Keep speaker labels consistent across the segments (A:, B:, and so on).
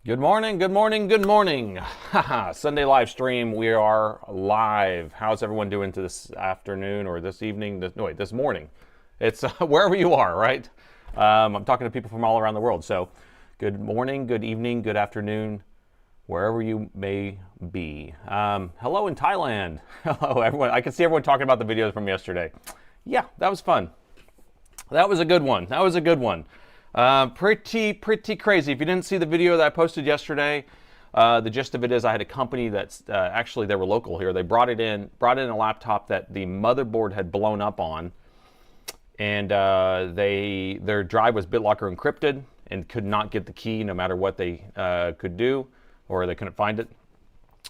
A: Good morning, good morning, good morning. Sunday live stream. We are live. How's everyone doing to this afternoon or this evening? This morning. It's wherever you are, right? I'm talking to people from all around the world. So good morning, good evening, good afternoon, wherever you may be. Hello in Thailand. Hello, everyone. I can see everyone talking about the videos from yesterday. Yeah, that was fun. That was a good one. That was a good one. Pretty crazy. If you didn't see the video that I posted yesterday, the gist of it is I had a company that's actually they were local here. They brought in a laptop that the motherboard had blown up on, and their drive was BitLocker encrypted and could not get the key no matter what they could do, or they couldn't find it.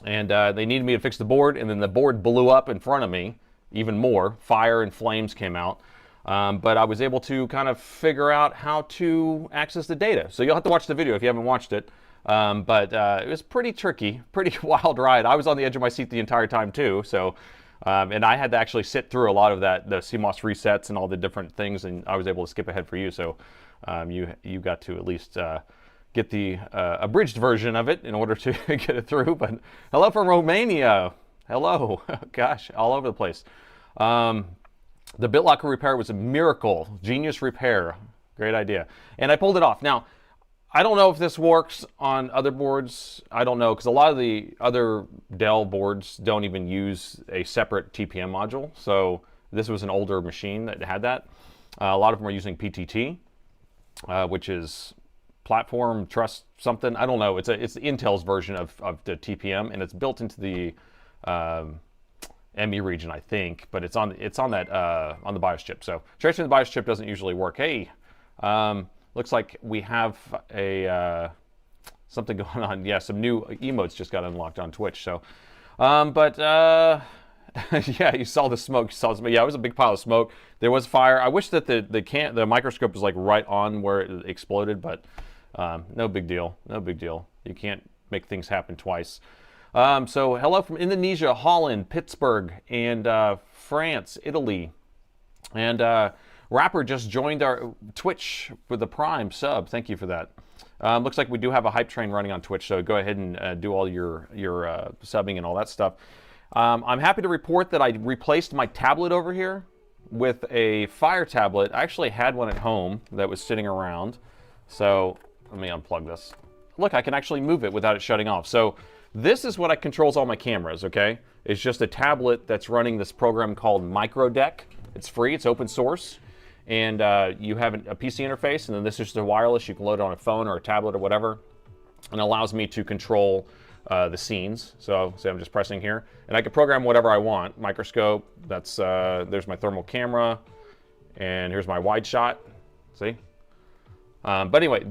A: And they needed me to fix the board, and then the board blew up in front of me even more. Fire and flames came out. But I was able to kind of figure out how to access the data. So you'll have to watch the video if you haven't watched it. But it was pretty tricky, pretty wild ride. I was on the edge of my seat the entire time too. So, and I had to actually sit through a lot of that, the CMOS resets and all the different things, and I was able to skip ahead for you. So you got to at least get the abridged version of it in order to get it through. But hello from Romania. Hello. Gosh, all over the place. The BitLocker repair was a miracle. Genius repair. Great idea. And I pulled it off. Now, I don't know if this works on other boards. I don't know, because a lot of the other Dell boards don't even use a separate TPM module. So this was an older machine that had that. A lot of them are using PTT, which is Platform Trust something. I don't know. It's Intel's version of the TPM, and it's built into the ME region, I think, but it's on that on the BIOS chip. So tracing the BIOS chip doesn't usually work. Hey, looks like we have a something going on. Yeah, some new emotes just got unlocked on Twitch. So, yeah, you saw the smoke. Yeah, it was a big pile of smoke. There was fire. I wish that the microscope was like right on where it exploded, but no big deal. No big deal. You can't make things happen twice. So hello from Indonesia, Holland, Pittsburgh, and France, Italy. And Rapper just joined our Twitch with a Prime sub. Thank you for that. Looks like we do have a hype train running on Twitch, so go ahead and do all your subbing and all that stuff. I'm happy to report that I replaced my tablet over here with a Fire tablet. I actually had one at home that was sitting around. So let me unplug this. Look, I can actually move it without it shutting off. So this is what controls all my cameras, okay? It's just a tablet that's running this program called MicroDeck. It's free, it's open source, and you have a PC interface, and then this is just a wireless. You can load it on a phone or a tablet or whatever, and it allows me to control the scenes. So say I'm just pressing here, and I can program whatever I want. Microscope, there's my thermal camera, and here's my wide shot, see? But anyway,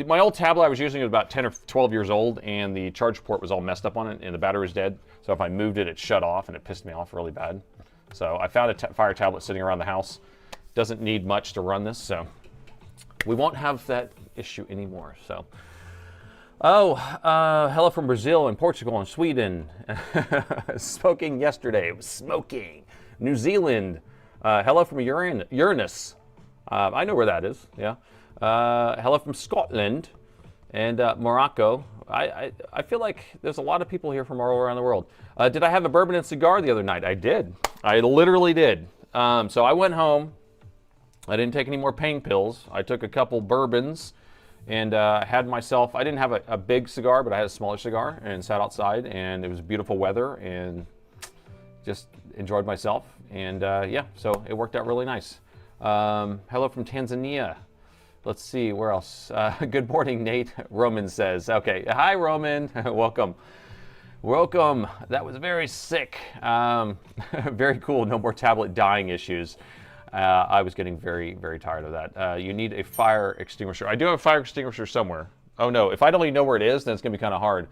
A: my old tablet I was using was about 10 or 12 years old, and the charge port was all messed up on it, and the battery was dead. So if I moved it, it shut off, and it pissed me off really bad. So I found a Fire tablet sitting around the house. Doesn't need much to run this, so we won't have that issue anymore. So, hello from Brazil and Portugal and Sweden. Smoking yesterday. It was smoking. New Zealand. Hello from Uranus. I know where that is. Yeah. Hello from Scotland and Morocco. I feel like there's a lot of people here from all around the world. Did I have a bourbon and cigar the other night? I did. I literally did. So I went home. I didn't take any more pain pills. I took a couple bourbons and had myself, I didn't have a big cigar, but I had a smaller cigar and sat outside, and it was beautiful weather and just enjoyed myself. And yeah, so it worked out really nice. Hello from Tanzania. Let's see, where else? Good morning, Nate, Roman says. Okay, hi, Roman. Welcome. Welcome. That was very sick. Very cool. No more tablet dying issues. I was getting very tired of that. You need a fire extinguisher. I do have a fire extinguisher somewhere. Oh, no. If I don't even know where it is, then it's going to be kind of hard.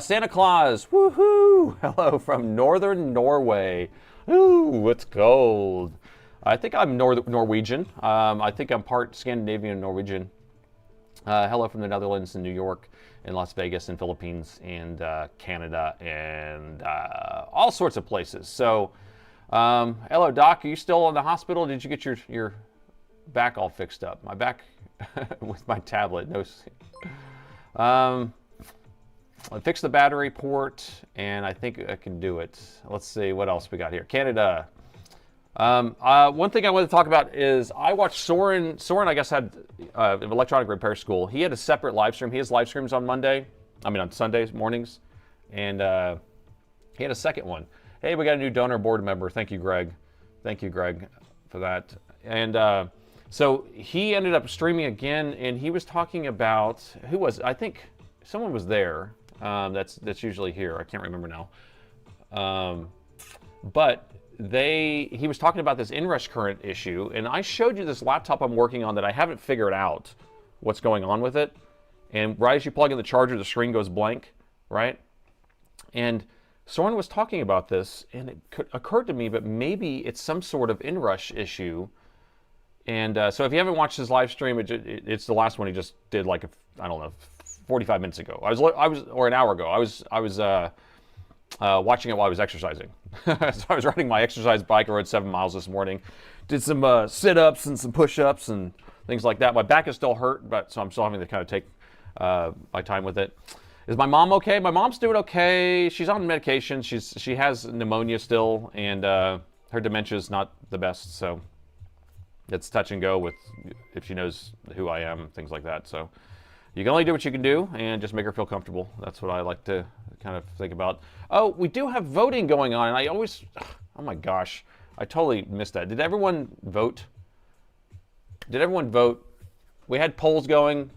A: Santa Claus. Woohoo. Hello from northern Norway. Ooh, it's cold. I think I'm Norwegian. I think I'm part Scandinavian and Norwegian. Hello from the Netherlands and New York and Las Vegas and Philippines and Canada and all sorts of places. So, hello, Doc. Are you still in the hospital? Did you get your back all fixed up? My back with my tablet. No. I fixed the battery port, and I think I can do it. Let's see what else we got here. Canada. One thing I want to talk about is I watched Soren. Soren, I guess, had electronic repair school. He had a separate live stream. He has live streams on on Sundays mornings, and he had a second one. Hey, we got a new donor board member. Thank you, Greg. Thank you, Greg, for that. And so he ended up streaming again, and he was talking about I think someone was there. That's usually here. I can't remember now. But he was talking about this inrush current issue, and I showed you this laptop I'm working on that I haven't figured out what's going on with it. And right as you plug in the charger, the screen goes blank, right? And Soren was talking about this, and it occurred to me, but maybe it's some sort of inrush issue. And so if you haven't watched his live stream, it's the last one he just did, like, I don't know, 45 minutes ago. Or an hour ago. I was watching it while I was exercising. So I was riding my exercise bike. I rode 7 miles this morning. Did some sit-ups and some push-ups and things like that. My back is still hurt, so I'm still having to kind of take my time with it. Is my mom okay? My mom's doing okay. She's on medication. She has pneumonia still, and her dementia is not the best. So it's touch and go with if she knows who I am, things like that. So you can only do what you can do, and just make her feel comfortable. That's what I like to kind of think about. Oh, we do have voting going on, and oh my gosh, I totally missed that. Did everyone vote? Did everyone vote? We had polls going.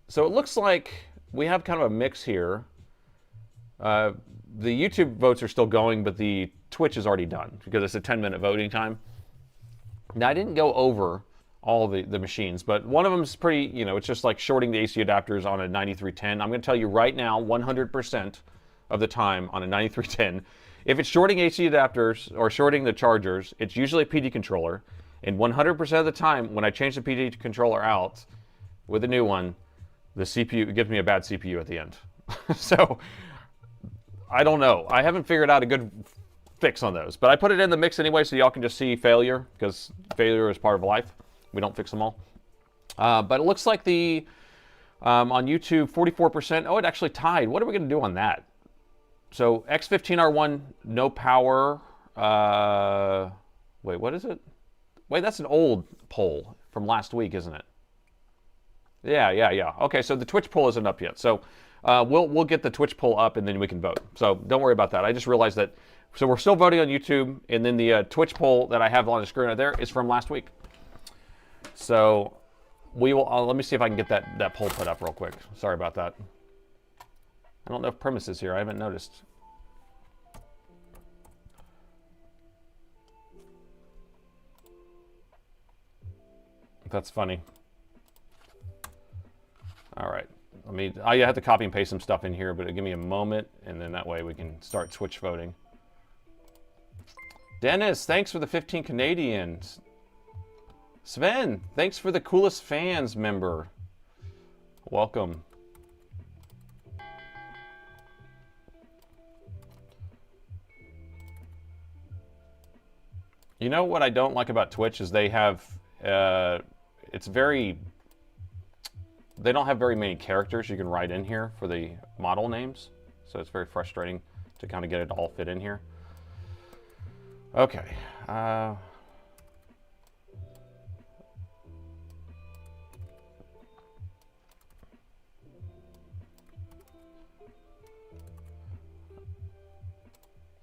A: So it looks like we have kind of a mix here. The YouTube votes are still going, but the Twitch is already done because it's a 10-minute voting time. Now, I didn't go over all the machines, but one of them is pretty, it's just like shorting the AC adapters on a 9310. I'm going to tell you right now, 100% of the time on a 9310, if it's shorting AC adapters or shorting the chargers, it's usually a PD controller. And 100% of the time, when I change the PD controller out with a new one, the CPU gives me a bad CPU at the end. So I don't know. I haven't figured out a good fix on those, but I put it in the mix anyway, so y'all can just see failure, because failure is part of life. We don't fix them all. But it looks like on YouTube, 44%. Oh, it actually tied. What are we going to do on that? So X15R1, no power. Wait, what is it? Wait, that's an old poll from last week, isn't it? Yeah. Okay, so the Twitch poll isn't up yet. So we'll get the Twitch poll up, and then we can vote. So don't worry about that. I just realized that. So we're still voting on YouTube, and then the Twitch poll that I have on the screen right there is from last week. So we will. Let me see if I can get that poll put up real quick. Sorry about that. I don't know if Premise is here. I haven't noticed. That's funny. All right. I have to copy and paste some stuff in here, but give me a moment, and then that way we can start Twitch voting. Dennis, thanks for the 15 Canadians. Sven, thanks for the coolest fans member. Welcome. You know what I don't like about Twitch is they have, they don't have very many characters you can write in here for the model names. So it's very frustrating to kind of get it all fit in here. Okay.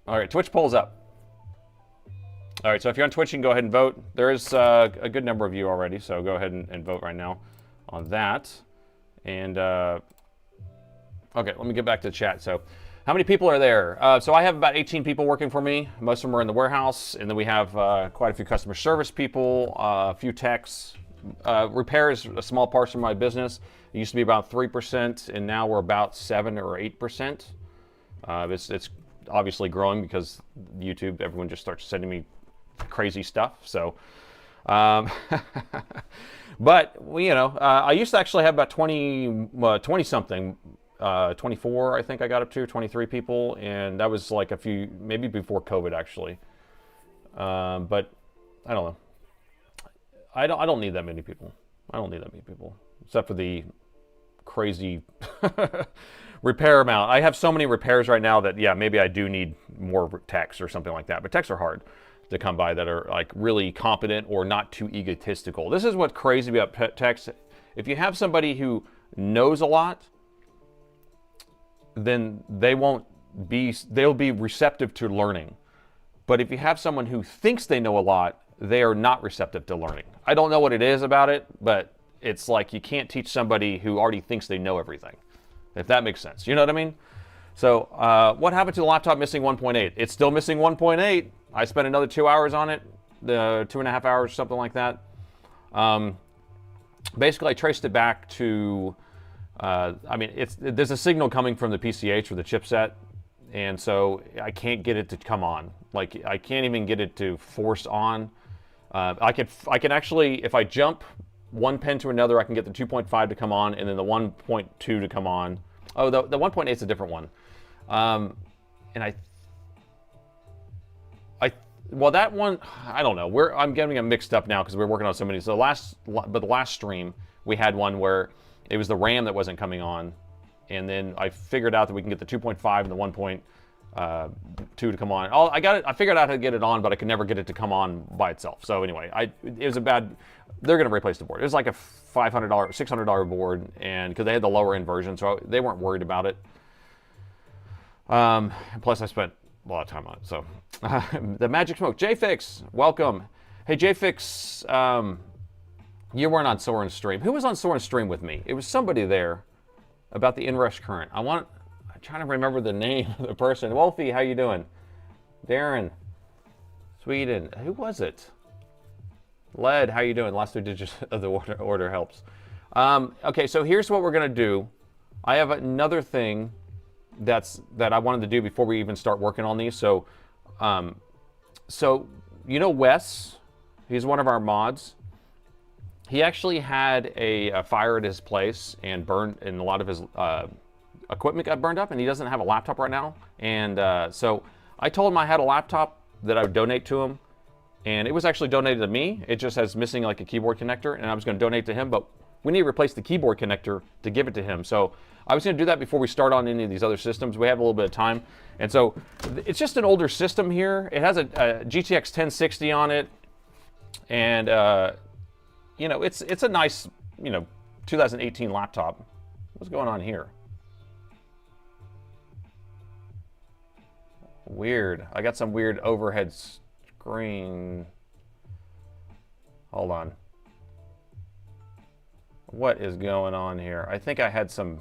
A: All right, Twitch poll's up. All right, so if you're on Twitch, you can go ahead and vote. There is a good number of you already, so go ahead and vote right now on that. And, okay, let me get back to the chat. So how many people are there? So I have about 18 people working for me. Most of them are in the warehouse, and then we have quite a few customer service people, a few techs. Repair is a small portion of my business. It used to be about 3%, and now we're about 7 or 8%. It's obviously growing because YouTube, everyone just starts sending me crazy stuff. So, but I used to actually have about 20 something, 24, I think I got up to 23 people, and that was like maybe before COVID actually. But I don't know. I don't need that many people. I don't need that many people, except for the crazy repair amount. I have so many repairs right now that, yeah, maybe I do need more techs or something like that. But techs are hard to come by that are like really competent or not too egotistical. This is what's crazy about techs. If you have somebody who knows a lot, then they'll be receptive to learning. But if you have someone who thinks they know a lot, they are not receptive to learning. I don't know what it is about it, but it's like you can't teach somebody who already thinks they know everything, if that makes sense. You know what I mean? So what happened to the laptop missing 1.8? It's still missing 1.8. I spent another 2 hours on it, 2.5 hours, something like that. Basically, I traced it back to, there's a signal coming from the PCH or the chipset, and so I can't get it to come on. Like, I can't even get it to force on. I can actually, if I jump one pin to another, I can get the 2.5 to come on, and then the 1.2 to come on. Oh, the 1.8 is a different one. Well, that one, I don't know. I'm getting them mixed up now because we're working on so many. So the last stream, we had one where it was the RAM that wasn't coming on, and then I figured out that we can get the 2.5 and the 1.2 to come on. I figured out how to get it on, but I could never get it to come on by itself. So anyway, it was a bad. They're going to replace the board. It was like a $500, $600 board, and because they had the lower end version, so they weren't worried about it. Plus, I spent a lot of time on it. So the Magic Smoke, JFix, welcome. Hey JFix, you weren't on Soren's stream. Who was on Soren's stream with me? It was somebody there about the inrush current. I'm trying to remember the name of the person. Wolfie, how you doing? Darren, Sweden. Who was it? Led, how you doing? Last 2 digits of the order helps. Okay, so here's what we're gonna do. I have another thing that I wanted to do before we even start working on these. So, you know Wes, he's one of our mods. He actually had a fire at his place and burned, and a lot of his equipment got burned up, and he doesn't have a laptop right now. And so I told him I had a laptop that I would donate to him, and it was actually donated to me. It just has missing like a keyboard connector, and I was going to donate to him, but we need to replace the keyboard connector to give it to him. So I was going to do that before we start on any of these other systems. We have a little bit of time. And so it's just an older system here. It has a GTX 1060 on it. And, it's a nice, 2018 laptop. What's going on here? Weird. I got some weird overhead screen. Hold on. What is going on here? I think I had some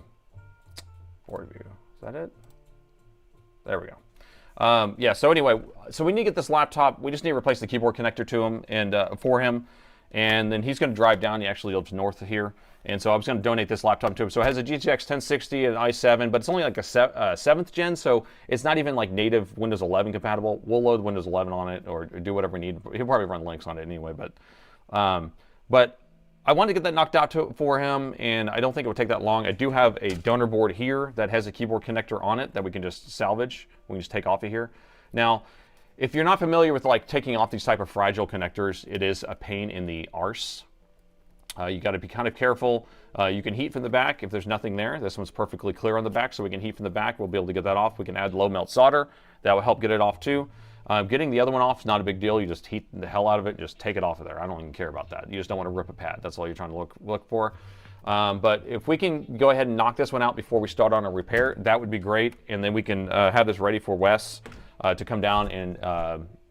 A: board view. Is that it? There we go. Yeah, so anyway, so we need to get this laptop. We just need to replace the keyboard connector to him and for him. And then he's going to drive down. He actually lives north of here. And so I was going to donate this laptop to him. So it has a GTX 1060 and i7, but it's only like a 7th gen, so it's not even like native Windows 11 compatible. We'll load Windows 11 on it or do whatever we need. He'll probably run Linux on it anyway. But I wanted to get that knocked out for him, and I don't think it would take that long. I do have a donor board here that has a keyboard connector on it that we can just salvage. We can just take off of here. Now, if you're not familiar with like taking off these type of fragile connectors, it is a pain in the arse. You got to be kind of careful. You can heat from the back if there's nothing there. This one's perfectly clear on the back, so we can heat from the back. We'll be able to get that off. We can add low melt solder. That will help get it off too. Getting the other one off is not a big deal. You just heat the hell out of it. Just take it off of there. I don't even care about that. You just don't want to rip a pad. That's all you're trying to look for. But if we can go ahead and knock this one out before we start on a repair, that would be great. And then we can have this ready for Wes to come down and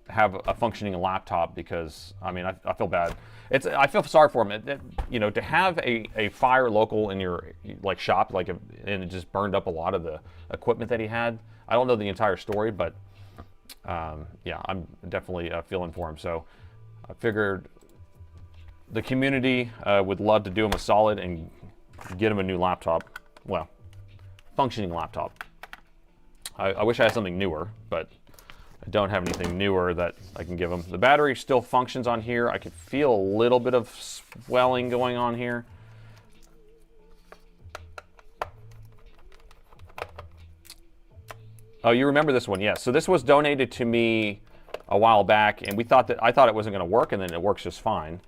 A: have a functioning laptop, because I mean I feel bad. I feel sorry for him. To have a fire local in your like shop, and it just burned up a lot of the equipment that he had. I don't know the entire story, but yeah, I'm definitely feeling for him. So I figured the community would love to do him a solid and get him a new laptop. Well, functioning laptop. I wish I had something newer, but I don't have anything newer that I can give him. The battery still functions on here. I can feel a little bit of swelling going on here. Oh, you remember this one? Yes. So this was donated to me a while back, and I thought it wasn't going to work, and then it works just fine.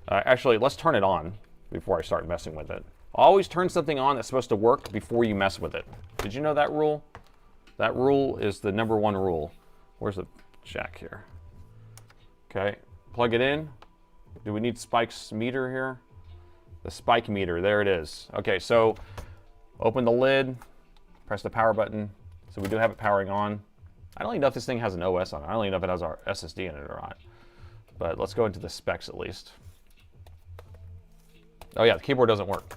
A: Actually, let's turn it on before I start messing with it. Always turn something on that's supposed to work before you mess with it. Did you know that rule? That rule is the #1 rule. Where's the jack here? Okay, plug it in. Do we need Spike's meter here? The spike meter, there it is. Okay, so open the lid, press the power button. So we do have it powering on. I don't even know if this thing has an OS on it. I don't even know if it has our SSD in it or not. But let's go into the specs at least. Oh yeah, the keyboard doesn't work.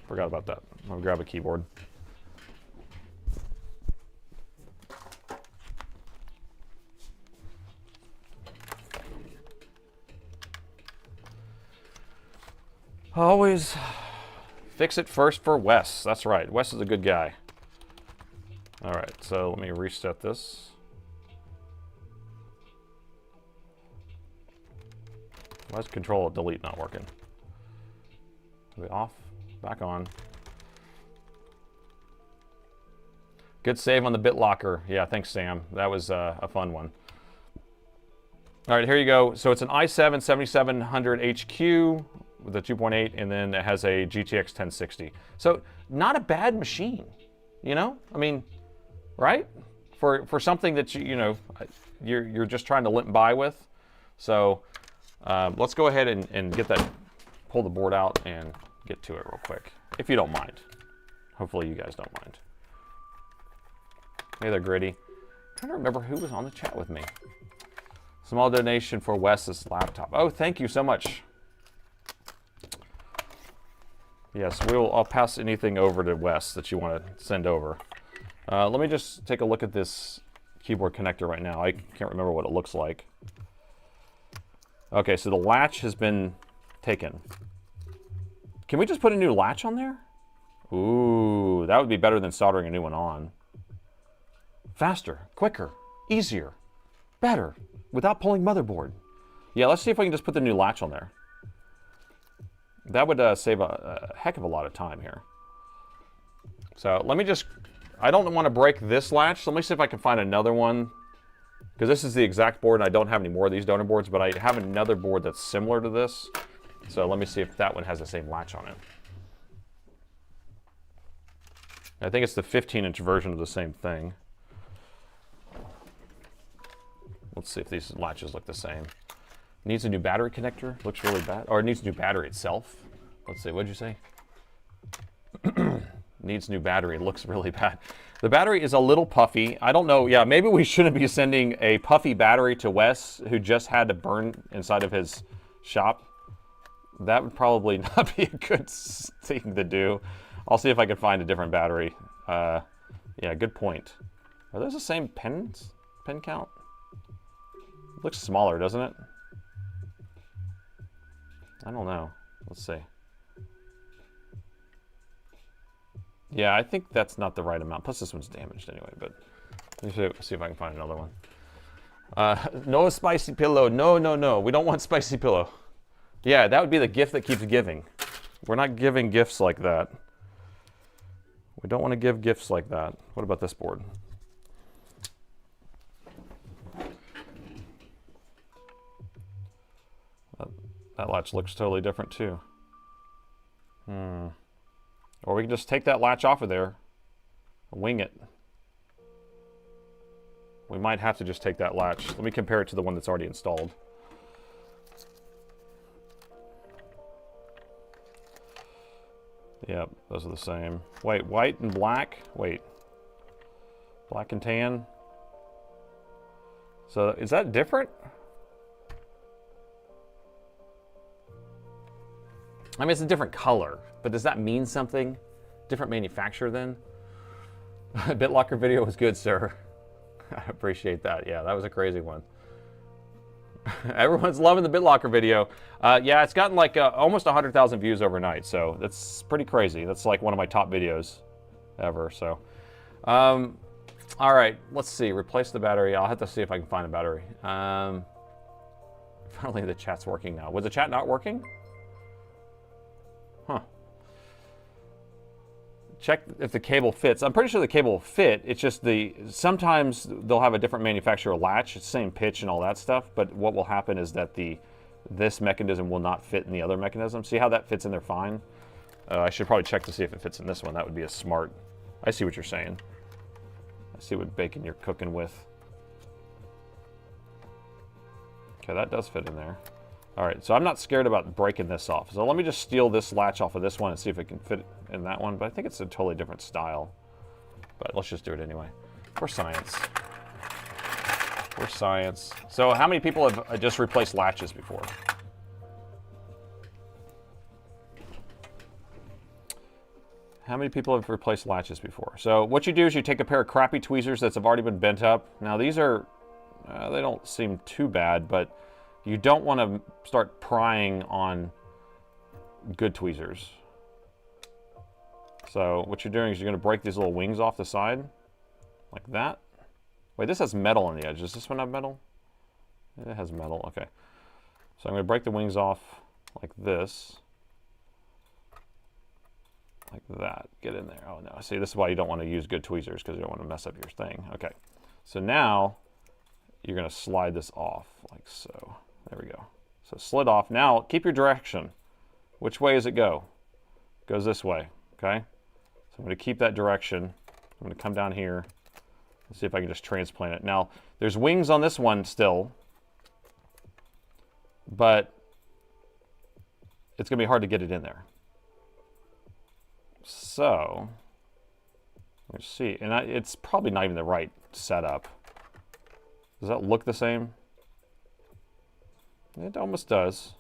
A: Forgot about that. I'll grab a keyboard. Always fix it first for Wes. That's right. Wes is a good guy. All right, so let me reset this. Why is Control Delete not working? Are we off? Back on. Good save on the BitLocker. Yeah, thanks, Sam. That was a fun one. All right, here you go. So it's an i7 7700 HQ with a 2.8, and then it has a GTX 1060. So not a bad machine, you know? I mean, right? For something that you're just trying to limp by with. So let's go ahead and get that, pull the board out and get to it real quick, if you don't mind. Hopefully you guys don't mind. Hey there, Gritty. I'm trying to remember who was on the chat with me. Small donation for Wes's laptop. Oh, thank you so much. Yes, I'll pass anything over to Wes that you want to send over. Let me just take a look at this keyboard connector right now. I can't remember what it looks like. Okay, so the latch has been taken. Can we just put a new latch on there? Ooh, that would be better than soldering a new one on. Faster, quicker, easier, better, without pulling motherboard. Yeah, let's see if we can just put the new latch on there. That would save a heck of a lot of time here. So let me just, I don't want to break this latch, so let me see if I can find another one. Because this is the exact board, and I don't have any more of these donor boards, but I have another board that's similar to this. So let me see if that one has the same latch on it. I think it's the 15-inch version of the same thing. Let's see if these latches look the same. Needs a new battery connector. Looks really bad. Or it needs a new battery itself. Let's see, what'd you say? Needs new battery. Looks really bad. The battery is a little puffy. I don't know. Yeah, maybe we shouldn't be sending a puffy battery to Wes, who just had to burn inside of his shop. That would probably not be a good thing to do. I'll see if I can find a different battery. Yeah, good point. Are those the same pins? Pin count? Looks smaller, doesn't it? I don't know. Let's see. Yeah, I think that's not the right amount. Plus this one's damaged anyway, but let me see if I can find another one. No spicy pillow. No, no, no. We don't want spicy pillow. Yeah, that would be the gift that keeps giving. We're not giving gifts like that. We don't want to give gifts like that. What about this board? That latch looks totally different too. Or we can just take that latch off of there, wing it. We might have to just take that latch. Let me compare it to the one that's already installed. Yep, those are the same. Wait, white and black? Wait. Black and tan? So is that different? I mean, it's a different color, but does that mean something? Different manufacturer then? BitLocker video was good, sir. I appreciate that. Yeah, that was a crazy one. Everyone's loving the BitLocker video. Yeah, it's gotten like almost 100,000 views overnight, so that's pretty crazy. That's like one of my top videos ever, so. All right, let's see. Replace the battery. I'll have to see if I can find a battery. Finally, the chat's working now. Was the chat not working? Huh. Check if the cable fits. I'm pretty sure the cable will fit. It's just sometimes they'll have a different manufacturer latch, same pitch and all that stuff, but what will happen is that this mechanism will not fit in the other mechanism. See how that fits in there fine? I should probably check to see if it fits in this one. That would be a smart. I see what you're saying. I see what bacon you're cooking with. Okay, that does fit in there. All right, so I'm not scared about breaking this off. So let me just steal this latch off of this one and see if it can fit in that one. But I think it's a totally different style. But let's just do it anyway. For science. For science. So how many people have just replaced latches before? How many people have replaced latches before? So what you do is you take a pair of crappy tweezers that have already been bent up. Now these are, they don't seem too bad, but you don't want to start prying on good tweezers. So what you're doing is you're going to break these little wings off the side, like that. Wait, this has metal on the edge. Does this one have metal? It has metal, okay. So I'm going to break the wings off like this. Like that. Get in there. Oh no. See, this is why you don't want to use good tweezers, because you don't want to mess up your thing. Okay. So now you're going to slide this off like so. There we go. So slid off. Now keep your direction. Which way does it go? It goes this way. Okay. So I'm going to keep that direction. I'm going to come down here and see if I can just transplant it. Now there's wings on this one still, but it's going to be hard to get it in there. So, let's see, and it's probably not even the right setup. Does that look the same? It almost does.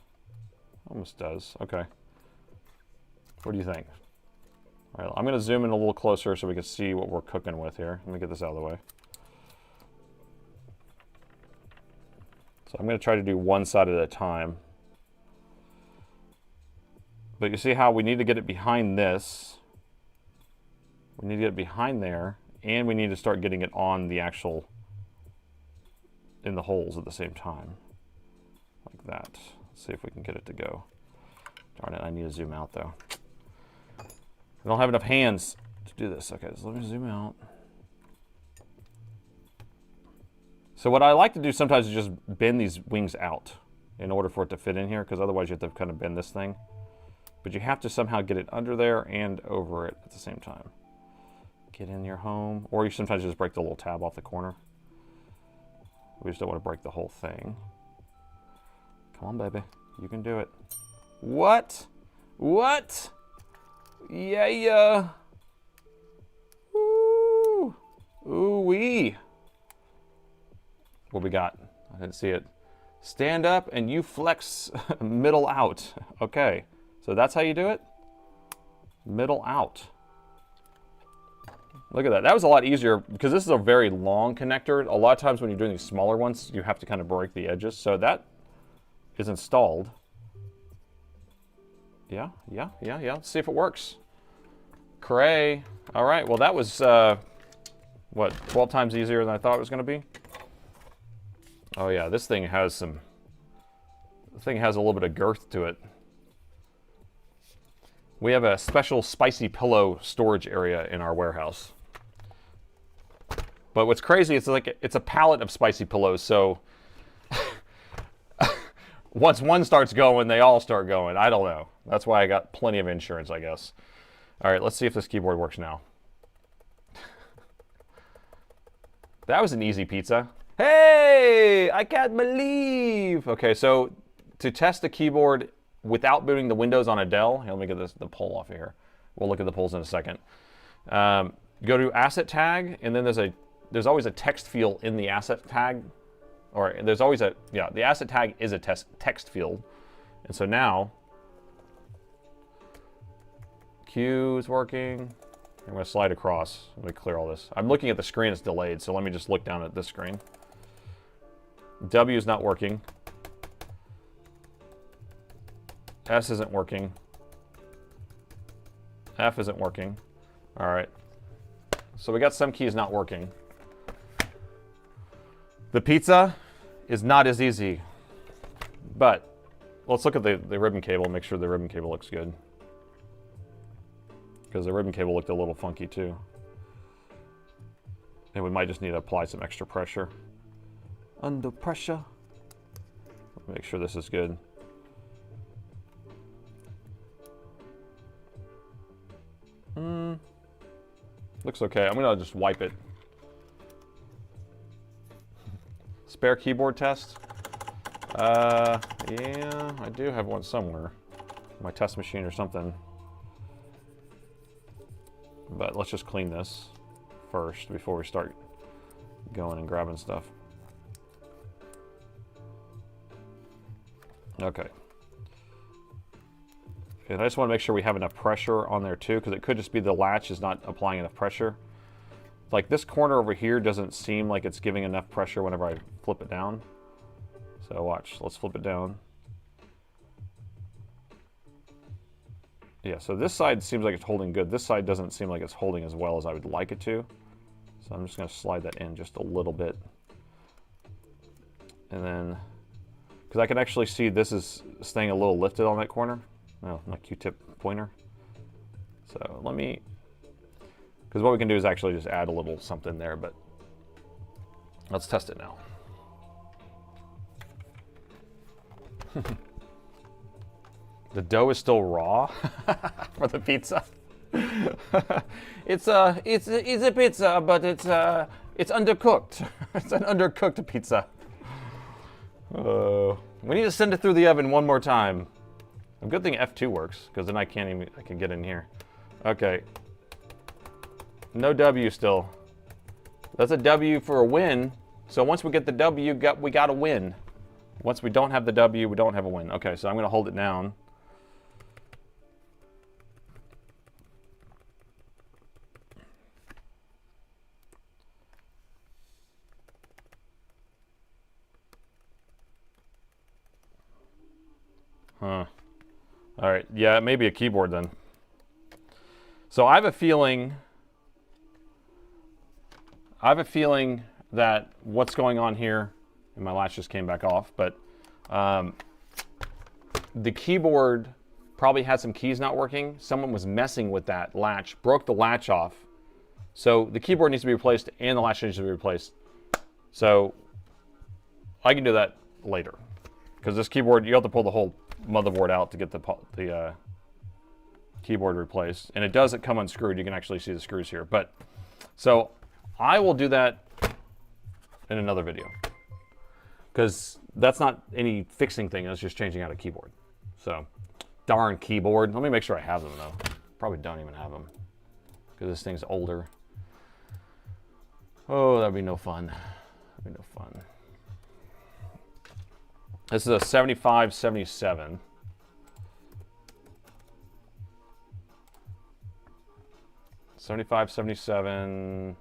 A: Almost does. Okay. What do you think? All right, I'm going to zoom in a little closer so we can see what we're cooking with here. Let me get this out of the way. So I'm going to try to do one side at a time. But you see how we need to get it behind this. We need to get it behind there, and we need to start getting it on the actual, in the holes at the same time. Like that. Let's see if we can get it to go. Darn it, I need to zoom out though. I don't have enough hands to do this. Okay, so let me zoom out. So what I like to do sometimes is just bend these wings out in order for it to fit in here, because otherwise you have to kind of bend this thing. But you have to somehow get it under there and over it at the same time. Get in your home. Or you sometimes just break the little tab off the corner. We just don't want to break the whole thing. Come on, baby. You can do it. What? What? Yeah, yeah. Ooh. Ooh-wee. What we got? I didn't see it. Stand up and you flex middle out. Okay. So that's how you do it? Middle out. Look at that. That was a lot easier because this is a very long connector. A lot of times when you're doing these smaller ones, you have to kind of break the edges. So that is installed. Yeah. Let's see if it works. Cray. All right. Well, that was, what, 12 times easier than I thought it was going to be? Oh, yeah. This thing has some... The thing has a little bit of girth to it. We have a special spicy pillow storage area in our warehouse. But what's crazy is it's a pallet of spicy pillows, so once one starts going, they all start going. I don't know. That's why I got plenty of insurance, I guess. All right, let's see if this keyboard works now. That was an easy pizza. Hey, I can't believe. Okay, so to test the keyboard without booting the Windows on a Dell, here, let me get the poll off of here. We'll look at the polls in a second. Go to Asset Tag, and then there's always a text field in the Asset Tag, or there's always a, yeah, the Asset Tag is a text field. And so now, Q is working. I'm going to slide across. Let me clear all this. I'm looking at the screen, it's delayed, so let me just look down at this screen. W is not working. S isn't working. F isn't working. All right. So we got some keys not working. The pizza is not as easy. But let's look at the ribbon cable and make sure the ribbon cable looks good. Because the ribbon cable looked a little funky too. And we might just need to apply some extra pressure. Under pressure. Make sure this is good. Looks okay. I'm gonna just wipe it. Spare keyboard test. Yeah, I do have one somewhere. My test machine or something. But let's just clean this first before we start going and grabbing stuff. Okay. And I just want to make sure we have enough pressure on there too, because it could just be the latch is not applying enough pressure. Like this corner over here doesn't seem like it's giving enough pressure whenever I flip it down. So watch, let's flip it down. Yeah, so this side seems like it's holding good. This side doesn't seem like it's holding as well as I would like it to. So I'm just going to slide that in just a little bit. And then, because I can actually see this is staying a little lifted on that corner. No, not Q-tip pointer. So let me, because what we can do is actually just add a little something there, but let's test it now. The dough is still raw for the pizza. It's a pizza, but it's undercooked. It's an undercooked pizza. We need to send it through the oven one more time. A good thing F2 works, because then I can get in here. Okay. No W still. That's a W for a win. So once we get the W, we got a win. Once we don't have the W, we don't have a win. Okay, so I'm going to hold it down. Huh. All right, yeah, maybe a keyboard then. So I have a feeling that what's going on here, and my latch just came back off, but the keyboard probably had some keys not working. Someone was messing with that latch, broke the latch off. So the keyboard needs to be replaced and the latch needs to be replaced. So I can do that later. Because this keyboard, you have to pull the whole motherboard out to get the keyboard replaced. And it doesn't come unscrewed. You can actually see the screws here. But so I will do that in another video. Because that's not any fixing thing. It's just changing out a keyboard. So darn keyboard. Let me make sure I have them though. Probably don't even have them. Because this thing's older. Oh, that'd be no fun. That'd be no fun. This is a 7577. $7577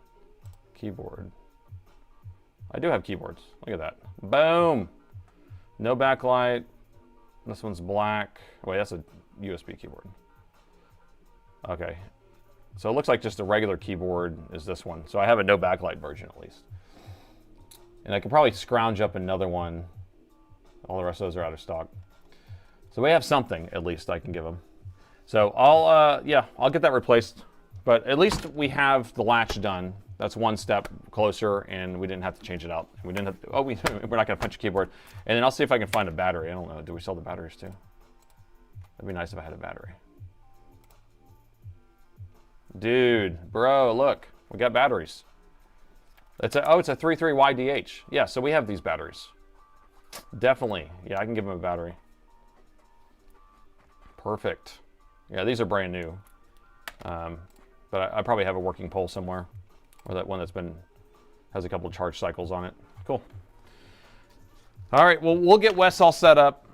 A: keyboard. I do have keyboards. Look at that. Boom! No backlight. This one's black. Oh, wait, that's a USB keyboard. Okay. So it looks like just a regular keyboard is this one. So I have a no backlight version at least. And I could probably scrounge up another one. All the rest of those are out of stock. So we have something at least I can give them. So I'll get that replaced. But at least we have the latch done. That's one step closer, and we didn't have to change it out. We didn't have to, we're not going to punch a keyboard. And then I'll see if I can find a battery. I don't know. Do we sell the batteries too? That'd be nice if I had a battery. Dude, bro, look. We got batteries. It's a 33YDH. Yeah, so we have these batteries. Definitely. Yeah, I can give them a battery. Perfect. Yeah, these are brand new. But I probably have a working pole somewhere. Or that one that's has a couple of charge cycles on it. Cool. All right, well, we'll get Wes all set up.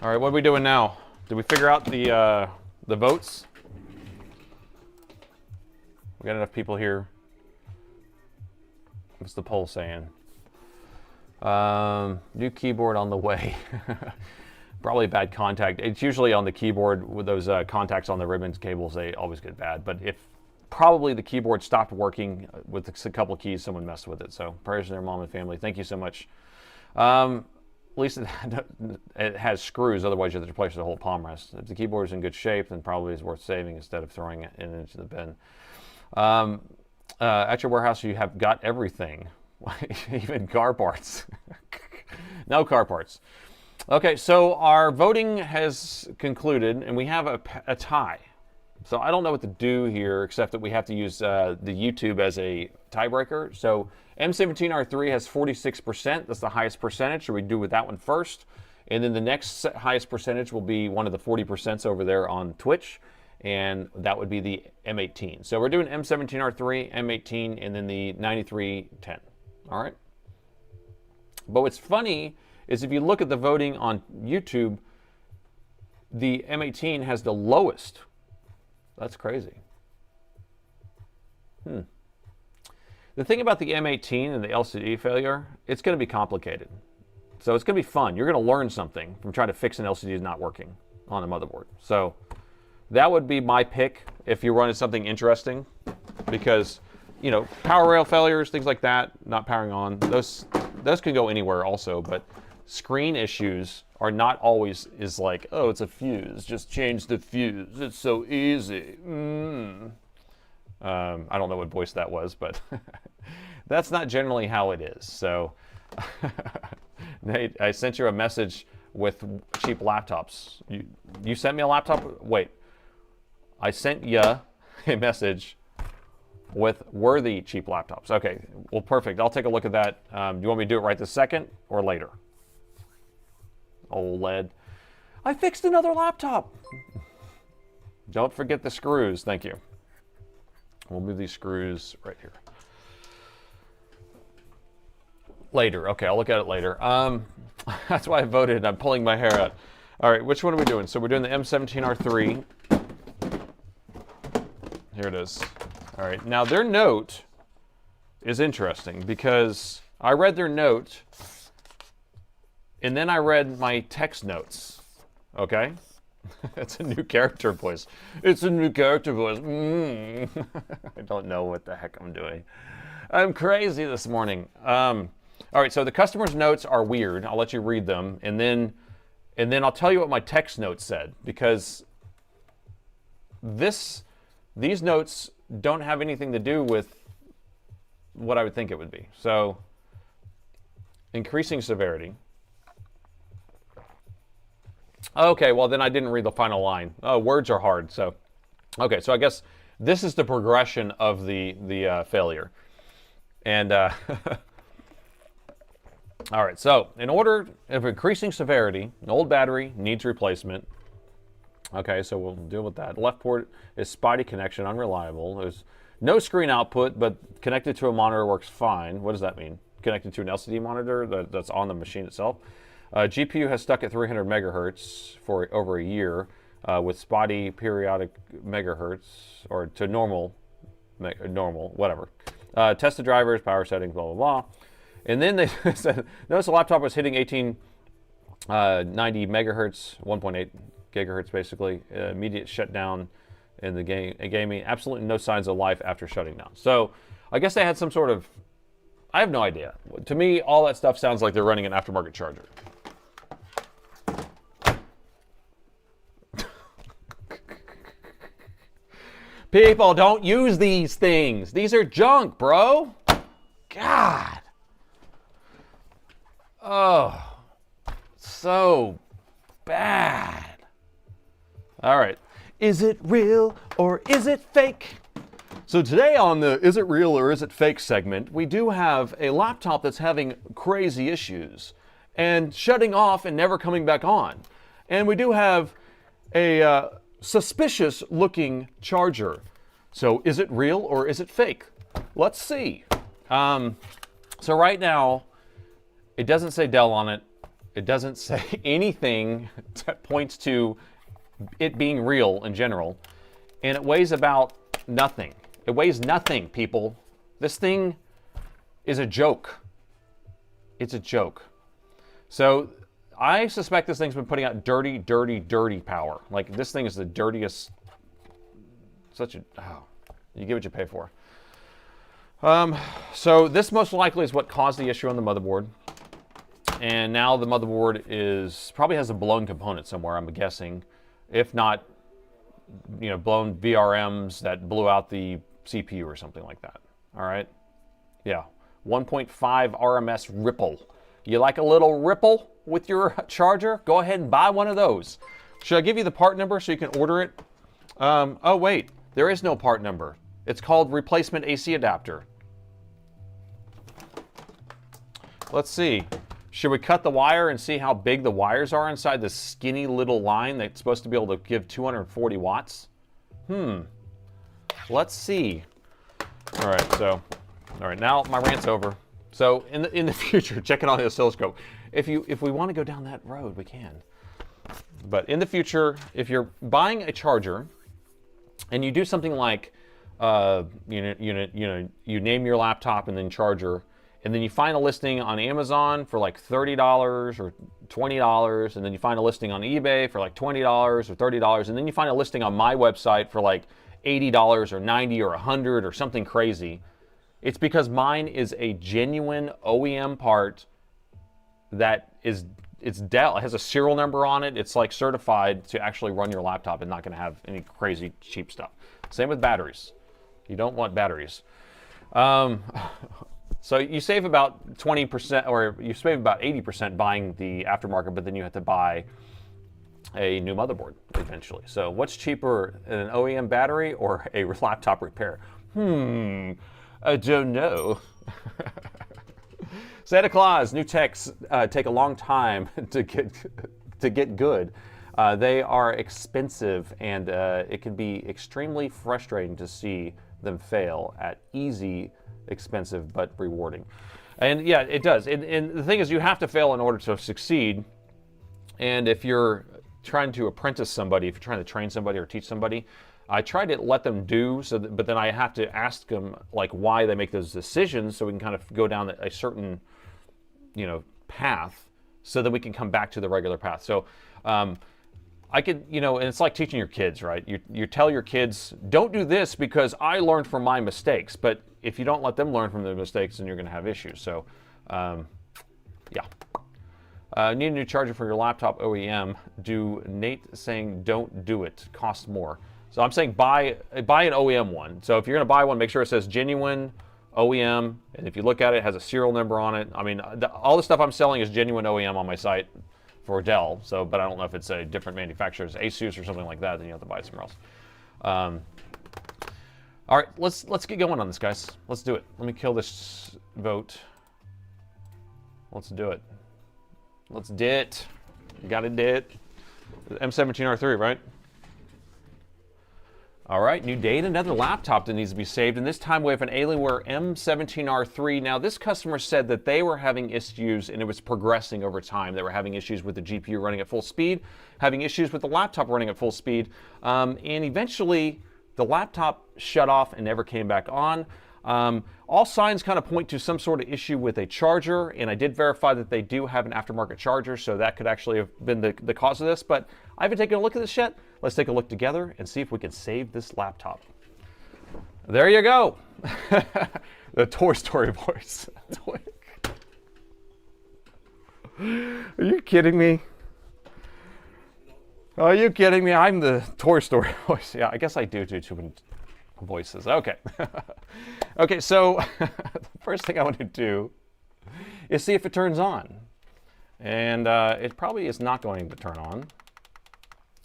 A: All right, what are we doing now? Did we figure out the votes? We got enough people here. What's the poll saying? New keyboard on the way. Probably bad contact. It's usually on the keyboard with those contacts on the ribbons, cables, they always get bad. But if probably the keyboard stopped working with a couple of keys, someone messed with it. So prayers to their mom and family. Thank you so much. At least it has screws, otherwise you have to replace the whole palm rest. If the keyboard is in good shape, then probably it's worth saving instead of throwing it into the bin. At your warehouse, you have got everything, even car parts. No car parts. Okay, so our voting has concluded, and we have a tie. So I don't know what to do here, except that we have to use the YouTube as a tiebreaker. So M17R3 has 46%. That's the highest percentage. So we do with that one first. And then the next highest percentage will be one of the 40% over there on Twitch. And that would be the M18. So we're doing M17R3, M18, and then the 9310. All right? But what's funny is if you look at the voting on YouTube, the M18 has the lowest. That's crazy. The thing about the M18 and the LCD failure, it's going to be complicated. So it's going to be fun. You're going to learn something from trying to fix an LCD that's not working on a motherboard. So that would be my pick if you're running something interesting, because, you know, power rail failures, things like that, not powering on, those can go anywhere also, but screen issues are not always is like, oh, it's a fuse, just change the fuse, it's so easy. I don't know what voice that was, but that's not generally how it is. So Nate, I sent you a message with cheap laptops. You sent me a laptop? Wait, I sent you a message with worthy cheap laptops. Okay, well, perfect. I'll take a look at that. Do you want me to do it right this second or later? OLED. I fixed another laptop. Don't forget the screws. Thank you. We'll move these screws right here. Later. Okay, I'll look at it later. That's why I voted. I'm pulling my hair out. All right, which one are we doing? So we're doing the M17R3. Here it is. All right, now their note is interesting because I read their note and then I read my text notes. Okay? It's a new character voice. It's a new character voice. I don't know what the heck I'm doing. I'm crazy this morning. All right, so the customer's notes are weird. I'll let you read them, and then I'll tell you what my text note said, because these notes don't have anything to do with what I would think it would be. So, increasing severity. Okay, well then I didn't read the final line. Oh, words are hard. So, okay, so I guess this is the progression of the failure. And all right, so in order of increasing severity, an old battery needs replacement. Okay, so we'll deal with that. Left port is spotty connection, unreliable. There's no screen output, but connected to a monitor works fine. What does that mean? Connected to an LCD monitor that's on the machine itself. GPU has stuck at 300 megahertz for over a year with spotty periodic megahertz, or to normal, whatever. Tested drivers, power settings, blah, blah, blah. And then they said, notice the laptop was hitting 1890 megahertz, 1.8 gigahertz basically. Immediate shutdown in the gaming. Absolutely no signs of life after shutting down. So I guess they had some sort of, I have no idea. To me, all that stuff sounds like they're running an aftermarket charger. People, don't use these things. These are junk, bro. God. Oh, so bad. All right. Is it real or is it fake? So today on the Is It Real or Is It Fake segment, we do have a laptop that's having crazy issues and shutting off and never coming back on. And we do have a suspicious looking charger. So is it real or is it fake? Let's see. So right now, it doesn't say Dell on it. It doesn't say anything that points to it being real in general. And it weighs about nothing. It weighs nothing, people. This thing is a joke. It's a joke. So I suspect this thing's been putting out dirty, dirty, dirty power. Like, this thing is the dirtiest. You get what you pay for. So this most likely is what caused the issue on the motherboard. And now the motherboard probably has a blown component somewhere, I'm guessing. If not, blown VRMs that blew out the CPU or something like that. All right? Yeah. 1.5 RMS ripple. You like a little ripple with your charger? Go ahead and buy one of those. Should I give you the part number so you can order it? Oh wait, there is no part number. It's called replacement AC adapter. Let's see. Should we cut the wire and see how big the wires are inside this skinny little line that's supposed to be able to give 240 watts? Let's see. All right, now my rant's over. So in the future, check it on the oscilloscope. If we want to go down that road, we can. But in the future, if you're buying a charger and you do something like you name your laptop and then charger, and then you find a listing on Amazon for like $30 or $20, and then you find a listing on eBay for like $20 or $30, and then you find a listing on my website for like $80 or $90 or $100 or something crazy. It's because mine is a genuine OEM part that it's Dell. It has a serial number on it. It's like certified to actually run your laptop and not going to have any crazy cheap stuff. Same with batteries. You don't want batteries. So you save about 20%, or you save about 80% buying the aftermarket, but then you have to buy a new motherboard eventually. So what's cheaper, an OEM battery or a laptop repair? I don't know. Santa Claus, new techs take a long time to get good. They are expensive, and it can be extremely frustrating to see them fail at easy, expensive, but rewarding. And yeah, it does. And the thing is, you have to fail in order to succeed. And if you're trying to apprentice somebody, if you're trying to train somebody or teach somebody, I try to let them do so that, but then I have to ask them like why they make those decisions, so we can kind of go down a certain, path, so that we can come back to the regular path. So I could, and it's like teaching your kids, right? You tell your kids, don't do this because I learned from my mistakes. But if you don't let them learn from their mistakes, then you're going to have issues. So, yeah. Need a new charger for your laptop OEM. Do Nate saying don't do it, costs more. So I'm saying buy an OEM one. So if you're going to buy one, make sure it says genuine OEM, and if you look at it, it has a serial number on it. I mean, all the stuff I'm selling is genuine OEM on my site for Dell. So, but I don't know if it's a different manufacturer, it's Asus or something like that. Then you have to buy it somewhere else. All right, let's get going on this, guys. Let's do it. Let me kill this vote. Let's do it. Let's do it. Got it. Did M17R3, right? All right, new date, another laptop that needs to be saved, and this time we have an Alienware M17R3. Now, this customer said that they were having issues, and it was progressing over time. They were having issues with the GPU running at full speed, having issues with the laptop running at full speed, and eventually the laptop shut off and never came back on. All signs kind of point to some sort of issue with a charger, and I did verify that they do have an aftermarket charger, so that could actually have been the cause of this, but I haven't taken a look at this yet. Let's take a look together and see if we can save this laptop. There you go. The Toy Story voice. Are you kidding me? Are you kidding me? I'm the Toy Story voice. Yeah, I guess I do too many voices. Okay. Okay, so the first thing I want to do is see if it turns on. And it probably is not going to turn on.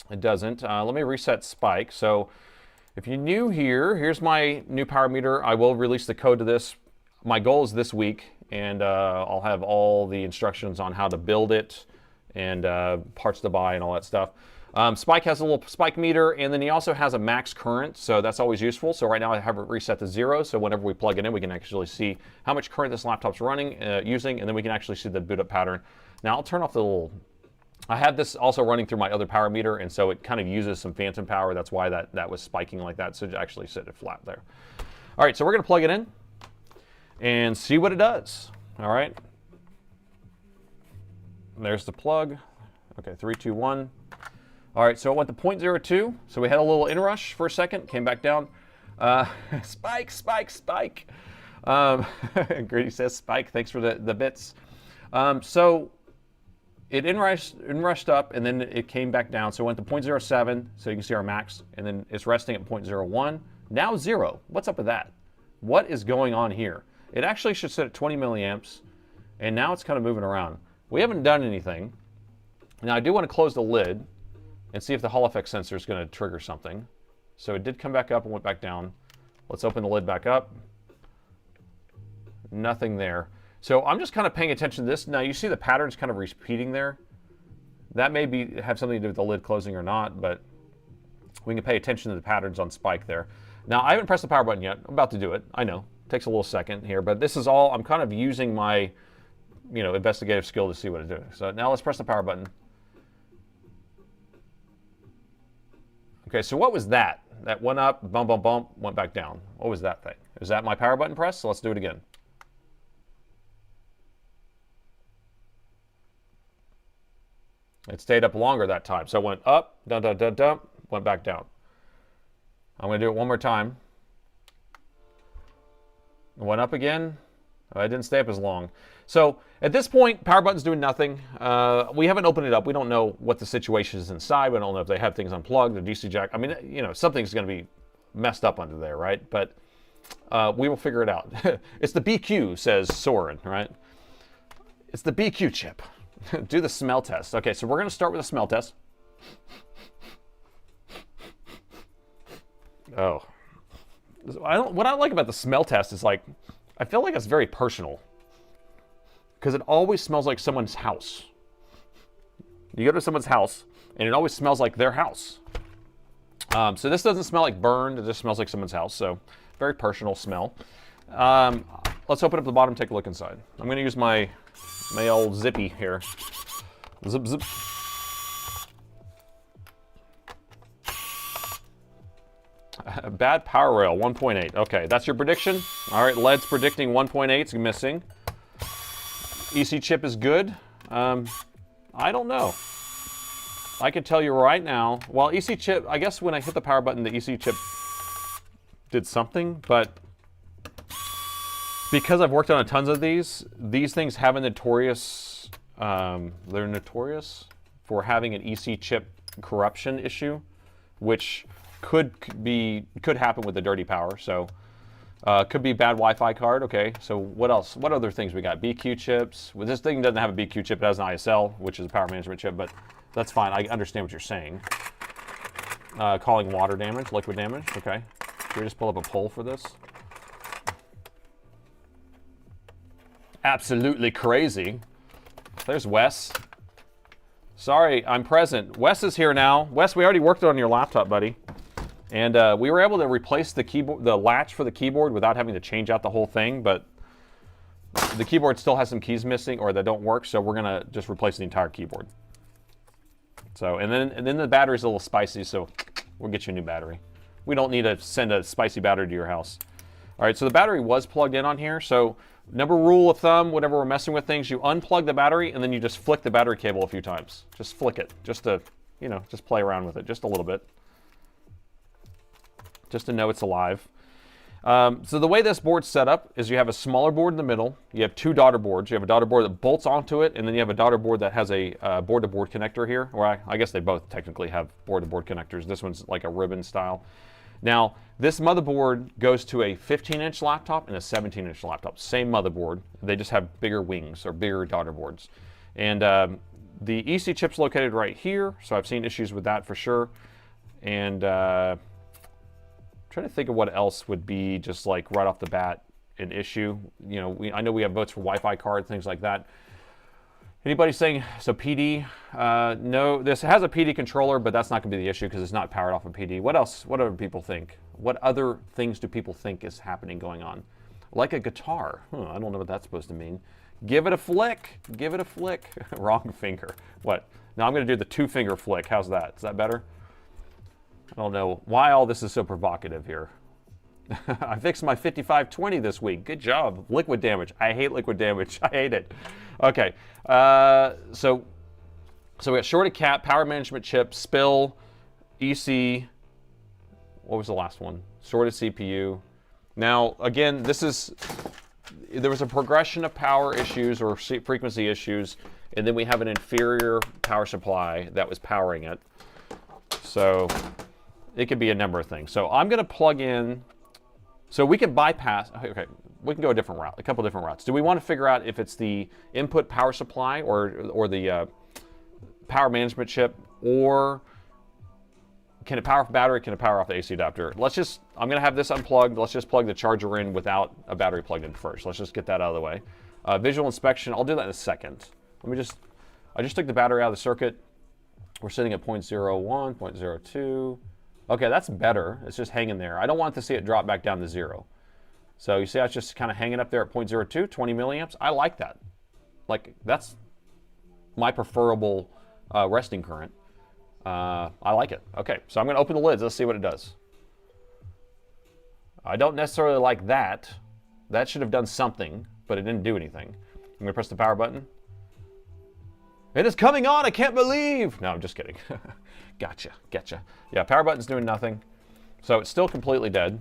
A: It doesn't. Let me reset Spike. So if you're new here, here's my new power meter. I will release the code to this. My goal is this week, and I'll have all the instructions on how to build it and parts to buy and all that stuff. Spike has a little Spike meter, and then he also has a max current, so that's always useful. So right now I have it reset to 0, so whenever we plug it in, we can actually see how much current this laptop's running, using, and then we can actually see the boot up pattern. Now I'll turn off the little... I have this also running through my other power meter, and so it kind of uses some phantom power. That's why that was spiking like that, so to actually set it flat there. All right, so we're going to plug it in and see what it does. All right. There's the plug. Okay, 3, 2, 1. All right, so it went to 0.02. So we had a little inrush for a second, came back down. Spike, spike, spike. Grady says spike. Thanks for the bits. So it inrushed up, and then it came back down. So it went to 0.07, so you can see our max, and then it's resting at 0.01. Now 0. What's up with that? What is going on here? It actually should sit at 20 milliamps, and now it's kind of moving around. We haven't done anything. Now I do want to close the lid and see if the Hall effect sensor is going to trigger something. So it did come back up and went back down. Let's open the lid back up. Nothing there. So I'm just kind of paying attention to this. Now you see the patterns kind of repeating there. That may have something to do with the lid closing or not, but we can pay attention to the patterns on spike there. Now I haven't pressed the power button yet. I'm about to do it. I know. It takes a little second here, but this is all, I'm kind of using my, investigative skill to see what it's doing. So now let's press the power button. Okay, so what was that? That went up, bump, bump, bump, went back down. What was that thing? Is that my power button press? So let's do it again. It stayed up longer that time. So it went up, dun, dun, dun, dun, went back down. I'm going to do it one more time. It went up again. Oh, it didn't stay up as long. So at this point, power button's doing nothing. We haven't opened it up. We don't know what the situation is inside. We don't know if they have things unplugged, the DC jack. I mean, something's going to be messed up under there, right? But we will figure it out. It's the BQ, says Soren, right? It's the BQ chip. Do the smell test. Okay, so we're going to start with a smell test. Oh. What I like about the smell test is I feel like it's very personal. Because it always smells like someone's house. You go to someone's house, and it always smells like their house. So this doesn't smell like burned. It just smells like someone's house. So very personal smell. Let's open up the bottom and take a look inside. I'm going to use my old zippy here. Zip, zip. Bad power rail, 1.8. Okay, that's your prediction. All right, LED's predicting 1.8. It's missing. EC chip is good. I don't know. I can tell you right now. Well, EC chip, I guess when I hit the power button, the EC chip did something, but because I've worked on tons of these things have a notorious, they're notorious for having an EC chip corruption issue, which could happen with the dirty power. So could be bad Wi-Fi card. Okay, so what else? What other things we got? BQ chips. Well, this thing doesn't have a BQ chip. It has an ISL, which is a power management chip, but that's fine. I understand what you're saying. Calling water damage, liquid damage. Okay, should we just pull up a poll for this? Absolutely crazy. There's Wes. Sorry, I'm present. Wes is here now. Wes, we already worked on your laptop, buddy. And we were able to replace the keyboard, the latch for the keyboard without having to change out the whole thing, but the keyboard still has some keys missing or that don't work, so we're gonna just replace the entire keyboard. So, and then the battery's a little spicy, so we'll get you a new battery. We don't need to send a spicy battery to your house. All right, so the battery was plugged in on here, so number rule of thumb, whenever we're messing with things, you unplug the battery and then you just flick the battery cable a few times. Just flick it, just to, just play around with it, just a little bit. Just to know it's alive. So the way this board's set up is you have a smaller board in the middle. You have two daughter boards. You have a daughter board that bolts onto it, and then you have a daughter board that has a board-to-board connector here. Or I guess they both technically have board-to-board connectors. This one's like a ribbon style. Now, this motherboard goes to a 15-inch laptop and a 17-inch laptop. Same motherboard. They just have bigger wings or bigger daughter boards. And the EC chip's located right here, so I've seen issues with that for sure. And trying to think of what else would be just like right off the bat an issue. I know we have votes for Wi-Fi card, things like that. Anybody saying, so PD? No, this has a PD controller, but that's not going to be the issue because it's not powered off of PD. What else? What other people think? What other things do people think is happening going on? Like a guitar. I don't know what that's supposed to mean. Give it a flick. Give it a flick. Wrong finger. What? Now I'm going to do the two-finger flick. How's that? Is that better? I don't know why all this is so provocative here. I fixed my 5520 this week. Good job. Liquid damage. I hate liquid damage. I hate it. Okay. So we got shorted cap, power management chip, spill, EC. What was the last one? Shorted CPU. Now, again, there was a progression of power issues or frequency issues, and then we have an inferior power supply that was powering it. So it could be a number of things. So I'm going to plug in So we can bypass, okay, we can go a different route, a couple different routes. Do we want to figure out if it's the input power supply or the power management chip, or can it power off battery, can it power off the AC adapter? I'm going to have this unplugged. Let's just plug the charger in without a battery plugged in first. Let's just get that out of the way. Visual inspection, I'll do that in a second. I just took the battery out of the circuit. We're sitting at 0.01, 0.02. Okay, that's better. It's just hanging there. I don't want to see it drop back down to 0. So you see it's just kind of hanging up there at 0.02, 20 milliamps. I like that. Like, that's my preferable resting current. I like it. Okay, so I'm going to open the lids. Let's see what it does. I don't necessarily like that. That should have done something, but it didn't do anything. I'm going to press the power button. It is coming on. I can't believe. No, I'm just kidding. Gotcha. Yeah, power button's doing nothing. So it's still completely dead.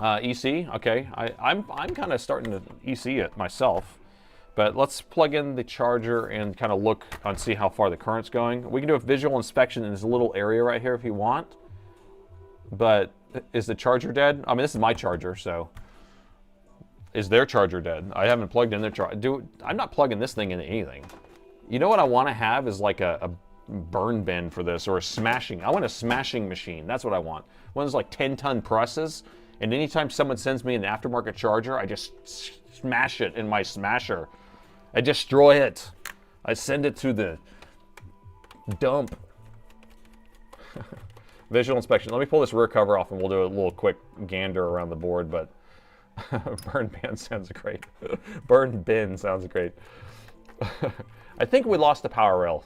A: EC, okay. I'm kind of starting to EC it myself. But let's plug in the charger and kind of look and see how far the current's going. We can do a visual inspection in this little area right here if you want. But is the charger dead? I mean, this is my charger, so. Is their charger dead? I haven't plugged in their charger. I'm not plugging this thing into anything. You know what I want to have is like a burn bin for this, or a smashing. I want a smashing machine. That's what I want. One of those like 10-ton presses. And anytime someone sends me an aftermarket charger, I just smash it in my smasher. I destroy it. I send it to the dump. Visual inspection. Let me pull this rear cover off and we'll do a little quick gander around the board, but burn bin sounds great. Burn bin sounds great. I think we lost the power rail.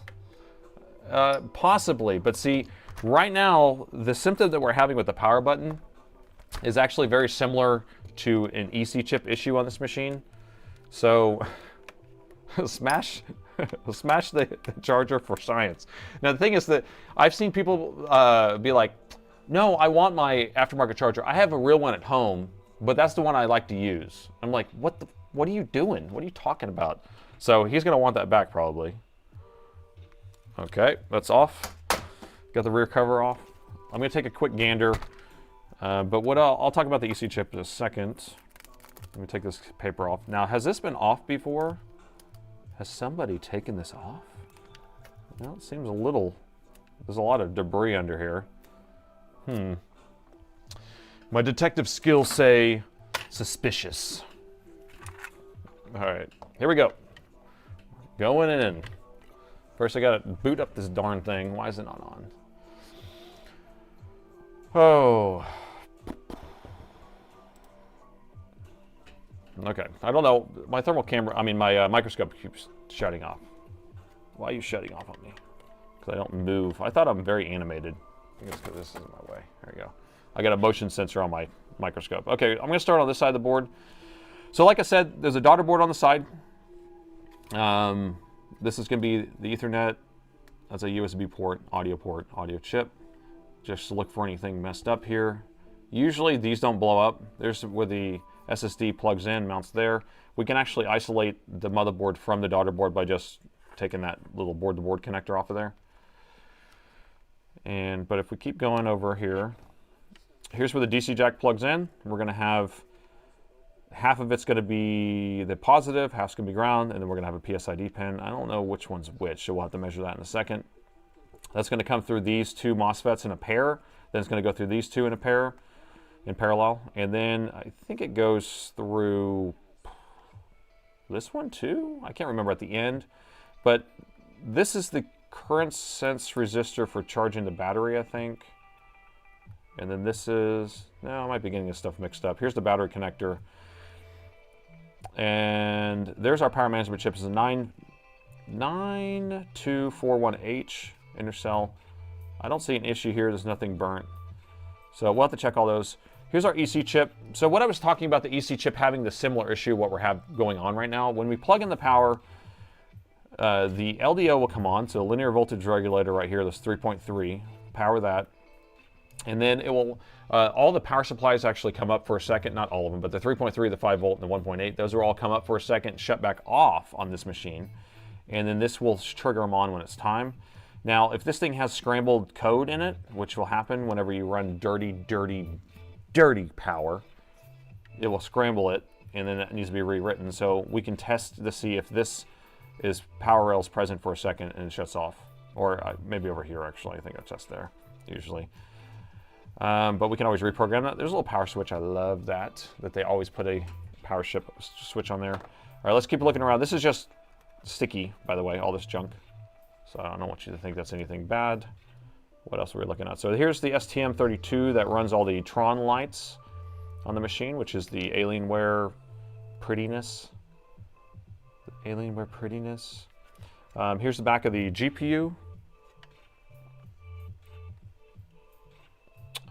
A: Possibly, but see, right now, the symptom that we're having with the power button is actually very similar to an EC chip issue on this machine. So, smash the charger for science. Now, the thing is that I've seen people be like, no, I want my aftermarket charger. I have a real one at home, but that's the one I like to use. I'm like, what are you doing? What are you talking about? So he's going to want that back probably. Okay, that's off. Got the rear cover off. I'm going to take a quick gander, but what I'll talk about the EC chip in a second. Let me take this paper off. Now, has this been off before? Has somebody taken this off? Well, it seems there's a lot of debris under here. My detective skills say suspicious. All right, here we go. Going in. First, I gotta boot up this darn thing. Why is it not on? Oh. Okay, I don't know. My thermal camera, my microscope keeps shutting off. Why are you shutting off on me? Because I don't move. I thought I'm very animated. I think it's because this is in my way. There we go. I got a motion sensor on my microscope. Okay, I'm gonna start on this side of the board. So like I said, there's a daughter board on the side. This is going to be the Ethernet. That's a USB port, audio chip. Just to look for anything messed up here. Usually these don't blow up. There's where the SSD plugs in, mounts there. We can actually isolate the motherboard from the daughter board by just taking that little board-to-board connector off of there. But if we keep going over here, here's where the DC jack plugs in. We're going to have half of it's going to be the positive, half's going to be ground, and then we're going to have a PSID pin. I don't know which one's which, so we'll have to measure that in a second. That's going to come through these two MOSFETs in a pair. Then it's going to go through these two in a pair, in parallel. And then I think it goes through this one too? I can't remember at the end. But this is the current sense resistor for charging the battery, I think. And then this is, no, I might be getting this stuff mixed up. Here's the battery connector. And there's our power management chip. It's a 9241H intercell. I don't see an issue here. There's nothing burnt. So we'll have to check all those. Here's our EC chip. So what I was talking about, the EC chip having the similar issue what we're going on right now. When we plug in the power, the LDO will come on. So linear voltage regulator right here, this 3.3, power that. And then it will, all the power supplies actually come up for a second, not all of them, but the 3.3, the 5 volt, and the 1.8, those will all come up for a second, shut back off on this machine. And then this will trigger them on when it's time. Now, if this thing has scrambled code in it, which will happen whenever you run dirty power, it will scramble it, and then it needs to be rewritten. So we can test to see if this is power rails present for a second and it shuts off. Or maybe over here, actually. I think I test there, usually. But we can always reprogram that. There's a little power switch. I love that they always put a power switch on there. All right, let's keep looking around. This is just sticky, by the way, all this junk. So I don't want you to think that's anything bad. What else are we looking at? So here's the STM32 that runs all the Tron lights on the machine, which is the Alienware prettiness. Alienware prettiness. Here's the back of the GPU.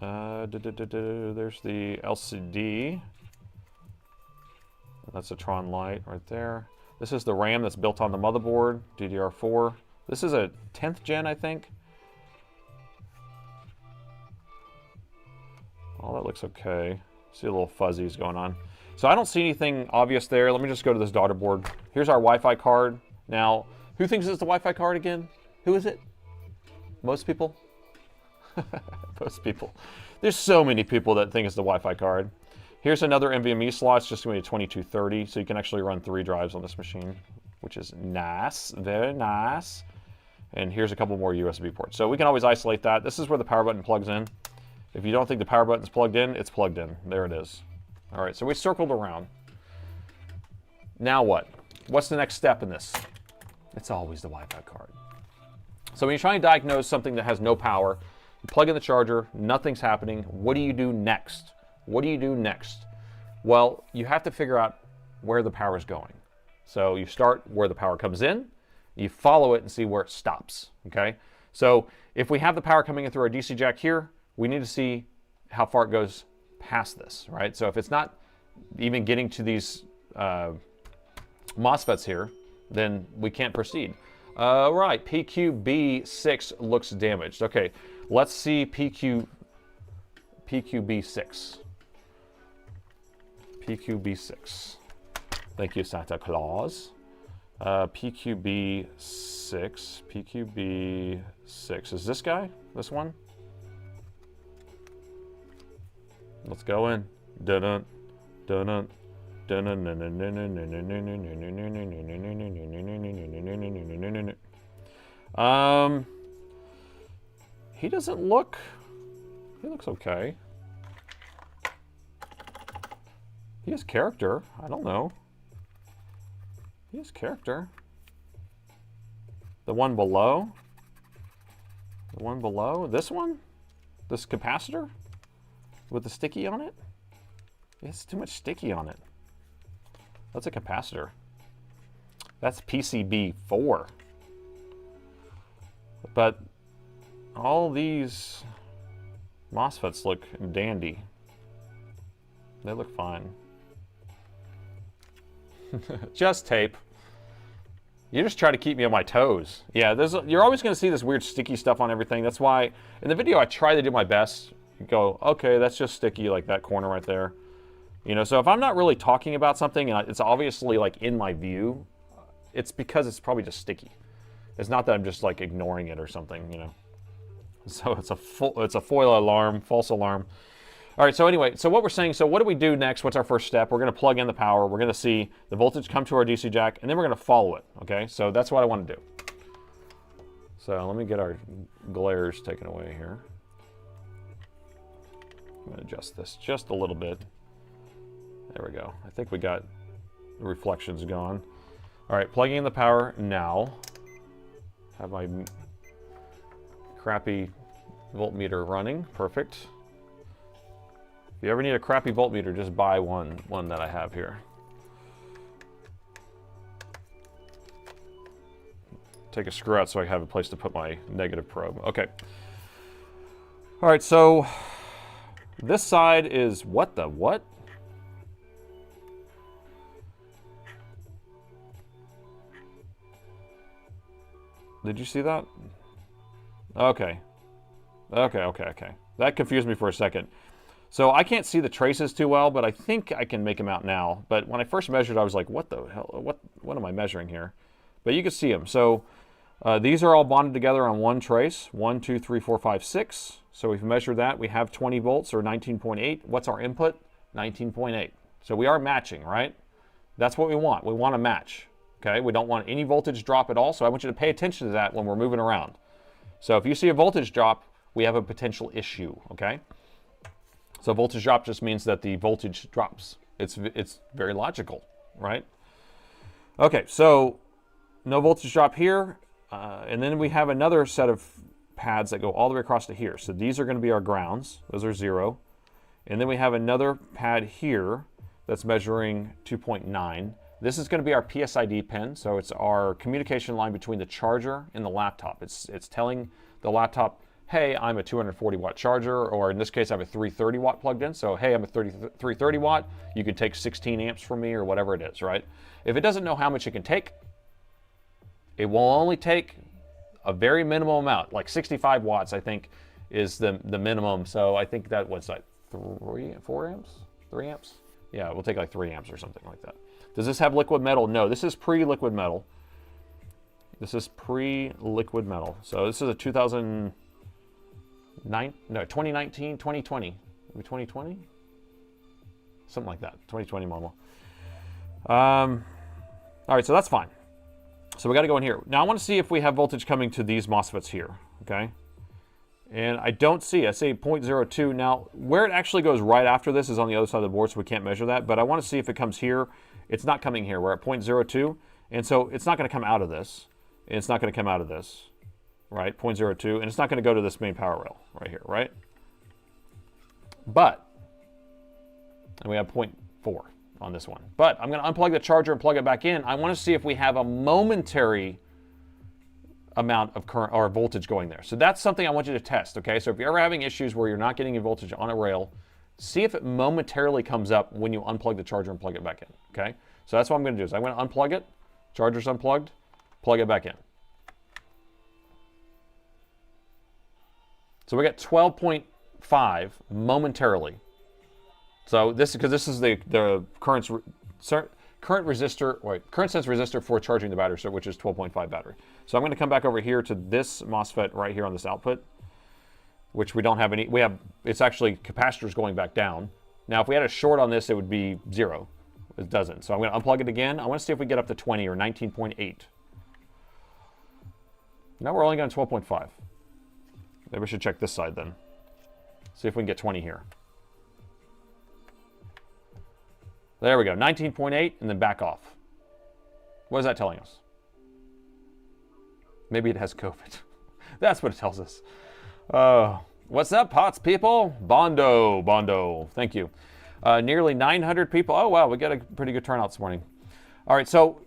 A: There's the LCD. That's a Tron light right there. This is the RAM that's built on the motherboard, DDR4. This is a 10th gen, I think. Oh, that looks okay. See a little fuzzies going on. So I don't see anything obvious there. Let me just go to this daughter board. Here's our Wi-Fi card. Now, who thinks it's the Wi-Fi card again? Who is it? Most people? Most people. There's so many people that think it's the Wi-Fi card. Here's another NVMe slot. It's just going to be a 2230, so you can actually run 3 drives on this machine, which is nice, very nice. And here's a couple more USB ports. So we can always isolate that. This is where the power button plugs in. If you don't think the power button's plugged in, it's plugged in. There it is. All right, so we circled around. Now what? What's the next step in this? It's always the Wi-Fi card. So when you're trying to diagnose something that has no power, you plug in the charger, nothing's happening. What do you do next? What do you do next? Well, you have to figure out where the power is going. So you start where the power comes in, you follow it and see where it stops, okay? So if we have the power coming in through our DC jack here, we need to see how far it goes past this, right? So if it's not even getting to these MOSFETs here, then we can't proceed. Right, PQB6 looks damaged. Okay, let's see PQB6. PQB6. Thank you, Santa Claus. PQB6. PQB6. Is this guy? This one? Let's go in. Dun-dun, dun-dun, he doesn't look, he looks okay. He has character. I don't know. He has character. The one below? The one below? This one? This capacitor? With the sticky on it? It's too much sticky on it. That's a capacitor. That's PCB4. But all these MOSFETs look dandy. They look fine. Just tape. You just try to keep me on my toes. Yeah, you're always going to see this weird sticky stuff on everything. That's why in the video I try to do my best. Go, okay, that's just sticky, like that corner right there. You know, so if I'm not really talking about something and it's obviously like in my view, it's because it's probably just sticky. It's not that I'm just like ignoring it or something, you know. So it's a foil alarm, false alarm. All right, so anyway, so what we're saying, so what do we do next? What's our first step? We're going to plug in the power. We're going to see the voltage come to our DC jack, and then we're going to follow it, okay? So that's what I want to do. So let me get our glares taken away here. I'm going to adjust this just a little bit. There we go. I think we got the reflections gone. All right, plugging in the power now. Have my crappy voltmeter running. Perfect. If you ever need a crappy voltmeter, just buy one that I have here. Take a screw out so I have a place to put my negative probe. Okay. All right, so this side is what the what? Did you see that? Okay. Okay. That confused me for a second. So I can't see the traces too well, but I think I can make them out now. But when I first measured, I was like, what the hell? What am I measuring here? But you can see them. So these are all bonded together on one trace. 1, 2, 3, 4, 5, 6. So we've measured that. We have 20 volts or 19.8. What's our input? 19.8. So we are matching, right? That's what we want. We want to match, okay? We don't want any voltage drop at all, so I want you to pay attention to that when we're moving around. So if you see a voltage drop, we have a potential issue, okay? So voltage drop just means that the voltage drops. It's very logical, right? Okay, so no voltage drop here. And then we have another set of pads that go all the way across to here. So these are going to be our grounds. Those are 0. And then we have another pad here that's measuring 2.9. This is going to be our PSID pin. So it's our communication line between the charger and the laptop. It's telling the laptop, hey, I'm a 240 watt charger, or in this case, I have a 330 watt plugged in. So, hey, I'm a 330 watt. You can take 16 amps from me or whatever it is, right? If it doesn't know how much it can take, it will only take a very minimal amount, like 65 watts, I think, is the minimum. So I think that was like 4 amps? 3 amps? Yeah, we'll take like 3 amps or something like that. Does this have liquid metal? No, this is pre-liquid metal. This is pre-liquid metal. So this is a 2019, 2020. Maybe 2020? Something like that, 2020 model. All right, so that's fine. So we got to go in here. Now I want to see if we have voltage coming to these MOSFETs here, okay? And I don't see, I say 0.02. Now, where it actually goes right after this is on the other side of the board, so we can't measure that, but I want to see if it comes here. It's not coming here. We're at 0.02, and so it's not going to come out of this. And it's not going to come out of this, right? 0.02, and it's not going to go to this main power rail right here, right? But, and we have 0.4 on this one. But I'm going to unplug the charger and plug it back in. I want to see if we have a momentary amount of current or voltage going there. So that's something I want you to test, okay? So if you're ever having issues where you're not getting any voltage on a rail, see if it momentarily comes up when you unplug the charger and plug it back in, okay? So that's what I'm going to do. Is I'm going to unplug it, charger's unplugged, plug it back in. So we got 12.5 momentarily. So this, because this is the current resistor, current sense resistor for charging the battery, so which is 12.5 battery. So I'm going to come back over here to this MOSFET right here on this output, which we don't have any. We have, it's actually capacitors going back down. Now, if we had a short on this, it would be 0. It doesn't. So I'm going to unplug it again. I want to see if we get up to 20 or 19.8. Now we're only going 12.5. Maybe we should check this side then. See if we can get 20 here. There we go, 19.8, and then back off. What is that telling us? Maybe it has COVID. That's what it tells us. What's up, POTS people? Bondo, thank you. Nearly 900 people. Oh, wow, we got a pretty good turnout this morning. All right, so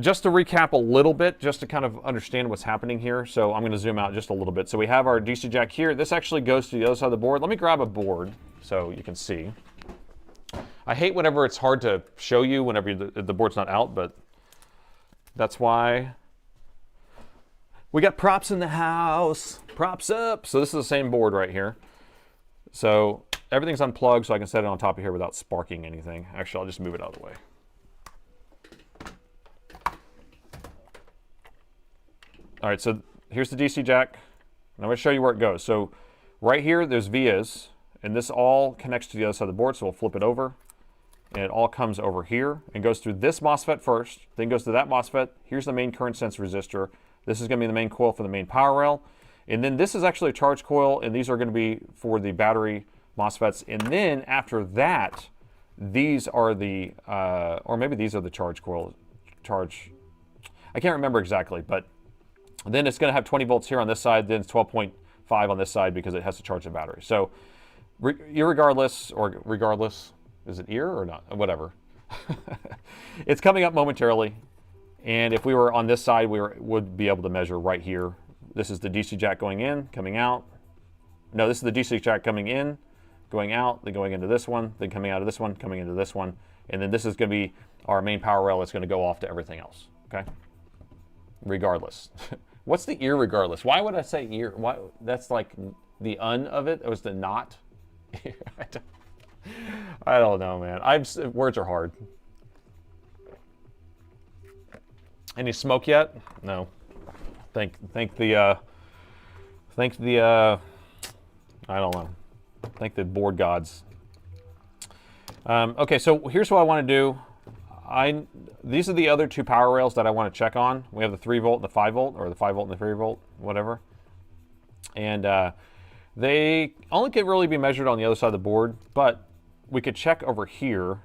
A: just to recap a little bit, just to kind of understand what's happening here. So I'm going to zoom out just a little bit. So we have our DC jack here. This actually goes to the other side of the board. Let me grab a board so you can see. I hate whenever it's hard to show you whenever the board's not out, but that's why we got props in the house. Props up. So this is the same board right here. So everything's unplugged, so I can set it on top of here without sparking anything. Actually, I'll just move it out of the way. All right, so here's the DC jack. And I'm going to show you where it goes. So right here, there's vias, and this all connects to the other side of the board, so we'll flip it over. And it all comes over here and goes through this MOSFET first, then goes to that MOSFET. Here's the main current sense resistor. This is going to be the main coil for the main power rail. And then this is actually a charge coil, and these are going to be for the battery MOSFETs. And then after that, these are the, or maybe these are the charge coil, I can't remember exactly, but then it's going to have 20 volts here on this side, then it's 12.5 on this side because it has to charge the battery. So irregardless, or regardless, is it ear or not? Whatever. It's coming up momentarily. And if we were on this side, we would be able to measure right here. This is the DC jack going in, coming out. No, this is the DC jack coming in, going out, then going into this one, then coming out of this one, coming into this one. And then this is going to be our main power rail that's going to go off to everything else. Okay? Regardless. What's the irregardless? Why would I say ear? Why? That's like the of it. It was the not. I don't know, man. Words are hard. Any smoke yet? No. Thank the I don't know. Thank the board gods. Okay, so here's what I want to do. These are the other two power rails that I want to check on. We have the 3 volt and the 5 volt, or the 5 volt and the 3 volt, whatever. And they only can really be measured on the other side of the board, but we could check over here,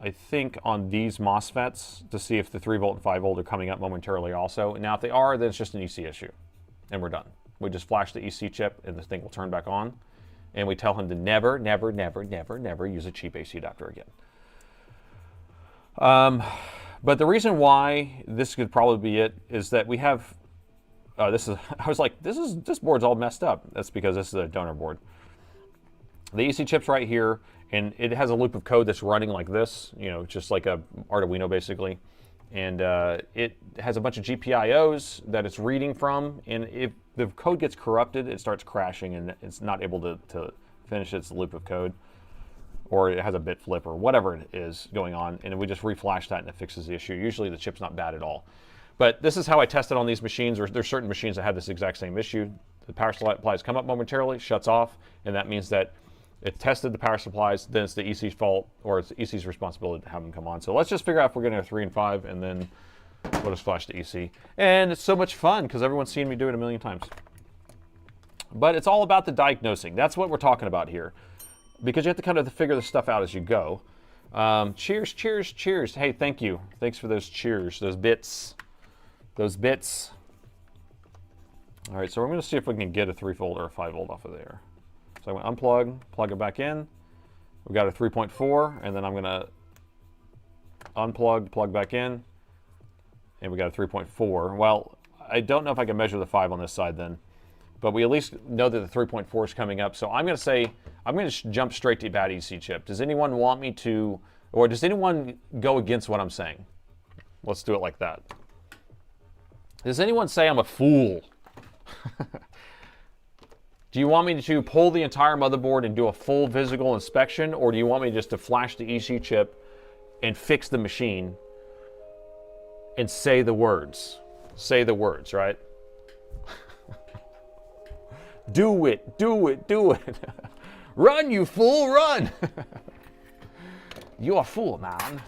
A: I think, on these MOSFETs to see if the 3 volt and 5 volt are coming up momentarily also. Now, if they are, then it's just an EC issue, and we're done. We just flash the EC chip, and this thing will turn back on. And we tell him to never, never, never, never, never use a cheap AC adapter again. But the reason why this could probably be it is that we have, I was like, this board's all messed up. That's because this is a donor board. The EC chip's right here, and it has a loop of code that's running like this, you know, just like a Arduino basically. And it has a bunch of GPIOs that it's reading from, and if the code gets corrupted, it starts crashing and it's not able to finish its loop of code, or it has a bit flip or whatever it is going on, and we just reflash that and it fixes the issue. Usually the chip's not bad at all. But this is how I test it on these machines. There's certain machines that have this exact same issue. The power supplies come up momentarily, shuts off, and that means that it tested the power supplies, then it's the EC's fault, or it's the EC's responsibility to have them come on. So let's just figure out if we're getting a 3 and 5, and then we'll just flash the EC. And it's so much fun, because everyone's seen me do it a million times. But it's all about the diagnosing. That's what we're talking about here. Because you have to kind of figure this stuff out as you go. Cheers, cheers, cheers. Hey, thank you. Thanks for those cheers, those bits. Those bits. All right, so we're going to see if we can get a 3 volt or a 5 volt off of there. So I'm going to unplug, plug it back in. We've got a 3.4, and then I'm going to unplug, plug back in, and we got a 3.4. Well, I don't know if I can measure the 5 on this side then, but we at least know that the 3.4 is coming up. So I'm going to say, I'm going to jump straight to bad EC chip. Does anyone want me to, or does anyone go against what I'm saying? Let's do it like that. Does anyone say I'm a fool? Do you want me to pull the entire motherboard and do a full physical inspection, or do you want me just to flash the EC chip and fix the machine and say the words? Say the words, right? Do it, do it, do it. Run, you fool, run. You're a fool, man.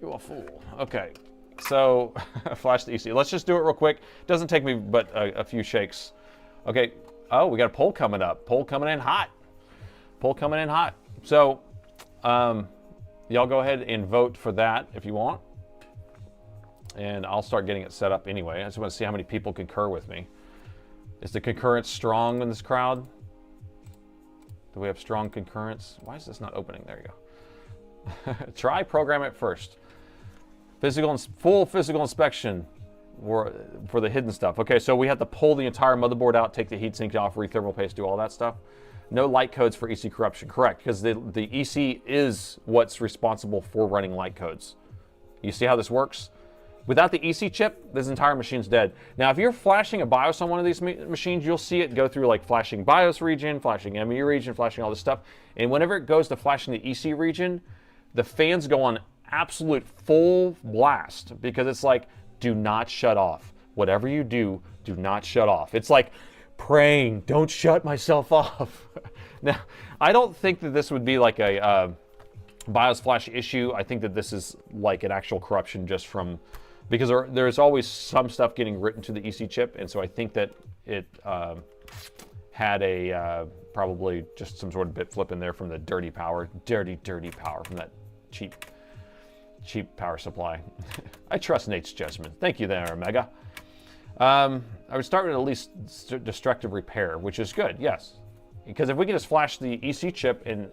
A: You're a fool. Okay, so flash the EC. Let's just do it real quick. Doesn't take me but a few shakes. Okay. Oh, we got a poll coming up. Poll coming in hot. Poll coming in hot. So, y'all go ahead and vote for that if you want. And I'll start getting it set up anyway. I just want to see how many people concur with me. Is the concurrence strong in this crowd? Do we have strong concurrence? Why is this not opening? There you go. Try program it first. Full physical inspection. For the hidden stuff. Okay, so we have to pull the entire motherboard out, take the heatsink off, rethermal paste, do all that stuff. No light codes for EC corruption, correct, because the EC is what's responsible for running light codes. You see how this works? Without the EC chip, this entire machine's dead. Now, if you're flashing a BIOS on one of these machines, you'll see it go through like flashing BIOS region, flashing ME region, flashing all this stuff. And whenever it goes to flashing the EC region, the fans go on absolute full blast because it's like, do not shut off. Whatever you do, do not shut off. It's like praying, don't shut myself off. Now, I don't think that this would be like a BIOS flash issue. I think that this is like an actual corruption just from, because there's always some stuff getting written to the EC chip, and so I think that it had a, probably just some sort of bit flip in there from the dirty power from that cheap power supply. I trust Nate's judgment. Thank you there, Omega. I would start with at least destructive repair, which is good, yes. Because if we can just flash the EC chip in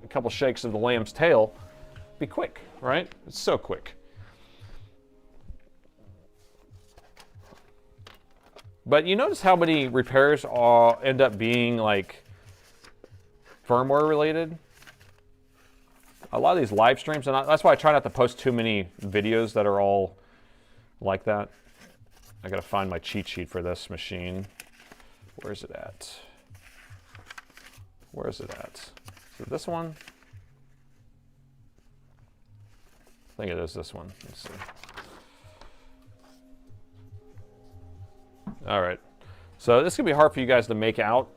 A: a couple shakes of the lamb's tail, it'd be quick, right? It's so quick. But you notice how many repairs end up being like firmware related? A lot of these live streams, and that's why I try not to post too many videos that are all like that. I gotta find my cheat sheet for this machine. Where's it at? Where is it at? Is it this one? I think it is this one. Let's see. All right. So this is gonna be hard for you guys to make out.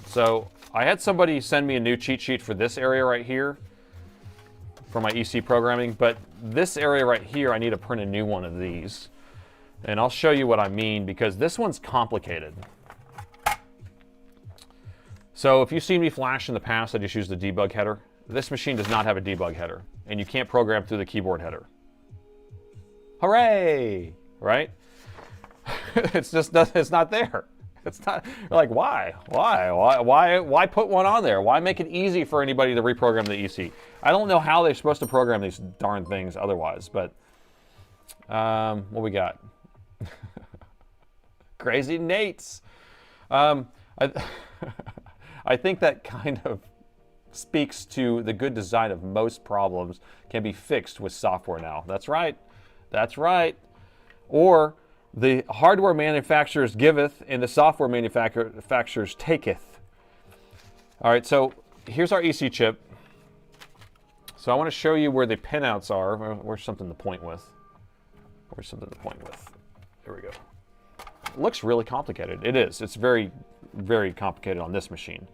A: So I had somebody send me a new cheat sheet for this area right here for my EC programming, but this area right here, I need to print a new one of these. And I'll show you what I mean, because this one's complicated. So if you've seen me flash in the past, I just use the debug header. This machine does not have a debug header, and you can't program through the keyboard header. Hooray! Right? It's just it's not there. It's not. You're like, why? Why put one on there? Why make it easy for anybody to reprogram the EC? I don't know how they're supposed to program these darn things otherwise. But what we got? Crazy Nates. I think that kind of speaks to the good design of most problems can be fixed with software now. That's right. That's right. Or the hardware manufacturers giveth and the software manufacturers taketh. All right, so here's our EC chip. So I want to show you where the pinouts are. Where's something to point with? Where's something to point with? There we go. It looks really complicated. It is. It's very, very complicated on this machine.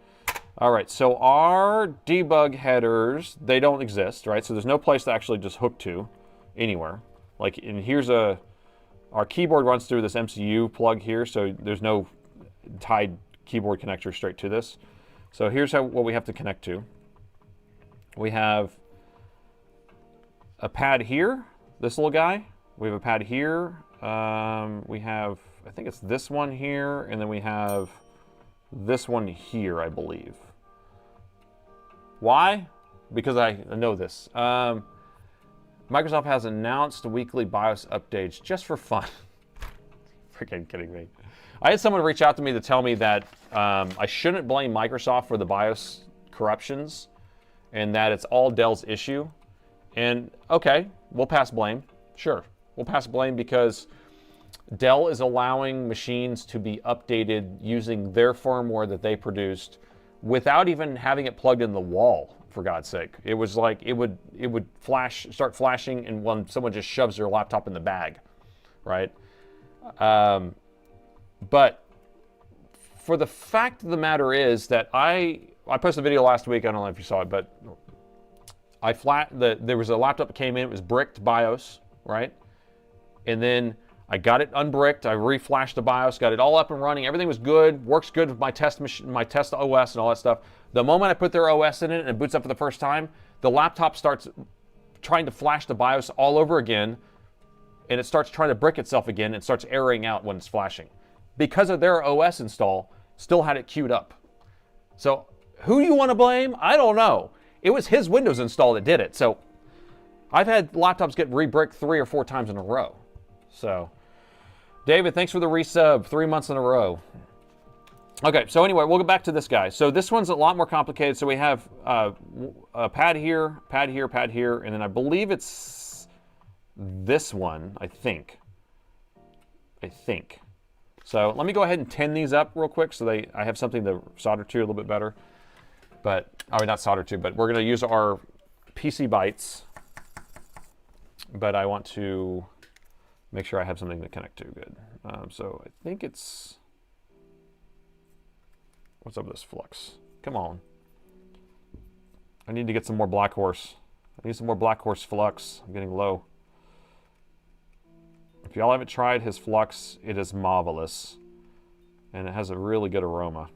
A: All right, so our debug headers, they don't exist, right? So there's no place to actually just hook to anywhere. Like, and here's our keyboard runs through this MCU plug here, so there's no tied keyboard connector straight to this. So here's what we have to connect to. We have a pad here, this little guy. We have a pad here. We have, I think it's this one here, and then we have this one here, I believe. Why? Because I know this. Microsoft has announced weekly BIOS updates just for fun. Freaking kidding me. I had someone reach out to me to tell me that I shouldn't blame Microsoft for the BIOS corruptions and that it's all Dell's issue. And okay, we'll pass blame. Sure, we'll pass blame because Dell is allowing machines to be updated using their firmware that they produced without even having it plugged in the wall, for God's sake. It was like it would start flashing and when someone just shoves their laptop in the bag, right? But for the fact of the matter is that I posted a video last week, I don't know if you saw it, but there was a laptop that came in, it was bricked BIOS, right? And then I got it unbricked, I reflashed the BIOS, got it all up and running, everything was good, works good with my test machine, my test OS and all that stuff. The moment I put their OS in it and it boots up for the first time, the laptop starts trying to flash the BIOS all over again, and it starts trying to brick itself again and starts erroring out when it's flashing. Because of their OS install, still had it queued up. So who you want to blame? I don't know. It was his Windows install that did it. So I've had laptops get re-bricked 3 or 4 times in a row. So David, thanks for the resub, 3 months in a row. Okay, so anyway, we'll go back to this guy. So this one's a lot more complicated. So we have a pad here, pad here, pad here, and then I believe it's this one, I think. So let me go ahead and tin these up real quick so I have something to solder to a little bit better. But, oh, not solder to, but we're going to use our PC bytes. But I want to make sure I have something to connect to good. So I think it's, what's up with this flux? Come on. I need to get some more Black Horse. I need some more Black Horse flux. I'm getting low. If y'all haven't tried his flux, it is marvelous. And it has a really good aroma.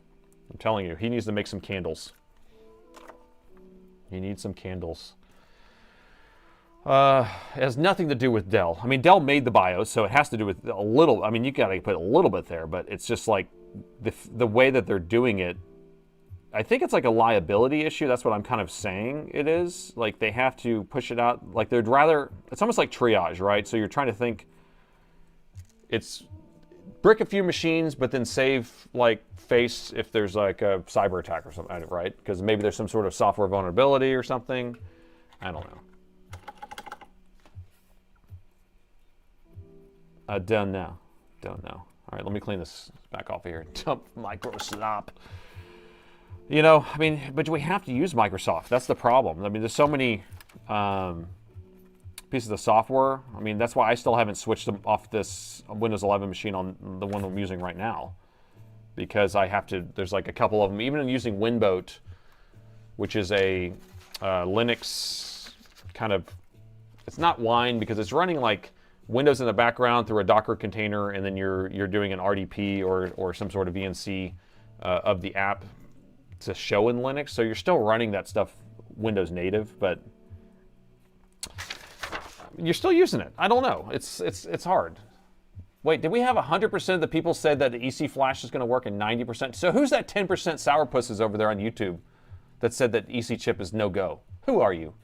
A: I'm telling you, he needs to make some candles. He needs some candles. It has nothing to do with Dell. I mean, Dell made the BIOS, so it has to do with a little. I mean, you gotta put a little bit there, but it's just like the way that they're doing it. I think it's like a liability issue. That's what I'm kind of saying it is. Like they have to push it out. Like they'd rather. It's almost like triage, right? So you're trying to think. It's brick a few machines, but then save like face if there's like a cyber attack or something, right? Because maybe there's some sort of software vulnerability or something. I don't know. Don't know. All right, let me clean this back off here. Dump micro slop. You know, I mean, but we have to use Microsoft. That's the problem. I mean, there's so many pieces of software. I mean, that's why I still haven't switched them off this Windows 11 machine on the one I'm using right now. because I have to, there's like a couple of them, even using Winboat, which is a Linux kind of, it's not Wine because it's running like Windows in the background through a Docker container, and then you're doing an RDP or some sort of VNC of the app to show in Linux. So you're still running that stuff Windows native, but you're still using it. I don't know. It's hard. Wait, did we have 100% of the people said that the EC Flash is going to work and 90%? So who's that 10% sourpusses over there on YouTube that said that EC chip is no go? Who are you?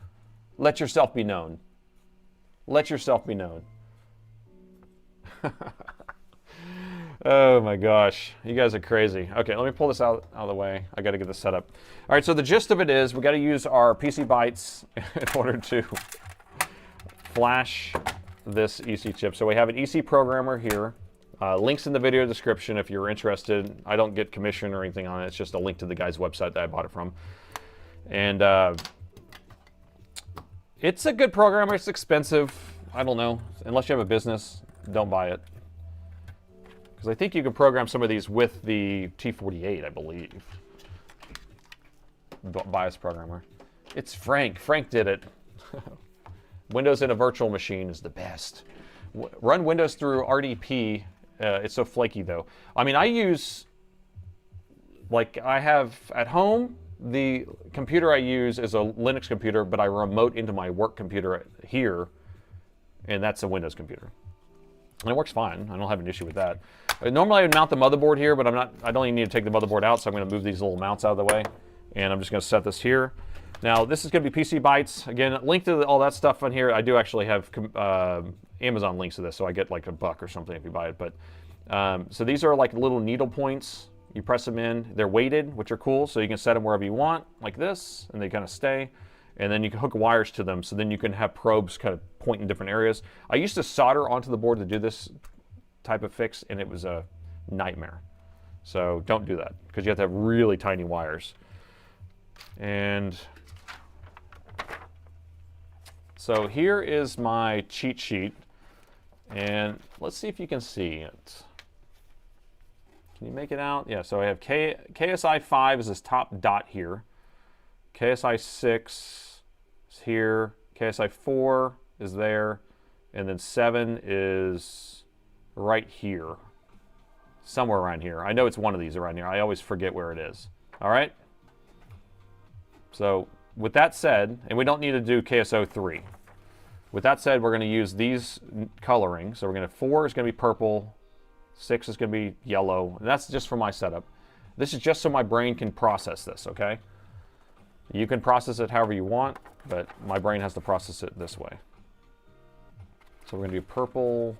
A: Let yourself be known. Let yourself be known. Oh my gosh, you guys are crazy. Okay, let me pull this out of the way. I got to get this set up. All right, so the gist of it is we got to use our PC bytes in order to flash this EC chip. So we have an EC programmer here. Links in the video description if you're interested. I don't get commission or anything on it. It's just a link to the guy's website that I bought it from. And it's a good programmer. It's expensive. I don't know. Unless you have a business, don't buy it. Because I think you can program some of these with the T48, I believe. BIOS programmer. It's Frank. Frank did it. Windows in a virtual machine is the best. Run Windows through RDP. It's so flaky, though. I mean, I use, like, I have at home, the computer I use is a Linux computer, but I remote into my work computer here, and that's a Windows computer. And it works fine. I don't have an issue with that. Normally I would mount the motherboard here, but I don't even need to take the motherboard out, so I'm going to move these little mounts out of the way. And I'm just going to set this here. Now, this is going to be PC bytes. Again, link to all that stuff on here. I do actually have Amazon links to this, so I get like $1 or something if you buy it. But so these are like little needle points. You press them in. They're weighted, which are cool, so you can set them wherever you want, like this, and they kind of stay. And then you can hook wires to them, so then you can have probes kind of point in different areas. I used to solder onto the board to do this type of fix, and it was a nightmare. So don't do that, because you have to have really tiny wires. And so here is my cheat sheet, and let's see if you can see it. Can you make it out? Yeah, so I have KSI 5 is this top dot here. KSI 6 is here. KSI 4 is there. And then 7 is right here. Somewhere around here. I know it's one of these around here. I always forget where it is. All right? So with that said, and we don't need to do KSO 3. With that said, we're going to use these coloring. So we're going to, 4 is going to be purple. 6 is going to be yellow. And that's just for my setup. This is just so my brain can process this, okay? You can process it however you want, but my brain has to process it this way. So we're going to do purple.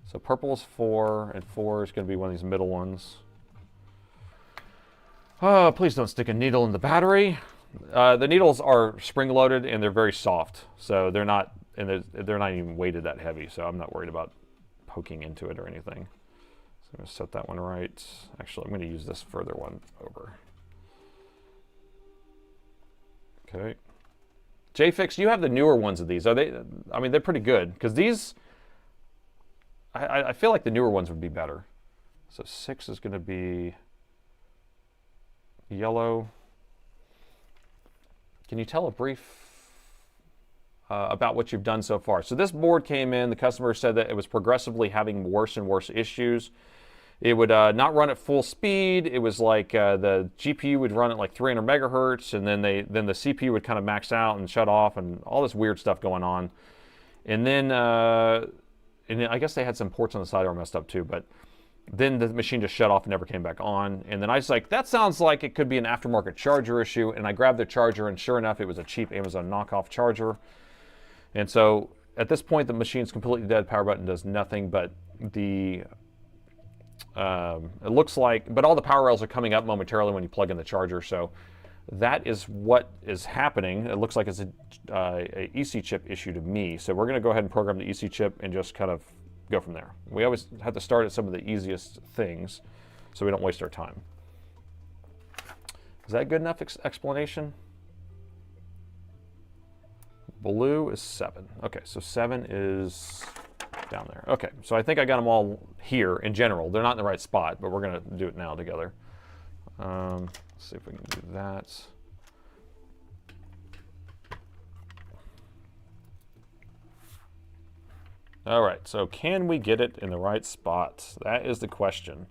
A: So purple is 4, and 4 is going to be one of these middle ones. Oh, please don't stick a needle in the battery. The needles are spring-loaded, and they're very soft. So they're not, and they're not even weighted that heavy, so I'm not worried about poking into it or anything. So I'm going to set that one right. Actually, I'm going to use this further one over. Okay. JFix, you have the newer ones of these. Are they? I mean, they're pretty good, because these, I feel like the newer ones would be better. So 6 is going to be yellow. Can you tell a brief about what you've done so far? So this board came in. The customer said that it was progressively having worse and worse issues. It would not run at full speed. It was like the GPU would run at like 300 megahertz, and then the CPU would kind of max out and shut off, and all this weird stuff going on. And then I guess they had some ports on the side that were messed up too, but then the machine just shut off and never came back on. And then I was like, that sounds like it could be an aftermarket charger issue. And I grabbed the charger, and sure enough, it was a cheap Amazon knockoff charger. And so at this point, the machine's completely dead. Power button does nothing, but it looks like, but all the power rails are coming up momentarily when you plug in the charger. So that is what is happening. It looks like it's a EC chip issue to me. So we're going to go ahead and program the EC chip and just kind of go from there. We always have to start at some of the easiest things so we don't waste our time. Is that a good enough explanation? Blue is 7. Okay, so 7 is down there. Okay, so I think I got them all here in general. They're not in the right spot, but we're going to do it now together. Let's see if we can do that. All right, so can we get it in the right spot? That is the question.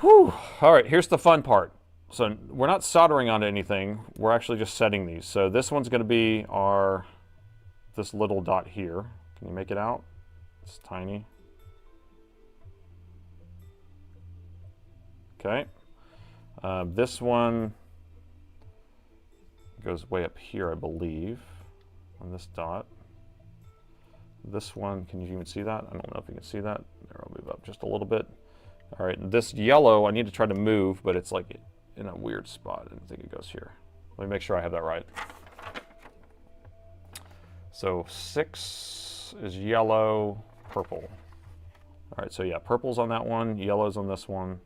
A: Whew. All right, here's the fun part. So we're not soldering onto anything. We're actually just setting these. So this one's going to be this little dot here. Can you make it out? It's tiny. Okay. This one goes way up here, I believe, on this dot. This one, can you even see that? I don't know if you can see that. There, I'll move up just a little bit. All right, this yellow, I need to try to move, but it's like in a weird spot. I think it goes here. Let me make sure I have that right. So 6 is yellow, purple. All right, so yeah, purple's on that one, yellow's on this one.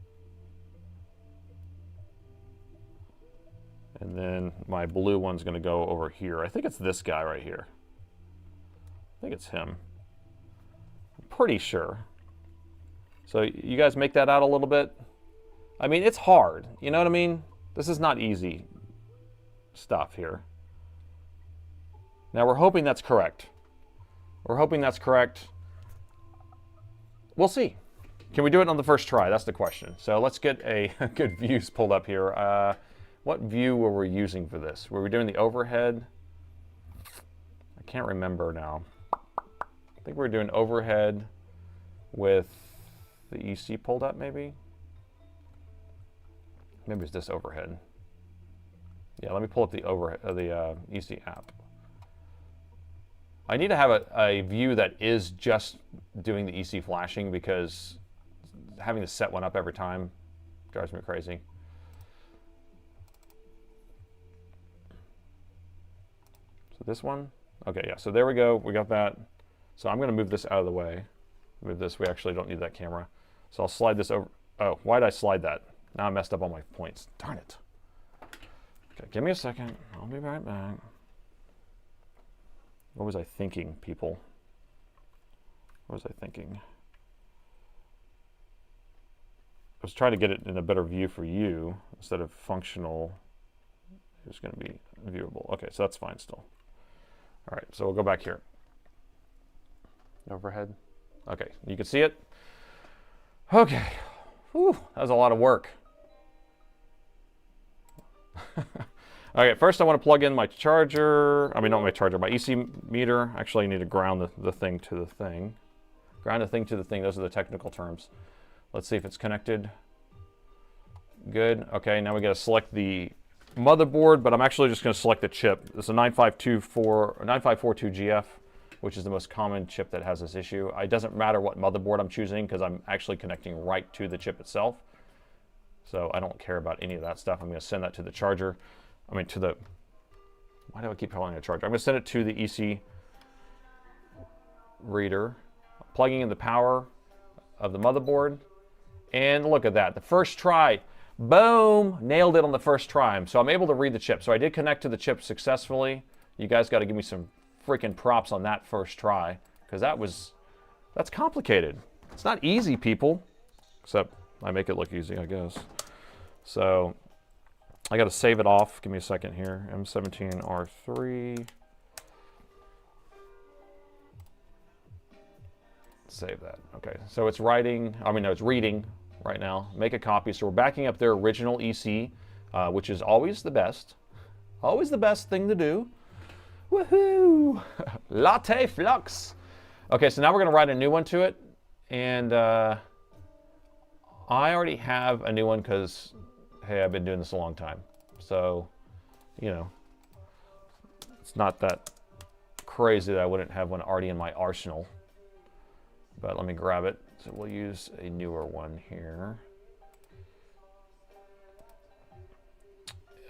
A: And then my blue one's gonna go over here. I think it's this guy right here. I think it's him. I'm pretty sure. So you guys make that out a little bit? I mean, it's hard. You know what I mean? This is not easy stuff here. Now we're hoping that's correct. We're hoping that's correct. We'll see. Can we do it on the first try? That's the question. So let's get a good views pulled up here. What view were we using for this? Were we doing the overhead? I can't remember now. I think we were doing overhead with the EC pulled up, maybe? Maybe it's this overhead. Yeah, let me pull up the overhead, the EC app. I need to have a view that is just doing the EC flashing, because having to set one up every time drives me crazy. So this one? Okay, yeah, so there we go. We got that. So I'm going to move this out of the way. Move this. We actually don't need that camera. So I'll slide this over. Oh, why did I slide that? Now I messed up all my points. Darn it. Okay, give me a second. I'll be right back. What was I thinking, people? What was I thinking? I was trying to get it in a better view for you instead of functional. It's going to be viewable. Okay, so that's fine still. All right, so we'll go back here. Overhead. Okay, you can see it. Okay. Whew, that was a lot of work. Okay, first I want to plug in my charger. I mean, not my charger, my EC meter. Actually, I need to ground the thing to the thing. Ground the thing to the thing. Those are the technical terms. Let's see if it's connected. Good. Okay, now we got to select the motherboard, but I'm actually just going to select the chip. It's a 9542 GF, which is the most common chip that has this issue. It doesn't matter what motherboard I'm choosing, because I'm actually connecting right to the chip itself. So I don't care about any of that stuff. I'm going to send that to the charger. I mean, to the... Why do I keep calling it a charger? I'm going to send it to the EC reader. Plugging in the power of the motherboard. And look at that. The first try. Boom! Nailed it on the first try. So I'm able to read the chip. So I did connect to the chip successfully. You guys got to give me some freaking props on that first try, because that's complicated. It's not easy, people. Except I make it look easy, I guess. So I got to save it off. Give me a second here. M17R3. Save that. Okay, so it's writing. I mean, no, it's reading right now. Make a copy. So we're backing up their original EC, which is always the best. Always the best thing to do. Woohoo! Latte flux. Okay, so now we're going to write a new one to it. And I already have a new one because, hey, I've been doing this a long time. So, you know, it's not that crazy that I wouldn't have one already in my arsenal. But let me grab it. So we'll use a newer one here.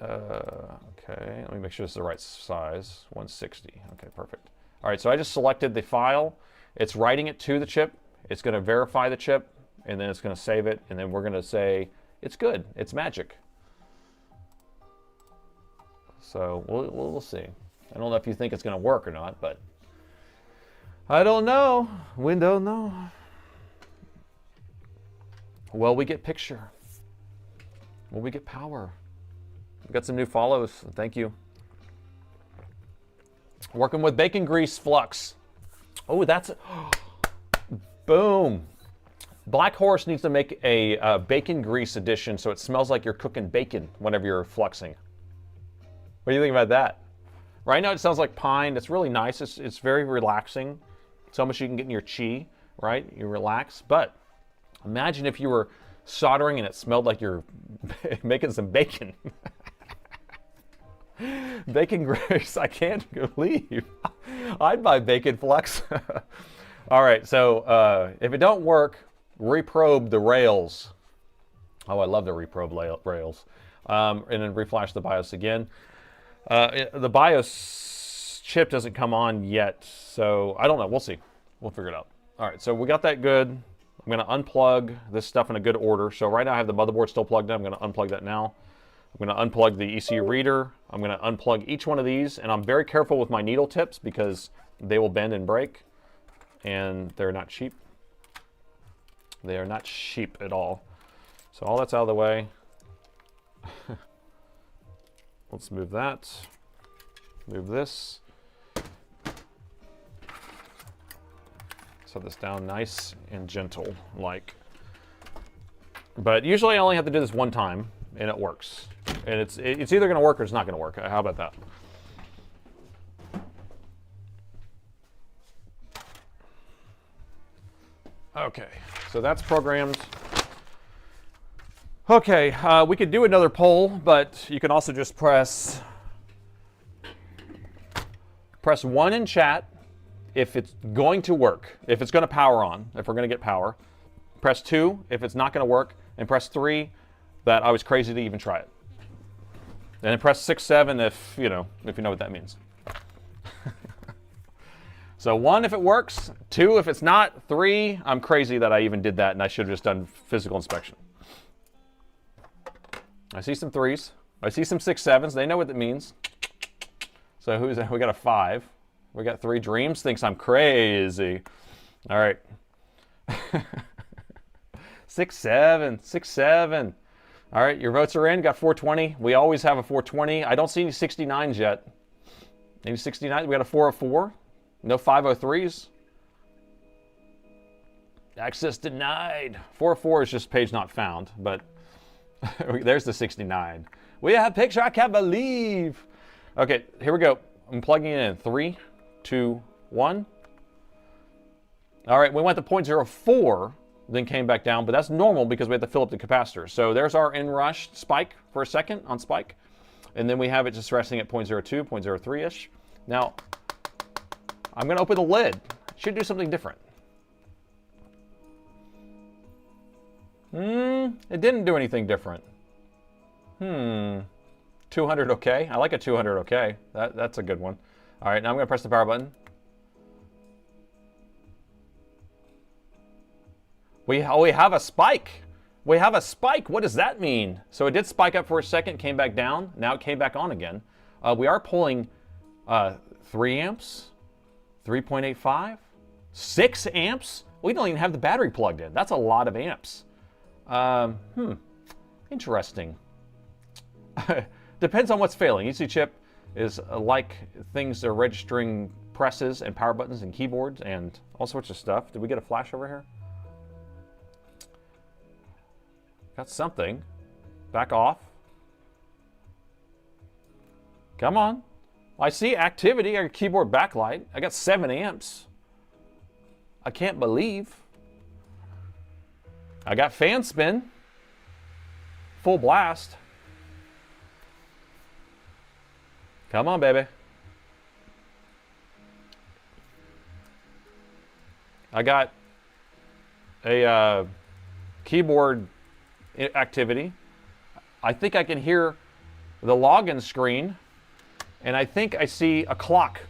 A: Okay, let me make sure this is the right size. 160. Okay, perfect. All right, so I just selected the file. It's writing it to the chip. It's going to verify the chip, and then it's going to save it, and then we're going to say it's good. It's magic. So we'll see. I don't know if you think it's going to work or not, but I don't know. We don't know. Well, we get picture. Well, we get power. We got some new follows. Thank you. Working with bacon grease flux. Oh, that's boom. Black Horse needs to make a bacon grease edition so it smells like you're cooking bacon whenever you're fluxing. What do you think about that? Right now it sounds like pine. It's really nice. It's very relaxing. So much you can get in your chi, right? You relax. But imagine if you were soldering and it smelled like you're making some bacon. Bacon grease, I can't believe. I'd buy bacon flux. All right, so if it don't work, reprobe the rails. Oh, I love the reprobe rails. And then reflash the BIOS again. The BIOS chip doesn't come on yet, so I don't know. We'll see. We'll figure it out. All right, so we got that good. I'm going to unplug this stuff in a good order. So right now I have the motherboard still plugged in. I'm going to unplug that now. I'm going to unplug the ECU reader. I'm going to unplug each one of these, and I'm very careful with my needle tips because they will bend and break, and they're not cheap. They are not cheap at all. So all that's out of the way. Let's move that. Move this. Set this down nice and gentle, like. But usually I only have to do this one time, and it works. And it's either going to work or it's not going to work. How about that? Okay, so that's programmed. Okay, we could do another poll, but you can also just press 1 in chat if it's going to work, if it's going to power on, if we're going to get power. Press 2 if it's not going to work, and press 3 that I was crazy to even try it. And then press 6, 7 if you know what that means. So 1 if it works, 2 if it's not, 3 I'm crazy that I even did that and I should have just done physical inspection. I see some 3s. I see some 6, 7s. They know what that means. So who's that? We got a 5. We got 3. Dreams thinks I'm crazy. All right. 6, 7. 6, 7. All right, your votes are in. Got 420. We always have a 420. I don't see any 69s yet. Any 69s? We got a 404. No 503s. Access denied. 404 is just page not found, but there's the 69. We have a picture I can't believe. Okay, here we go. I'm plugging it in. 3, 2, 1. All right, we went to 0.04, then came back down, but that's normal because we had to fill up the capacitor. So there's our inrush spike for a second on spike. And then we have it just resting at 0.02, 0.03-ish. Now, I'm going to open the lid. Should do something different. It didn't do anything different. 200 okay. I like a 200 okay. That's a good one. All right, now I'm going to press the power button. We have a spike. We have a spike. What does that mean? So it did spike up for a second, came back down. Now it came back on again. We are pulling 3 amps, 3.85, 6 amps. We don't even have the battery plugged in. That's a lot of amps. Interesting. Depends on what's failing. EC chip is like things are registering presses and power buttons and keyboards and all sorts of stuff. Did we get a flash over here? Got something. Back off. Come on. I see activity. I got keyboard backlight. I got 7 amps. I can't believe. I got fan spin. Full blast. Come on, baby. I got a keyboard activity. I think I can hear the login screen, and I think I see a clock.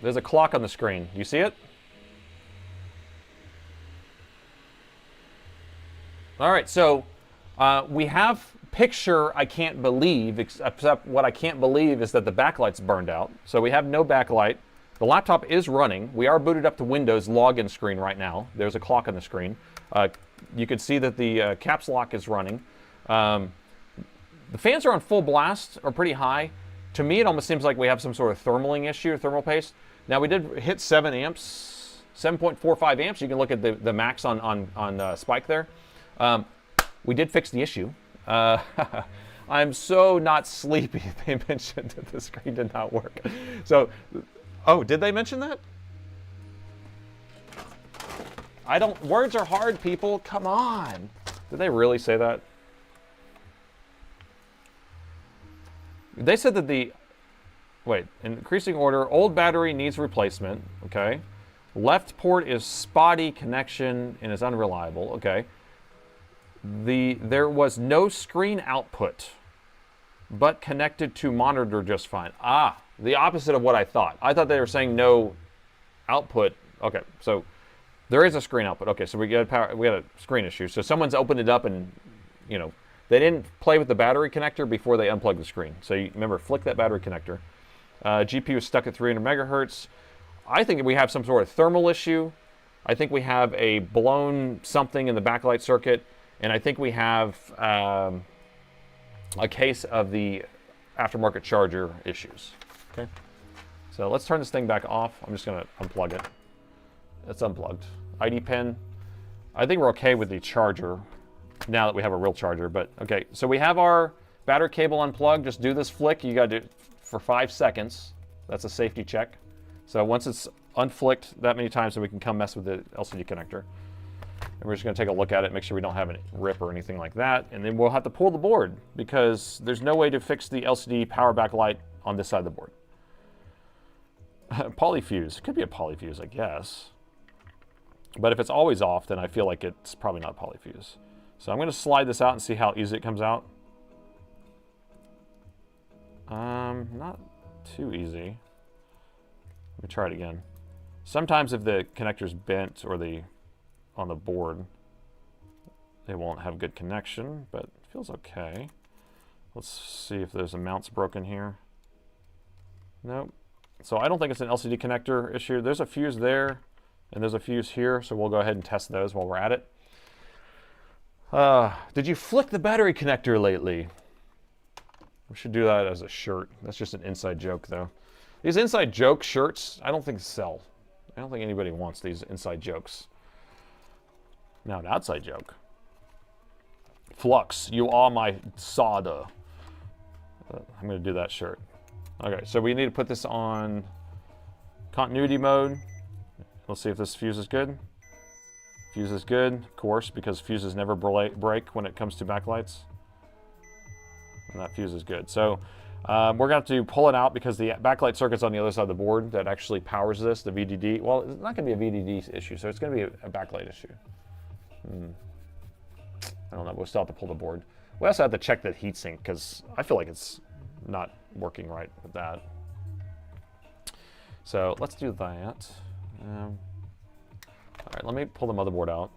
A: There's a clock on the screen. You see it? All right, so we have picture I can't believe, except what I can't believe is that the backlight's burned out. So we have no backlight. The laptop is running. We are booted up to Windows login screen right now. There's a clock on the screen. You can see that the caps lock is running. The fans are on full blast, or pretty high. To me, it almost seems like we have some sort of thermaling issue, thermal paste. Now, we did hit 7 amps, 7.45 amps. You can look at the max on Spike there. We did fix the issue. I'm so not sleepy. They mentioned that the screen did not work. So, oh, did they mention that? Words are hard, people. Come on. Did they really say that? They said that increasing order, old battery needs replacement, okay? Left port is spotty connection and is unreliable, okay? There was no screen output, but connected to monitor just fine. The opposite of what I thought. I thought they were saying no output. Okay, so there is a screen output. Okay, so we got a screen issue. So someone's opened it up and, they didn't play with the battery connector before they unplugged the screen. So you remember, flick that battery connector. GPU is stuck at 300 megahertz. I think we have some sort of thermal issue. I think we have a blown something in the backlight circuit. And I think we have a case of the aftermarket charger issues. Okay. So let's turn this thing back off. I'm just going to unplug it. It's unplugged. ID pin. I think we're okay with the charger now that we have a real charger, but okay. So we have our battery cable unplugged. Just do this flick. You got to do it for 5 seconds. That's a safety check. So once it's unflicked that many times, then we can come mess with the LCD connector. And we're just going to take a look at it, make sure we don't have a rip or anything like that. And then we'll have to pull the board because there's no way to fix the LCD power backlight on this side of the board. Polyfuse. It could be a polyfuse, I guess. But if it's always off, then I feel like it's probably not polyfuse. So I'm going to slide this out and see how easy it comes out. Not too easy. Let me try it again. Sometimes if the connector's bent or on the board, they won't have good connection, but it feels okay. Let's see if there's a mount's broken here. Nope. So I don't think it's an LCD connector issue. There's a fuse there, and there's a fuse here, so we'll go ahead and test those while we're at it. Did you flick the battery connector lately? We should do that as a shirt. That's just an inside joke, though. These inside joke shirts, I don't think sell. I don't think anybody wants these inside jokes. Now, an outside joke. Flux, you are my soda. I'm going to do that shirt. Okay, so we need to put this on continuity mode. Let's see if this fuse is good. Fuse is good, of course, because fuses never break when it comes to backlights. And that fuse is good. So we're going to have to pull it out because the backlight circuit's on the other side of the board that actually powers this, the VDD. Well, it's not going to be a VDD issue, so it's going to be a backlight issue. I don't know. We'll still have to pull the board. We also have to check the heatsink because I feel like it's not working right with that. So let's do that. All right, let me pull the motherboard out.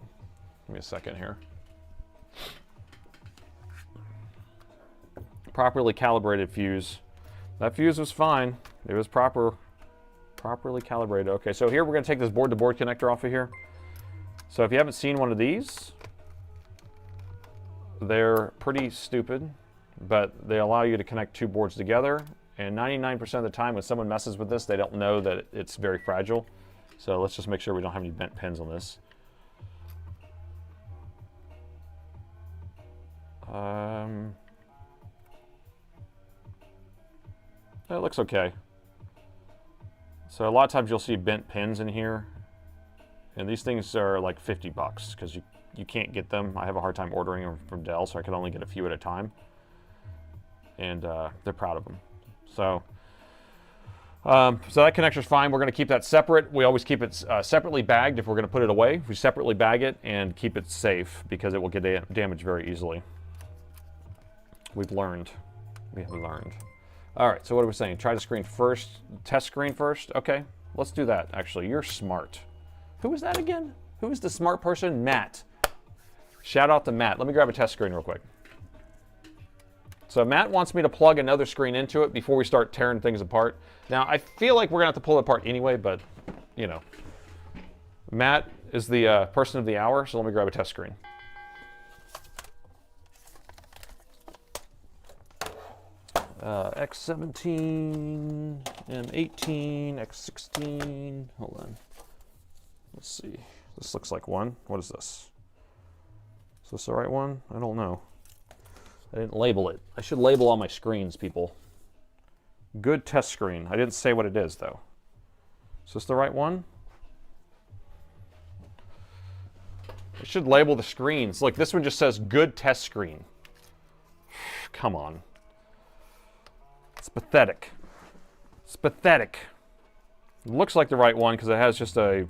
A: Give me a second here. Properly calibrated fuse. That fuse was fine. It was properly calibrated. Okay, so here we're going to take this board-to-board connector off of here. So if you haven't seen one of these, they're pretty stupid, but they allow you to connect 2 boards together. And 99% of the time when someone messes with this, they don't know that it's very fragile. So let's just make sure we don't have any bent pins on this. It looks okay. So a lot of times you'll see bent pins in here. And these things are like $50 because you can't get them. I have a hard time ordering them from Dell, so I can only get a few at a time. And they're proud of them. So that connector's fine. We're going to keep that separate. We always keep it separately bagged if we're going to put it away. We separately bag it and keep it safe because it will get damaged very easily. We've learned. We have learned. All right, so what are we saying? Try the screen first, test screen first? Okay, let's do that, actually. You're smart. Who is that again? Who is the smart person? Matt. Shout out to Matt. Let me grab a test screen real quick. So Matt wants me to plug another screen into it before we start tearing things apart. Now, I feel like we're going to have to pull it apart anyway, but, you know. Matt is the person of the hour, so let me grab a test screen. X17, M18, X16. Hold on. Let's see. This looks like one. What is this? Is this the right one? I don't know. I didn't label it. I should label all my screens, people. Good test screen. I didn't say what it is, though. Is this the right one? I should label the screens. Look, this one just says good test screen. Come on. It's pathetic. It's pathetic. It looks like the right one because it has just a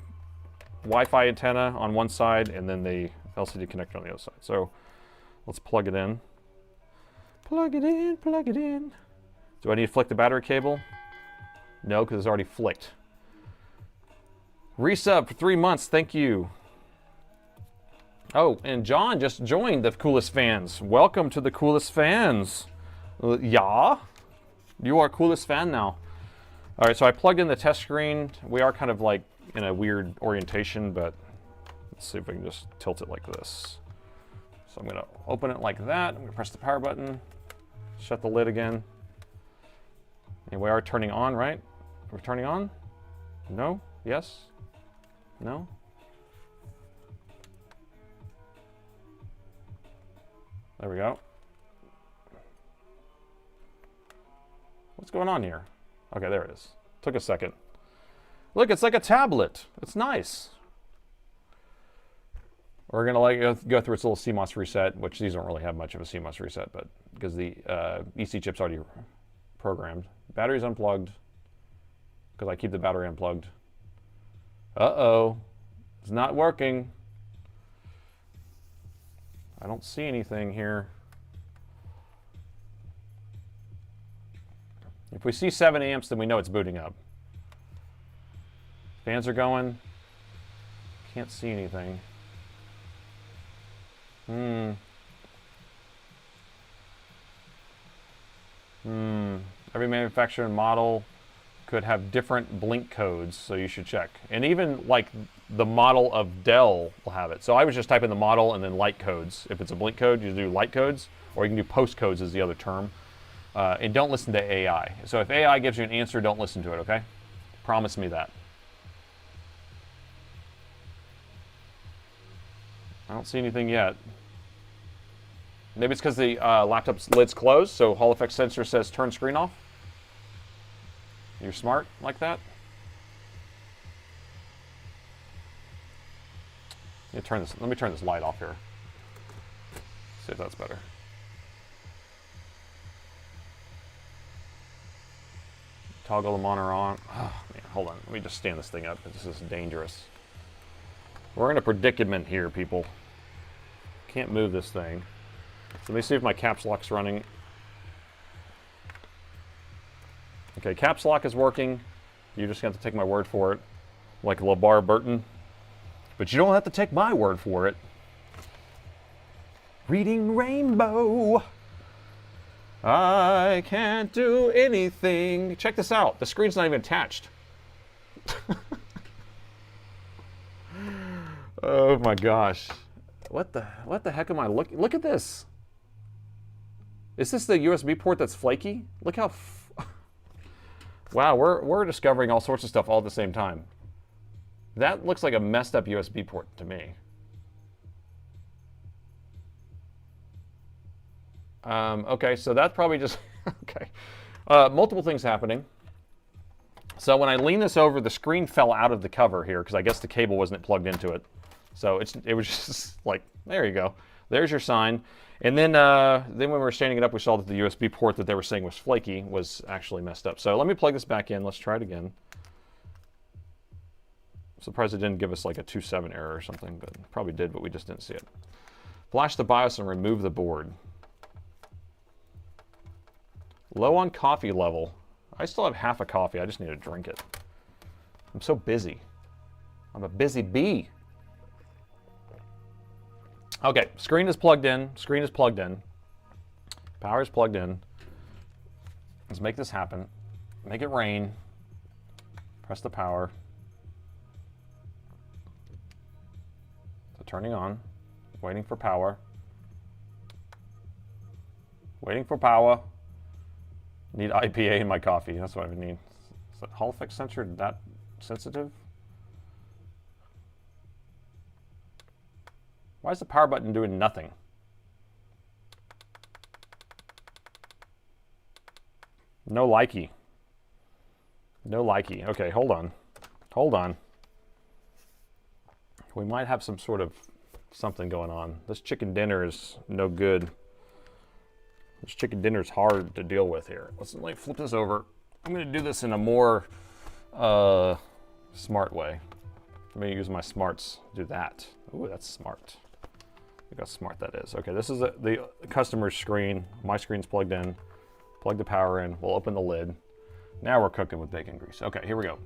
A: Wi-Fi antenna on one side and then the LCD connector on the other side. So let's plug it in. Plug it in, plug it in. Do I need to flick the battery cable? No, because it's already flicked. Resub for 3 months, thank you. Oh, and John just joined the Coolest Fans. Welcome to the Coolest Fans. Yeah, you are Coolest Fan now. All right, so I plugged in the test screen. We are kind of like in a weird orientation, but let's see if we can just tilt it like this. So I'm gonna open it like that. I'm gonna press the power button, shut the lid again. And we are turning on, right? We're turning on? No? Yes? No? There we go. What's going on here? Okay, there it is. Took a second. Look, it's like a tablet. It's nice. We're gonna go through its little CMOS reset, which these don't really have much of a CMOS reset, but because the EC chip's already programmed. Battery's unplugged because I keep the battery unplugged. Uh-oh, it's not working. I don't see anything here. If we see 7 amps, then we know it's booting up. Fans are going. Can't see anything. Every manufacturer and model could have different blink codes, so you should check. And even like the model of Dell will have it. So I was just typing the model and then light codes. If it's a blink code, you do light codes, or you can do post codes is the other term. And don't listen to AI. So if AI gives you an answer, don't listen to it, okay? Promise me that. I don't see anything yet. Maybe it's because the laptop's lid's closed, so Hall effect sensor says turn screen off. You're smart like that. Let me turn this light off here. See if that's better. Toggle the monitor on. Oh, man, hold on. Let me just stand this thing up. This is dangerous. We're in a predicament here, people. Can't move this thing. So let me see if my caps lock's running. Okay, caps lock is working. You're just going to have to take my word for it, like LeVar Burton. But you don't have to take my word for it. Reading Rainbow. I can't do anything. Check this out. The screen's not even attached. Oh my gosh. What the heck am I looking? Look at this. Is this the USB port that's flaky? Look how wow, we're discovering all sorts of stuff all at the same time. That looks like a messed up USB port to me. Okay, so that's probably just okay. Multiple things happening. So when I lean this over, the screen fell out of the cover here because I guess the cable wasn't plugged into it. So it was just like, there you go. There's your sign. And then when we were standing it up, we saw that the USB port that they were saying was flaky was actually messed up. So let me plug this back in. Let's try it again. I'm surprised it didn't give us like a 2.7 error or something, but probably did, but we just didn't see it. Flash the BIOS and remove the board. Low on coffee level. I still have half a coffee. I just need to drink it. I'm so busy. I'm a busy bee. Okay, screen is plugged in. Screen is plugged in. Power is plugged in. Let's make this happen. Make it rain. Press the power. So turning on. Waiting for power. Waiting for power. Need IPA in my coffee. That's what I need. Is that Hall effect sensor that sensitive? Why is the power button doing nothing? No likey. No likey. Okay, hold on. Hold on. We might have some sort of something going on. This chicken dinner is no good. This chicken dinner is hard to deal with here. Let me flip this over. I'm going to do this in a more smart way. I'm going to use my smarts to do that. Ooh, that's smart. Look how smart that is. Okay, this is the customer's screen. My screen's plugged in. Plug the power in. We'll open the lid. Now we're cooking with bacon grease. Okay, here we go.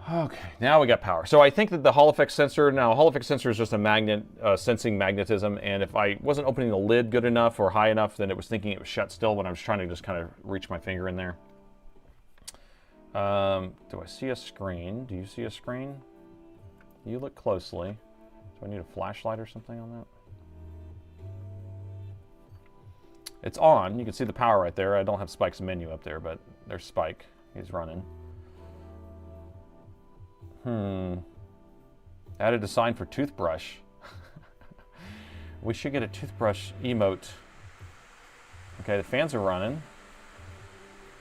A: Okay, now we got power. So I think that the Hall effect sensor, now Hall effect sensor is just a magnet, sensing magnetism, and if I wasn't opening the lid good enough or high enough, then it was thinking it was shut still when I was trying to just kind of reach my finger in there. Do I see a screen? Do you see a screen? You look closely. Do I need a flashlight or something on that? It's on. You can see the power right there. I don't have Spike's menu up there, but there's Spike. He's running. Added a sign for toothbrush. We should get a toothbrush emote. Okay, the fans are running.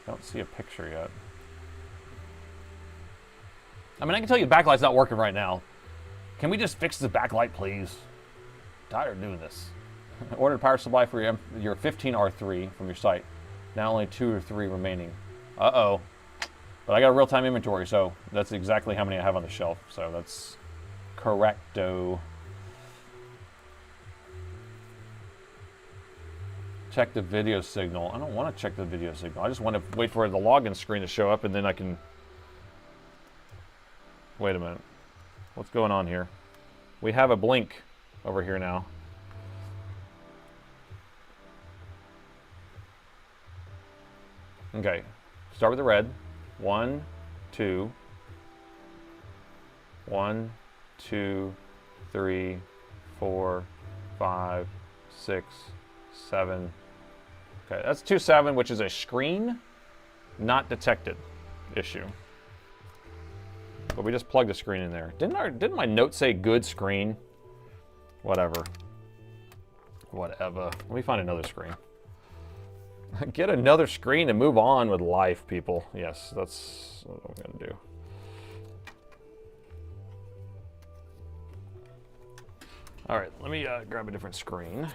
A: Don't see a picture yet. I mean, I can tell you the backlight's not working right now. Can we just fix the backlight, please? Tired of doing this. Ordered power supply for your 15R3 from your site. Now only 2 or 3 remaining. Uh-oh. But I got a real-time inventory, so that's exactly how many I have on the shelf. So that's correcto. Check the video signal. I don't want to check the video signal. I just want to wait for the login screen to show up, and then I can... Wait a minute. What's going on here? We have a blink over here now. Okay, start with the red. 1, 2. 1, 2, 3, 4, 5, 6, 7. Okay, that's 2.7, which is a screen not detected issue. But we just plugged the screen in there. Didn't my note say good screen? Whatever. Whatever. Let me find another screen. Get another screen and move on with life, people. Yes, that's what I'm going to do. All right, let me grab a different screen.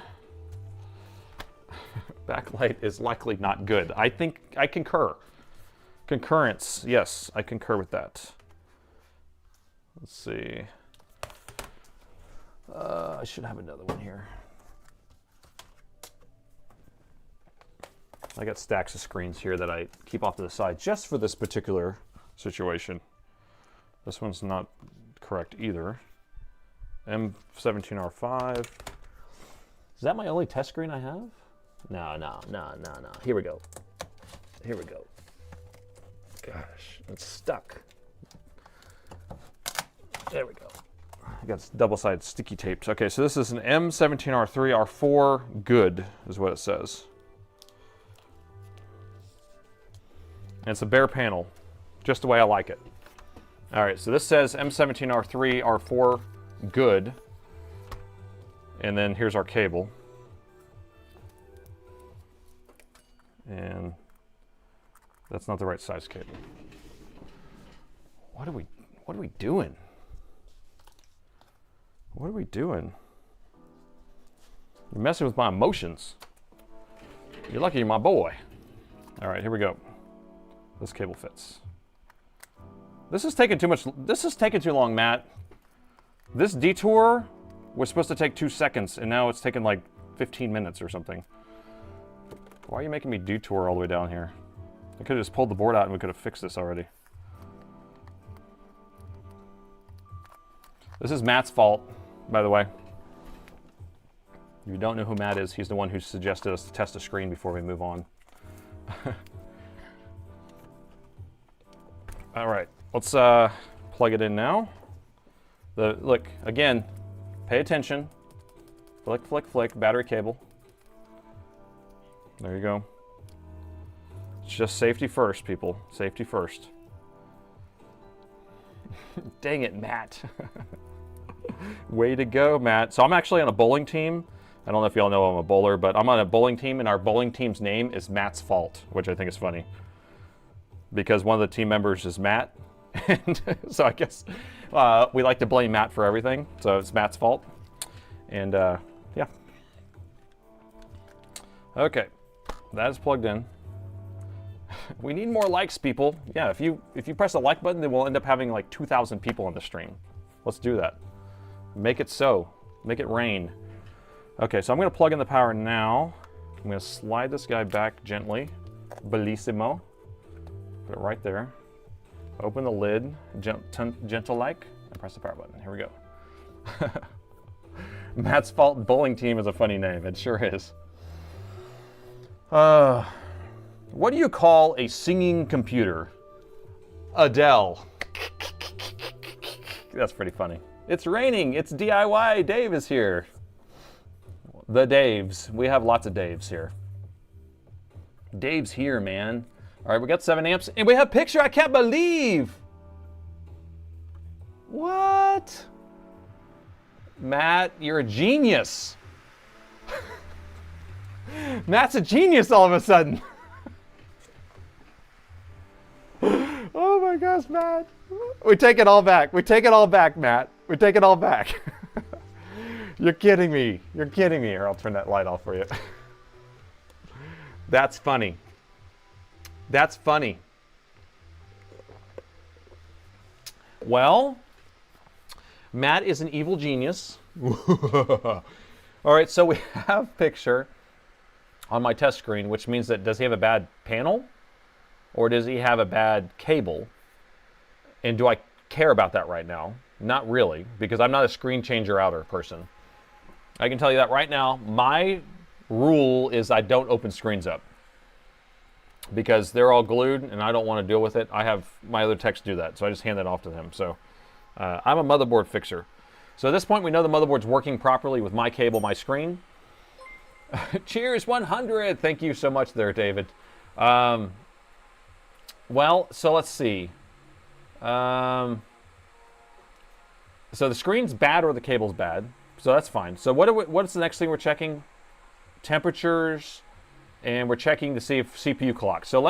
A: Backlight is likely not good. I think I concur. Concurrence, yes, I concur with that. Let's see. I should have another one here. I got stacks of screens here that I keep off to the side just for this particular situation. This one's not correct either. M17R5. Is that my only test screen I have? No. Here we go. Here we go. Gosh, it's stuck. There we go. I got double-sided sticky tapes. Okay, so this is an M17R3 R4 good, is what it says. And it's a bare panel, just the way I like it. All right, so this says M17R3 R4 good. And then here's our cable. And that's not the right size cable. What are we doing? What are we doing? You're messing with my emotions. You're lucky you're my boy. All right, here we go. This cable fits. This is taking too much. This is taking too long, Matt. This detour was supposed to take 2 seconds, and now it's taking like 15 minutes or something. Why are you making me detour all the way down here? I could have just pulled the board out and we could have fixed this already. This is Matt's fault, by the way. If you don't know who Matt is, he's the one who suggested us to test the screen before we move on. All right, let's plug it in now. Look, again, pay attention. Flick, flick, flick, battery cable. There you go. It's just safety first, people. Safety first. Dang it, Matt. Way to go, Matt. So I'm actually on a bowling team. I don't know if y'all know I'm a bowler, but I'm on a bowling team, and our bowling team's name is Matt's Fault, which I think is funny. Because one of the team members is Matt. And so I guess we like to blame Matt for everything. So it's Matt's fault. And yeah. Okay, that is plugged in. We need more likes, people. Yeah, if you press the like button, then we'll end up having like 2,000 people on the stream. Let's do that. Make it so. Make it rain. Okay, so I'm going to plug in the power now. I'm going to slide this guy back gently. Bellissimo. Put it right there. Open the lid, gentle-like, and press the power button. Here we go. Matt's Fault Bowling Team is a funny name. It sure is. What do you call a singing computer? Adele. That's pretty funny. It's raining. It's DIY. Dave is here. The Daves. We have lots of Daves here. Dave's here, man. All right, we got 7 amps, and we have picture. I can't believe. What? Matt, you're a genius. Matt's a genius all of a sudden. Oh my gosh, Matt. We take it all back. We take it all back, Matt. We take it all back. You're kidding me. You're kidding me. Here, I'll turn that light off for you. That's funny. That's funny. Well, Matt is an evil genius. All right, so we have picture on my test screen, which means that does he have a bad panel or does he have a bad cable? And do I care about that right now? Not really, because I'm not a screen changer outer person. I can tell you that right now. My rule is I don't open screens up because they're all glued and I don't want to deal with it. I have my other techs do that, so I just hand that off to them. So I'm a motherboard fixer. So at this point, we know the motherboard's working properly with my cable, my screen. Cheers, 100. Thank you so much there, David. Well, so let's see. So the screen's bad or the cable's bad. So that's fine. So what's the next thing we're checking? Temperatures, and we're checking to see if CPU clock. So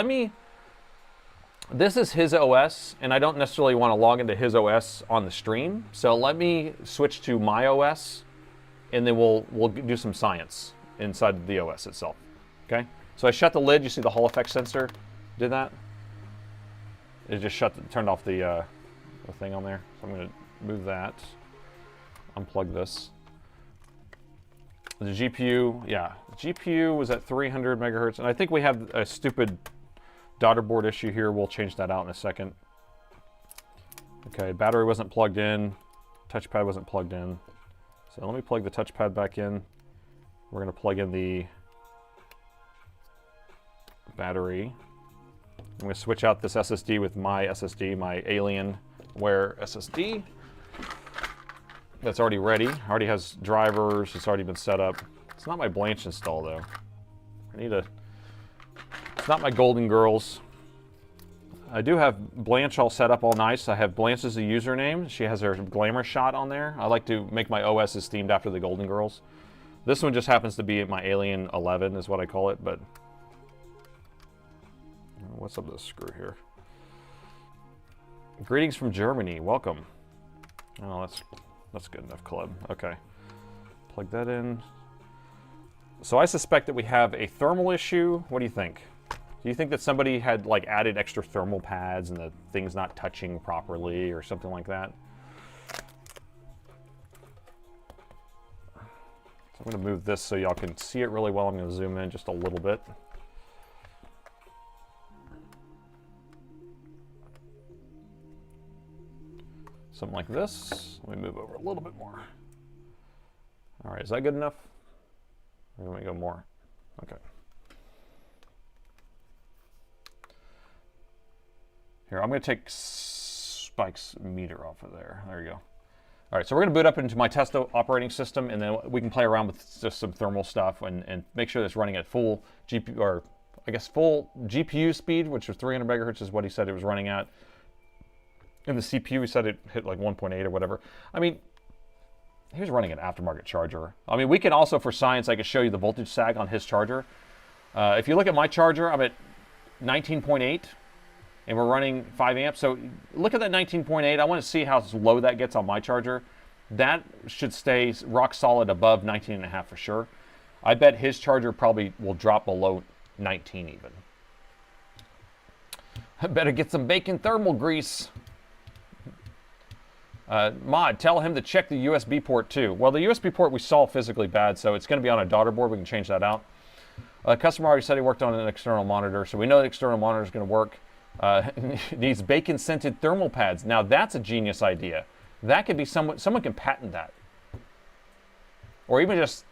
A: this is his OS, and I don't necessarily want to log into his OS on the stream. So let me switch to my OS, and then we'll do some science inside the OS itself. Okay? So I shut the lid. You see the Hall effect sensor did that? It just turned off the thing on there. So I'm going to move that. Unplug this. The GPU, yeah, the GPU was at 300 megahertz, and I think we have a stupid daughter board issue here. We'll change that out in a second. Okay, battery wasn't plugged in, touchpad wasn't plugged in. So let me plug the touchpad back in. We're going to plug in the battery. I'm going to switch out this SSD with my SSD, my Alienware SSD. That's already ready. Already has drivers. It's already been set up. It's not my Blanche install though. It's not my Golden Girls. I do have Blanche all set up all nice. I have Blanche as a username. She has her glamour shot on there. I like to make my OSs themed after the Golden Girls. This one just happens to be my Alien 11 is what I call it, but what's up with this screw here? Greetings from Germany. Welcome. Oh, that's good enough, club. Okay. Plug that in. So I suspect that we have a thermal issue. What do you think? Do you think that somebody had like added extra thermal pads and the thing's not touching properly or something like that? So I'm going to move this so y'all can see it really well. I'm going to zoom in just a little bit. Something like this. Let me move over a little bit more. All right, is that good enough? Let me go more. Okay. Here, I'm going to take Spike's meter off of there. There you go. All right, so we're going to boot up into my test operating system, and then we can play around with just some thermal stuff and make sure that it's running at full GPU, or I guess full GPU speed, which was 300 megahertz is what he said it was running at. And the CPU, he said it hit like 1.8 or whatever. I mean, he was running an aftermarket charger. I mean, we can also, for science, I can show you the voltage sag on his charger. If you look at my charger, I'm at 19.8. And we're running 5 amps. So look at that 19.8. I want to see how low that gets on my charger. That should stay rock solid above 19.5 for sure. I bet his charger probably will drop below 19 even. I better get some bacon thermal grease. Mod, tell him to check the USB port too. Well, the USB port we saw physically bad, so it's going to be on a daughter board. We can change that out. Customer already said he worked on an external monitor, so we know the external monitor is going to work. These bacon-scented thermal pads. Now that's a genius idea. That could be someone can patent that. Or even just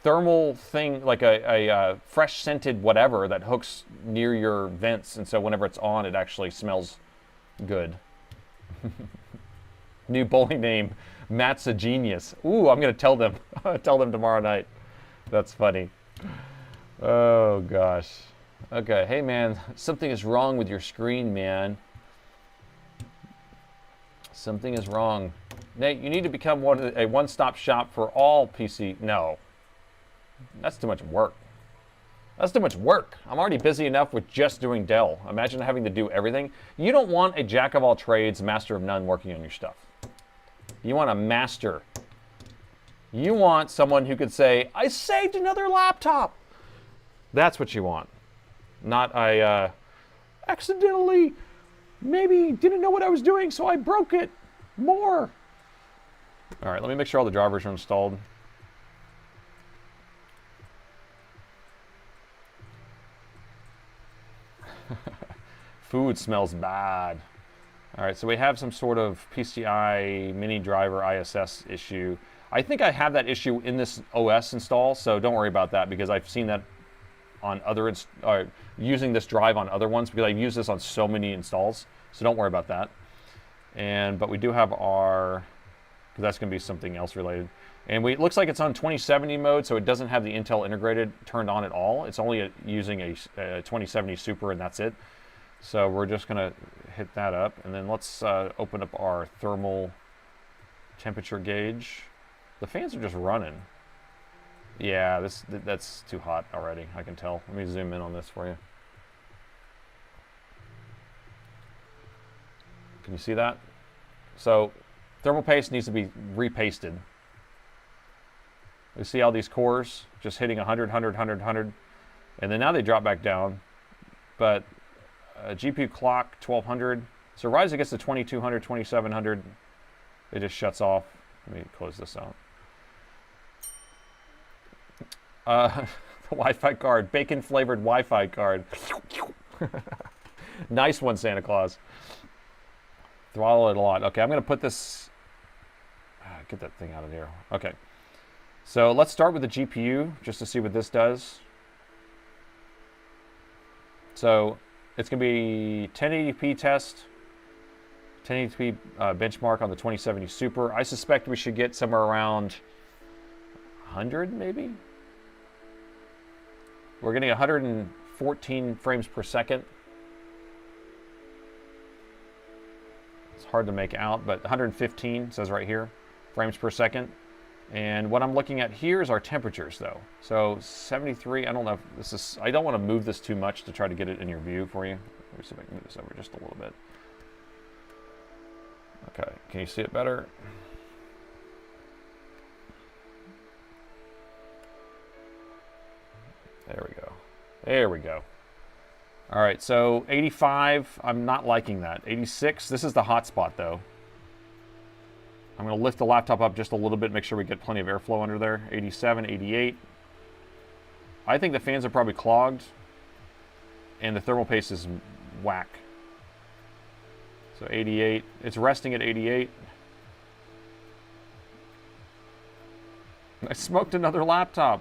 A: thermal thing, like a fresh scented whatever that hooks near your vents, and so whenever it's on, it actually smells good. New bowling name, Matt's a genius. Ooh, I'm gonna tell them. Tell them tomorrow night. That's funny. Oh gosh. Okay, hey man, something is wrong with your screen, man. Something is wrong. Nate, you need to become a one-stop shop for all PC. No, that's too much work. That's too much work. I'm already busy enough with just doing Dell. Imagine having to do everything. You don't want a jack of all trades, master of none working on your stuff. You want a master. You want someone who could say, I saved another laptop. That's what you want. Not I accidentally maybe didn't know what I was doing, so I broke it more. All right, let me make sure all the drivers are installed. Food smells bad. All right, so we have some sort of PCI mini driver ISS issue. I think I have that issue in this OS install, so don't worry about that because I've seen that on other using this drive on other ones because I've used this on so many installs, so don't worry about that. But we do have our, because that's going to be something else related. And it looks like it's on 2070 mode, so it doesn't have the Intel integrated turned on at all. It's only using a 2070 Super, and that's it. So we're just going to hit that up, and then let's open up our thermal temperature gauge. The fans are just running. Yeah, that's too hot already, I can tell. Let me zoom in on this for you. Can you see that? So thermal paste needs to be repasted. You see all these cores just hitting 100, 100, 100, 100, and then now they drop back down. But GPU clock 1200. So Ryzen gets to 2200, 2700. It just shuts off. Let me close this out. The Wi-Fi card, bacon-flavored Wi-Fi card. Nice one, Santa Claus. Throttle it a lot. Okay, I'm going to put this... get that thing out of here. Okay. So let's start with the GPU, just to see what this does. So it's going to be 1080p test, 1080p benchmark on the 2070 Super. I suspect we should get somewhere around 100, maybe? We're getting 114 frames per second. It's hard to make out, but 115 says right here, frames per second. And what I'm looking at here is our temperatures though. So 73, I don't know if this is, I don't want to move this too much to try to get it in your view for you. Let me see if I can move this over just a little bit. Okay, can you see it better? There we go. There we go. All right, so 85, I'm not liking that. 86, this is the hot spot though. I'm going to lift the laptop up just a little bit, make sure we get plenty of airflow under there. 87, 88. I think the fans are probably clogged, and the thermal paste is whack. So 88, it's resting at 88. I smoked another laptop.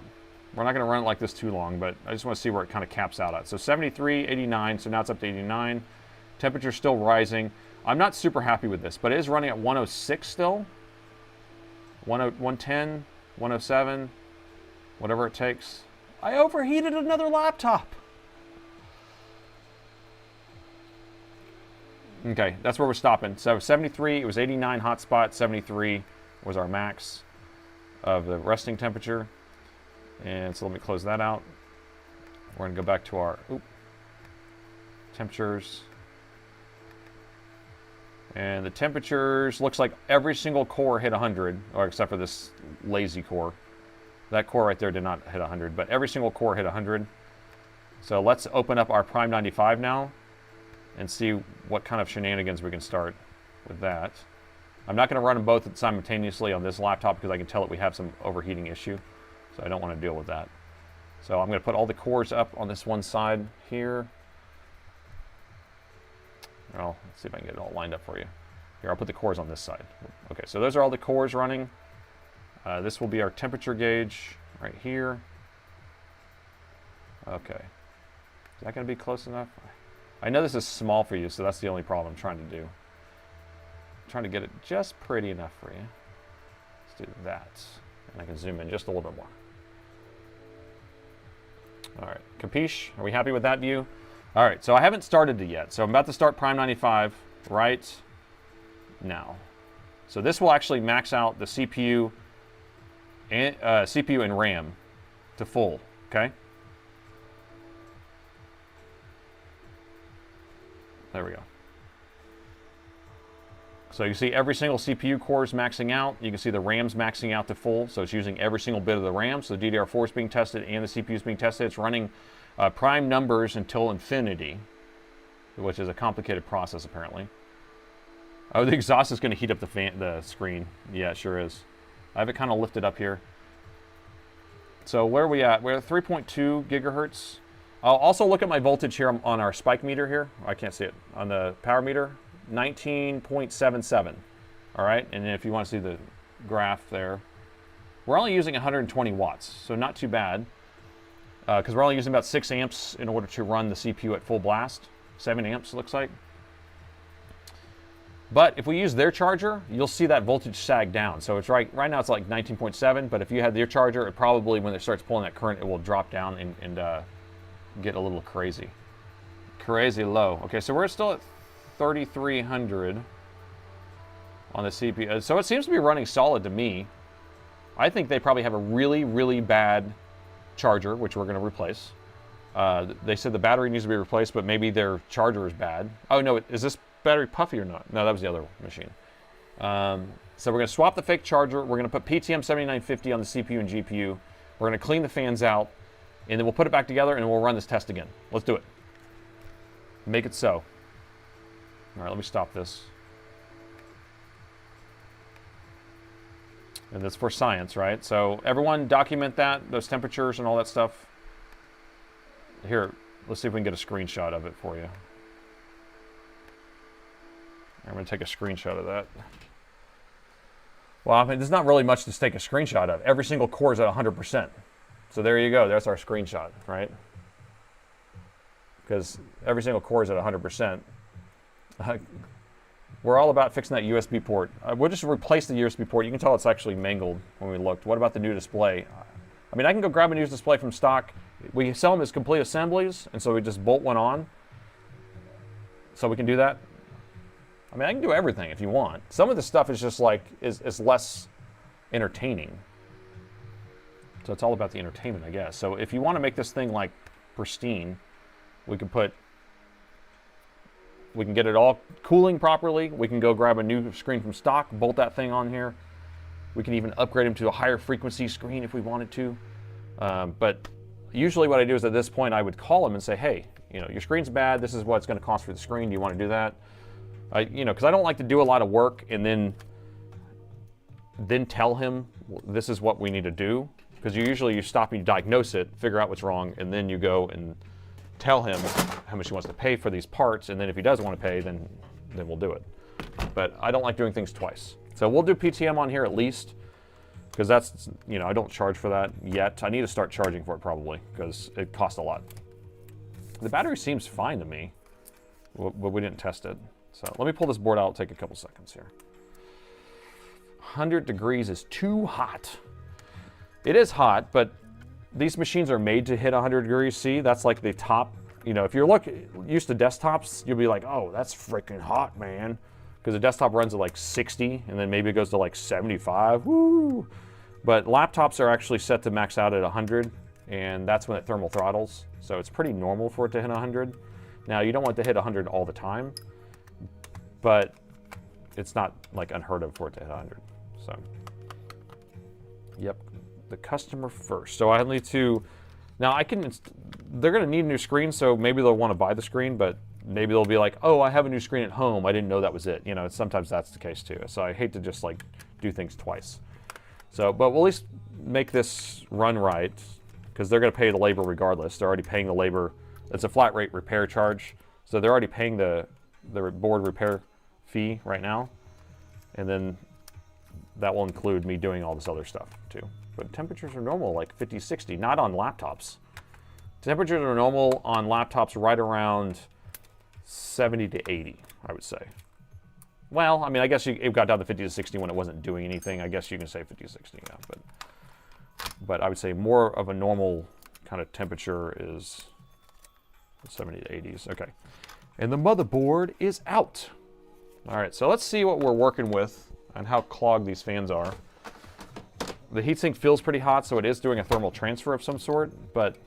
A: We're not going to run it like this too long, but I just want to see where it kind of caps out at. So 73, 89, so now it's up to 89. Temperature's still rising. I'm not super happy with this, but it is running at 106 still. 110, 107, whatever it takes. I overheated another laptop. Okay, that's where we're stopping. So 73, it was 89 hotspot, 73 was our max of the resting temperature. And so let me close that out. We're going to go back to our temperatures. And the temperatures, looks like every single core hit 100, or except for this lazy core. That core right there did not hit 100, but every single core hit 100. So let's open up our Prime 95 now and see what kind of shenanigans we can start with that. I'm not going to run them both simultaneously on this laptop because I can tell that we have some overheating issue. So I don't want to deal with that. So I'm going to put all the cores up on this one side here. Well, let's see if I can get it all lined up for you. Here, I'll put the cores on this side. Okay, so those are all the cores running. This will be our temperature gauge right here. Okay. Is that going to be close enough? I know this is small for you, so that's the only problem I'm trying to do. I'm trying to get it just pretty enough for you. Let's do that. And I can zoom in just a little bit more. All right, capiche? Are we happy with that view? All right, so I haven't started it yet. So I'm about to start Prime 95 right now. So this will actually max out the CPU and RAM to full, okay? There we go. So you see every single CPU core is maxing out. You can see the RAM's maxing out to full, so it's using every single bit of the RAM. So the DDR4 is being tested and the CPU is being tested. It's running prime numbers until infinity, which is a complicated process apparently. Oh, the exhaust is going to heat up the screen. Yeah, it sure is. I have it kind of lifted up here. So where are we at? We're at 3.2 gigahertz. I'll also look at my voltage here on our spike meter here. I can't see it. On the power meter, 19.77. All right, and then if you want to see the graph there, we're only using 120 watts, so not too bad. Because we're only using about 6 amps in order to run the CPU at full blast. 7 amps, looks like. But if we use their charger, you'll see that voltage sag down. So it's right now it's like 19.7, but if you had their charger, it probably, when it starts pulling that current, it will drop down and get a little crazy. Crazy low. Okay, so we're still at 3,300 on the CPU. So it seems to be running solid to me. I think they probably have a really, really bad charger, which we're going to replace. They said the battery needs to be replaced, but maybe their charger is bad. Oh no, is this battery puffy or not? No, that was the other machine. So we're going to swap the fake charger. We're going to put PTM 7950 on the CPU and GPU. We're going to clean the fans out, and then we'll put it back together and we'll run this test again. Let's do it. Make it so. All right, let me stop this. And that's for science, right? So everyone document that, those temperatures and all that stuff. Here, let's see if we can get a screenshot of it for you. I'm going to take a screenshot of that. Well, I mean, there's not really much to take a screenshot of. Every single core is at 100%. So there you go. That's our screenshot, right? Because every single core is at 100%. We're all about fixing that USB port. We'll just replace the USB port. You can tell it's actually mangled when we looked. What about the new display? I mean, I can go grab a new display from stock. We sell them as complete assemblies, and so we just bolt one on. So we can do that. I mean, I can do everything if you want. Some of the stuff is just like, is less entertaining. So it's all about the entertainment, I guess. So if you want to make this thing like pristine, we can get it all cooling properly. We can go grab a new screen from stock, bolt that thing on here. We can even upgrade them to a higher frequency screen if we wanted to. But usually what I do is at this point, I would call them and say, hey, you know, your screen's bad. This is what it's going to cost for the screen. Do you want to do that? You know, because I don't like to do a lot of work and then tell him this is what we need to do. Because you stop and you diagnose it, figure out what's wrong, and then you go and tell him how much he wants to pay for these parts, and then if he doesn't want to pay, then we'll do it. But I don't like doing things twice. So we'll do PTM on here at least, because that's, you know, I don't charge for that yet. I need to start charging for it probably because it costs a lot. The battery seems fine to me, but we didn't test it. So let me pull this board out, take a couple seconds here. 100 degrees is too hot. It is hot, but these machines are made to hit 100 degrees C. That's like the top, you know, if you're used to desktops, you'll be like, oh, that's freaking hot, man. Because the desktop runs at like 60, and then maybe it goes to like 75, woo! But laptops are actually set to max out at 100, and that's when it thermal throttles. So it's pretty normal for it to hit 100. Now, you don't want it to hit 100 all the time, but it's not like unheard of for it to hit 100. So, yep, the customer first. So I need to, now they're gonna need a new screen, so maybe they'll wanna buy the screen, but maybe they'll be like, oh, I have a new screen at home. I didn't know that was it. You know, sometimes that's the case too. So I hate to just like do things twice. So, but we'll at least make this run right because they're gonna pay the labor regardless. They're already paying the labor. It's a flat rate repair charge. So they're already paying the board repair fee right now. And then that will include me doing all this other stuff too. But temperatures are normal, like 50, 60, not on laptops. Temperatures are normal on laptops right around 70 to 80, I would say. Well, I mean, I guess it got down to 50 to 60 when it wasn't doing anything. I guess you can say 50 to 60 now, but I would say more of a normal kind of temperature is 70 to 80s. Okay. And the motherboard is out. All right, so let's see what we're working with and how clogged these fans are. The heatsink feels pretty hot, so it is doing a thermal transfer of some sort, but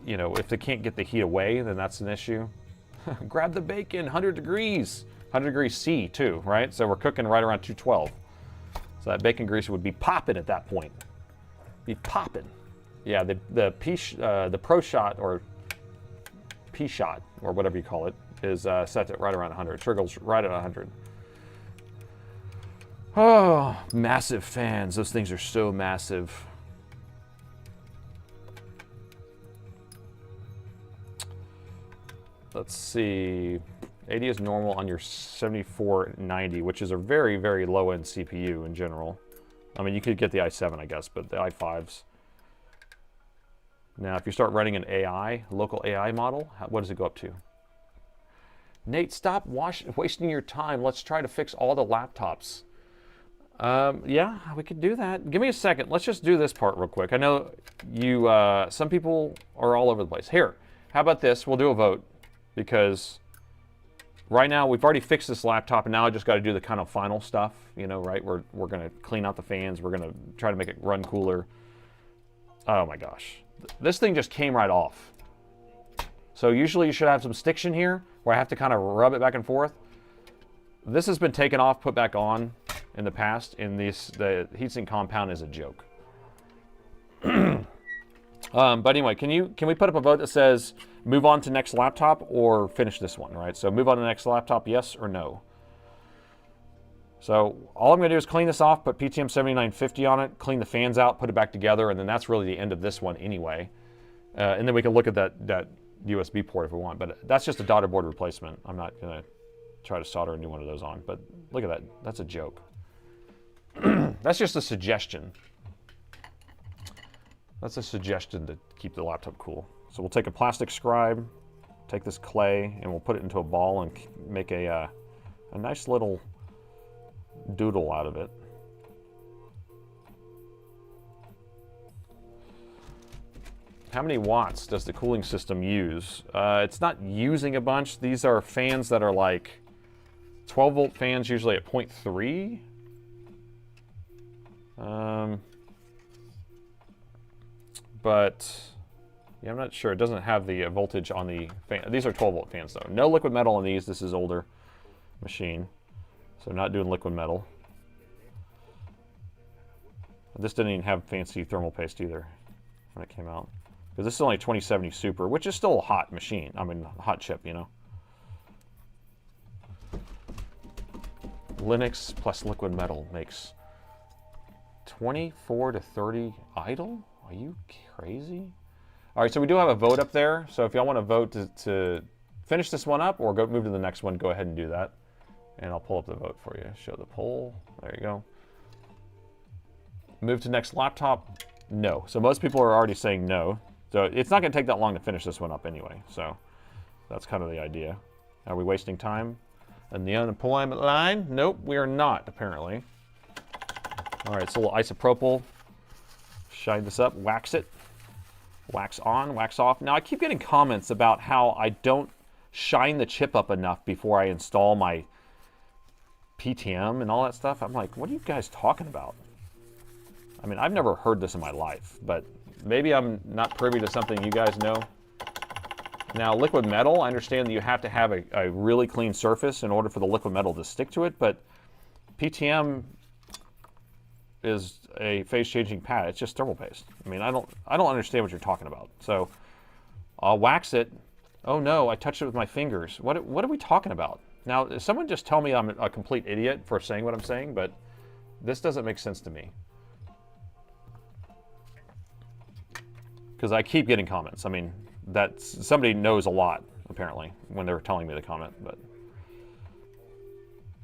A: you know, if they can't get the heat away, then that's an issue. Grab the bacon, 100 degrees. 100 degrees C too, right? So we're cooking right around 212. So that bacon grease would be popping at that point. Be popping. Yeah, the Pro Shot or P Shot or whatever you call it is set at right around 100. Triggers right at 100. Oh, massive fans. Those things are so massive. Let's see. 80 is normal on your 7490, which is a very, very low-end CPU in general. I mean, you could get the i7, I guess, but the i5s. Now, if you start running an AI, local AI model, what does it go up to? Nate, stop wasting your time. Let's try to fix all the laptops. Yeah, we could do that. Give me a second. Let's just do this part real quick. I know you, some people are all over the place. Here, how about this? We'll do a vote because right now we've already fixed this laptop and now I just got to do the kind of final stuff, you know, right? We're going to clean out the fans. We're going to try to make it run cooler. Oh my gosh. This thing just came right off. So usually you should have some stiction here where I have to kind of rub it back and forth. This has been taken off, put back on in the past, and the heatsink compound is a joke. But anyway, can we put up a vote that says move on to next laptop or finish this one, right? So move on to the next laptop, yes or no. So all I'm gonna do is clean this off, put PTM 7950 on it, clean the fans out, put it back together, and then that's really the end of this one anyway. And then we can look at that USB port if we want, but that's just a daughter board replacement. I'm not gonna try to solder a new one of those on, but look at that, that's a joke. That's just a suggestion. That's a suggestion to keep the laptop cool. So we'll take a plastic scribe, take this clay, and we'll put it into a ball and make a nice little doodle out of it. How many watts does the cooling system use? It's not using a bunch. These are fans that are like 12-volt fans, usually at 0.3. But yeah, I'm not sure. It doesn't have the voltage on the fan. These are 12-volt fans though. No liquid metal on these. This is older machine, so not doing liquid metal. This didn't even have fancy thermal paste either when it came out. Because this is only 2070 Super, which is still a hot machine. I mean, hot chip, you know. Linux plus liquid metal makes 24 to 30 idle? Are you crazy? All right, so we do have a vote up there. So if y'all want to vote to finish this one up or move to the next one, go ahead and do that. And I'll pull up the vote for you. Show the poll. There you go. Move to next laptop? No. So most people are already saying no. So it's not going to take that long to finish this one up anyway. So that's kind of the idea. Are we wasting time? And the unemployment line? Nope, we are not, apparently. All right, so a little isopropyl. Shine this up, wax it. Wax on, wax off. Now I keep getting comments about how I don't shine the chip up enough before I install my PTM and all that stuff. I'm like, what are you guys talking about? I mean, I've never heard this in my life, but maybe I'm not privy to something you guys know. Now, liquid metal, I understand that you have to have a really clean surface in order for the liquid metal to stick to it, but PTM is a phase-changing pad. It's just thermal paste. I mean, I don't understand what you're talking about. So I'll wax it. Oh no, I touched it with my fingers. What are we talking about? Now, someone just tell me I'm a complete idiot for saying what I'm saying, but this doesn't make sense to me. Because I keep getting comments. I mean, that's somebody knows a lot, apparently, when they were telling me the comment.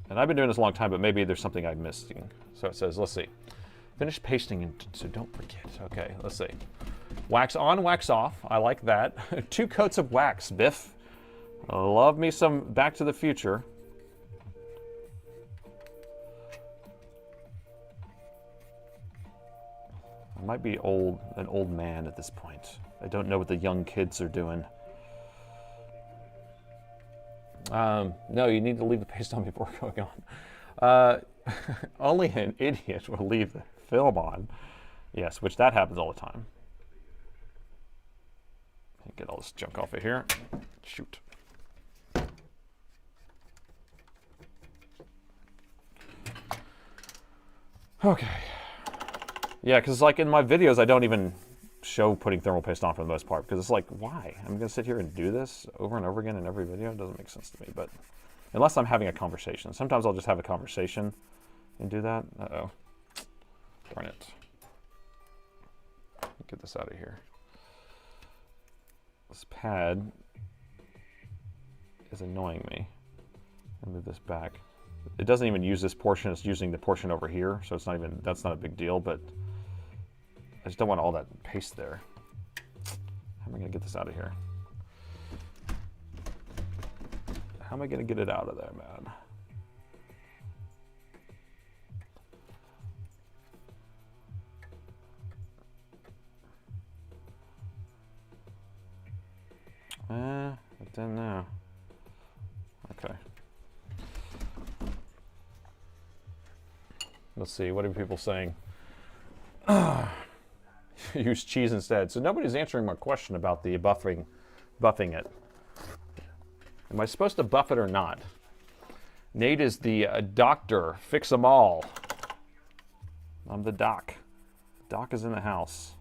A: And I've been doing this a long time, but maybe there's something I'm missing. So it says, let's see. Finish pasting, so don't forget. Okay, let's see. Wax on, wax off. I like that. 2 coats of wax, Biff. Love me some Back to the Future. I might be an old man at this point. I don't know what the young kids are doing. No, you need to leave the paste on before going on. Only an idiot will leave the film on. Yes, which that happens all the time. Get all this junk off of here. Shoot. Okay. Yeah, because like in my videos, I don't even show putting thermal paste on for the most part, because it's like, why? I'm going to sit here and do this over and over again in every video? It doesn't make sense to me, but unless I'm having a conversation. Sometimes I'll just have a conversation and do that. Uh-oh. Darn it. Get this out of here. This pad is annoying me. I'll move this back. It doesn't even use this portion, it's using the portion over here, so it's not even, that's not a big deal, but I just don't want all that paste there. How am I gonna get this out of here? How am I gonna get it out of there, man? I don't know. Okay. Let's see, what are people saying? Use cheese instead. So nobody's answering my question about the buffing it. Am I supposed to buff it or not? Nate is the doctor. Fix them all. I'm the doc. Doc is in the house.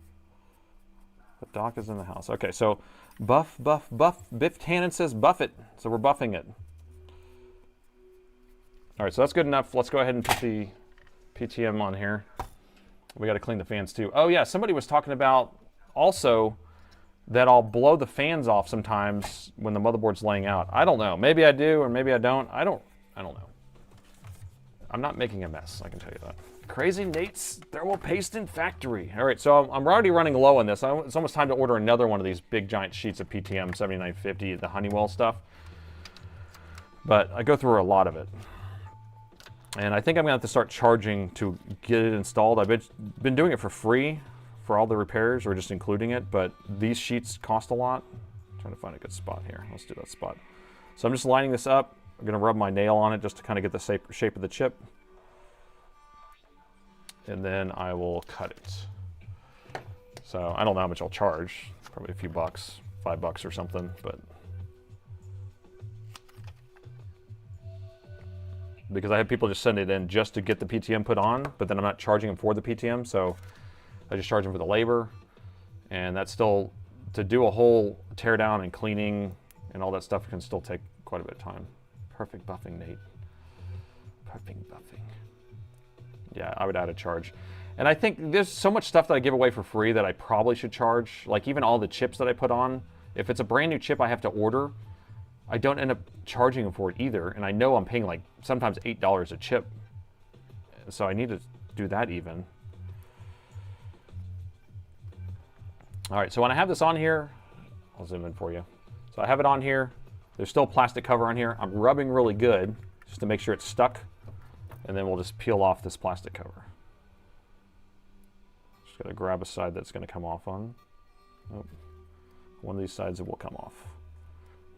A: The doc is in the house. Okay, so buff, buff, buff. Biff Tannen says buff it. So we're buffing it. All right, so that's good enough. Let's go ahead and put the PTM on here. We got to clean the fans too. Oh yeah, somebody was talking about also that I'll blow the fans off sometimes when the motherboard's laying out. I don't know. Maybe I do or maybe I don't. I don't know. I'm not making a mess, I can tell you that. Crazy Nate's thermal paste in factory. All right, so I'm already running low on this. It's almost time to order another one of these big giant sheets of PTM 7950, the Honeywell stuff. But I go through a lot of it. And I think I'm gonna have to start charging to get it installed. I've been doing it for free for all the repairs, or just including it, but these sheets cost a lot. I'm trying to find a good spot here. Let's do that spot. So I'm just lining this up. I'm gonna rub my nail on it just to kind of get the shape of the chip. And then I will cut it. So I don't know how much I'll charge. Probably a few bucks, $5 or something, but. Because I have people just send it in just to get the PTM put on, but then I'm not charging them for the PTM, so I just charge them for the labor. And that's still, to do a whole tear down and cleaning and all that stuff can still take quite a bit of time. Perfect buffing, Nate. Perfect buffing. Yeah, I would add a charge. And I think there's so much stuff that I give away for free that I probably should charge. Like even all the chips that I put on. If it's a brand new chip I have to order, I don't end up charging them for it either, and I know I'm paying like sometimes $8 a chip, so I need to do that even. All right, so when I have this on here, I'll zoom in for you. So I have it on here. There's still plastic cover on here. I'm rubbing really good just to make sure it's stuck. And then we'll just peel off this plastic cover. Just gotta grab a side that's gonna come off on. Oh, one of these sides will come off.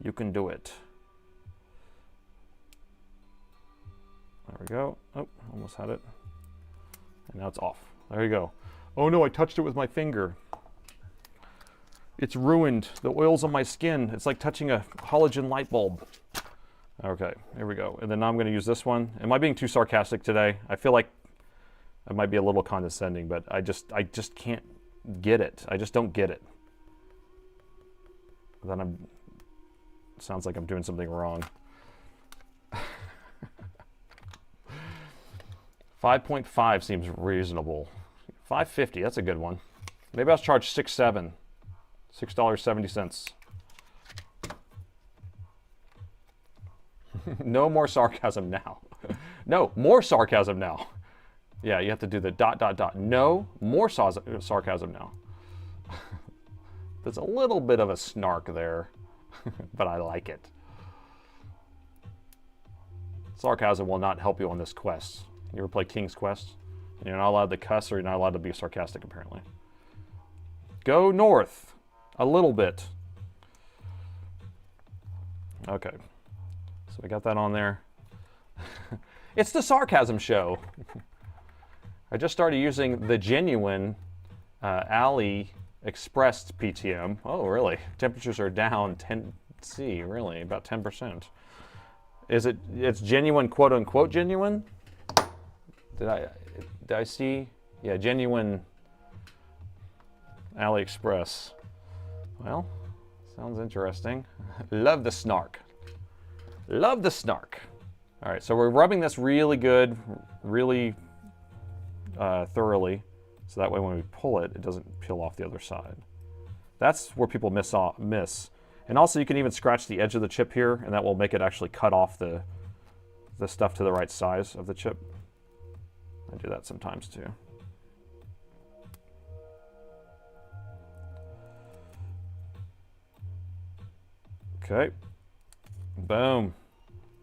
A: You can do it. There we go. Oh, almost had it. And now it's off. There you go. Oh no, I touched it with my finger. It's ruined. The oil's on my skin. It's like touching a halogen light bulb. Okay, here we go. And then now I'm going to use this one. Am I being too sarcastic today? I feel like I might be a little condescending, but I just can't get it. I just don't get it. Then sounds like I'm doing something wrong. 5.5 seems reasonable. 5.50, that's a good one. Maybe I'll charge $6.70. $6.70. No more sarcasm now. No, more sarcasm now. Yeah, you have to do the ... No, more sarcasm now. There's a little bit of a snark there, but I like it. Sarcasm will not help you on this quest. You ever play King's Quest? You're not allowed to cuss or you're not allowed to be sarcastic, apparently. Go north. A little bit. Okay. So we got that on there. It's the sarcasm show. I just started using the genuine AliExpress PTM. Oh, really? Temperatures are down 10°C, really, about 10%. It's genuine, quote unquote genuine? Did I see? Yeah, genuine AliExpress. Well, sounds interesting. Love the snark. Love the snark. All right, so we're rubbing this really good, really thoroughly, so that way when we pull it, it doesn't peel off the other side. That's where people miss. And also you can even scratch the edge of the chip here, and that will make it actually cut off the stuff to the right size of the chip. I do that sometimes too. Okay. Boom.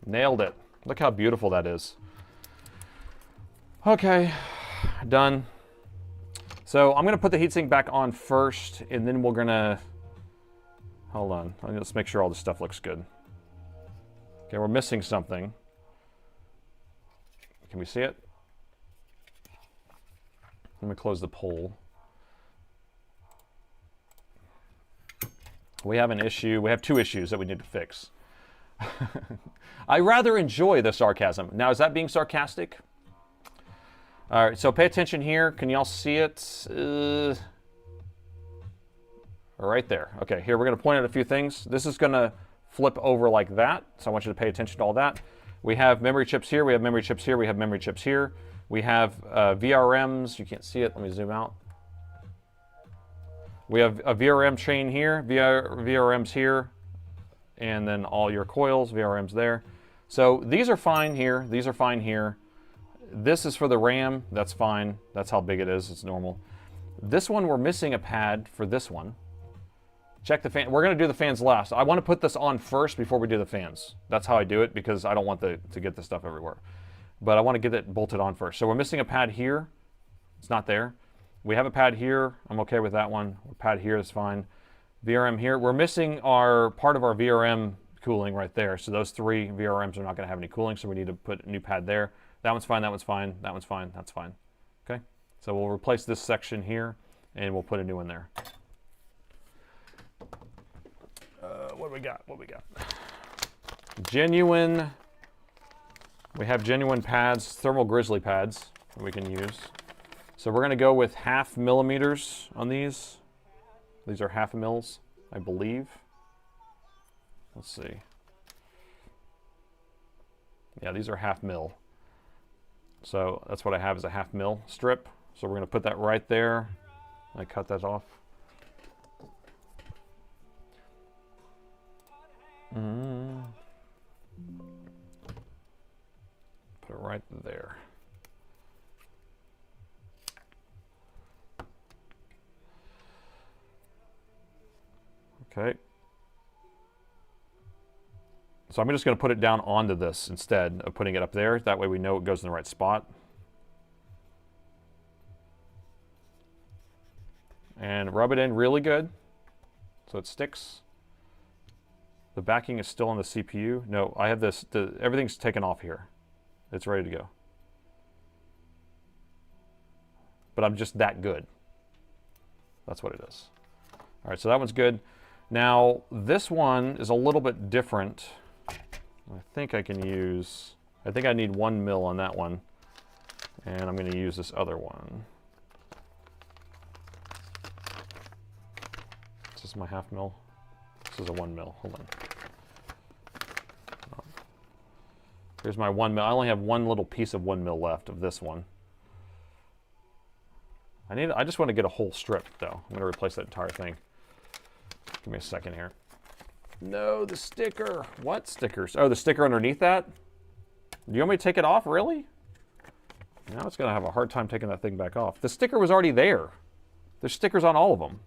A: Nailed it. Look how beautiful that is. Okay, done. So I'm gonna put the heatsink back on first, and then we're gonna, hold on, let's make sure all this stuff looks good. Okay, we're missing something. Can we see it? Let me close the poll. We have an issue. We have two issues that we need to fix. I rather enjoy the sarcasm. Now, is that being sarcastic? All right, so pay attention here. Can y'all see it? Right there. Okay, here we're going to point out a few things. This is going to flip over like that, so I want you to pay attention to all that. We have memory chips here. We have memory chips here. We have memory chips here. We have VRMs. You can't see it. Let me zoom out. We have a VRM chain here, VRMs here, and then all your coils, VRMs there. So these are fine here. These are fine here. This is for the RAM. That's fine. That's how big it is. It's normal. This one, we're missing a pad for this one. Check the fan. We're going to do the fans last. I want to put this on first before we do the fans. That's how I do it because I don't want to get the stuff everywhere. But I want to get it bolted on first. So we're missing a pad here. It's not there. We have a pad here. I'm okay with that one. A pad here is fine. VRM here. We're missing part of our VRM cooling right there. So those three VRMs are not going to have any cooling, so we need to put a new pad there. That one's fine, that one's fine, that one's fine, that's fine. Okay? So we'll replace this section here, and we'll put a new one there. What do we got? What do we got? Genuine. We have genuine pads, thermal grizzly pads that we can use. So we're going to go with 0.5 millimeters on these. These are 0.5 mils, I believe. Let's see. Yeah, these are 0.5 mil. So that's what I have is a 0.5 mil strip. So we're going to put that right there. I cut that off. Put it right there. Okay. So I'm just going to put it down onto this instead of putting it up there. That way we know it goes in the right spot. And rub it in really good so it sticks. The backing is still on the CPU. No, I have this, everything's taken off here. It's ready to go. But I'm just that good. That's what it is. All right, so that one's good. Now, this one is a little bit different. I think I can use, I think I need 1 mil on that one. And I'm going to use this other one. Is this my 1/2 mil? This is a 1 mil. Hold on. Here's my 1 mil. I only have one little piece of 1 mil left of this one. I just want to get a whole strip, though. I'm going to replace that entire thing. Give me a second here. No, the sticker. What stickers? Oh, the sticker underneath that? Do you want me to take it off? Really? Now it's going to have a hard time taking that thing back off. The sticker was already there. There's stickers on all of them.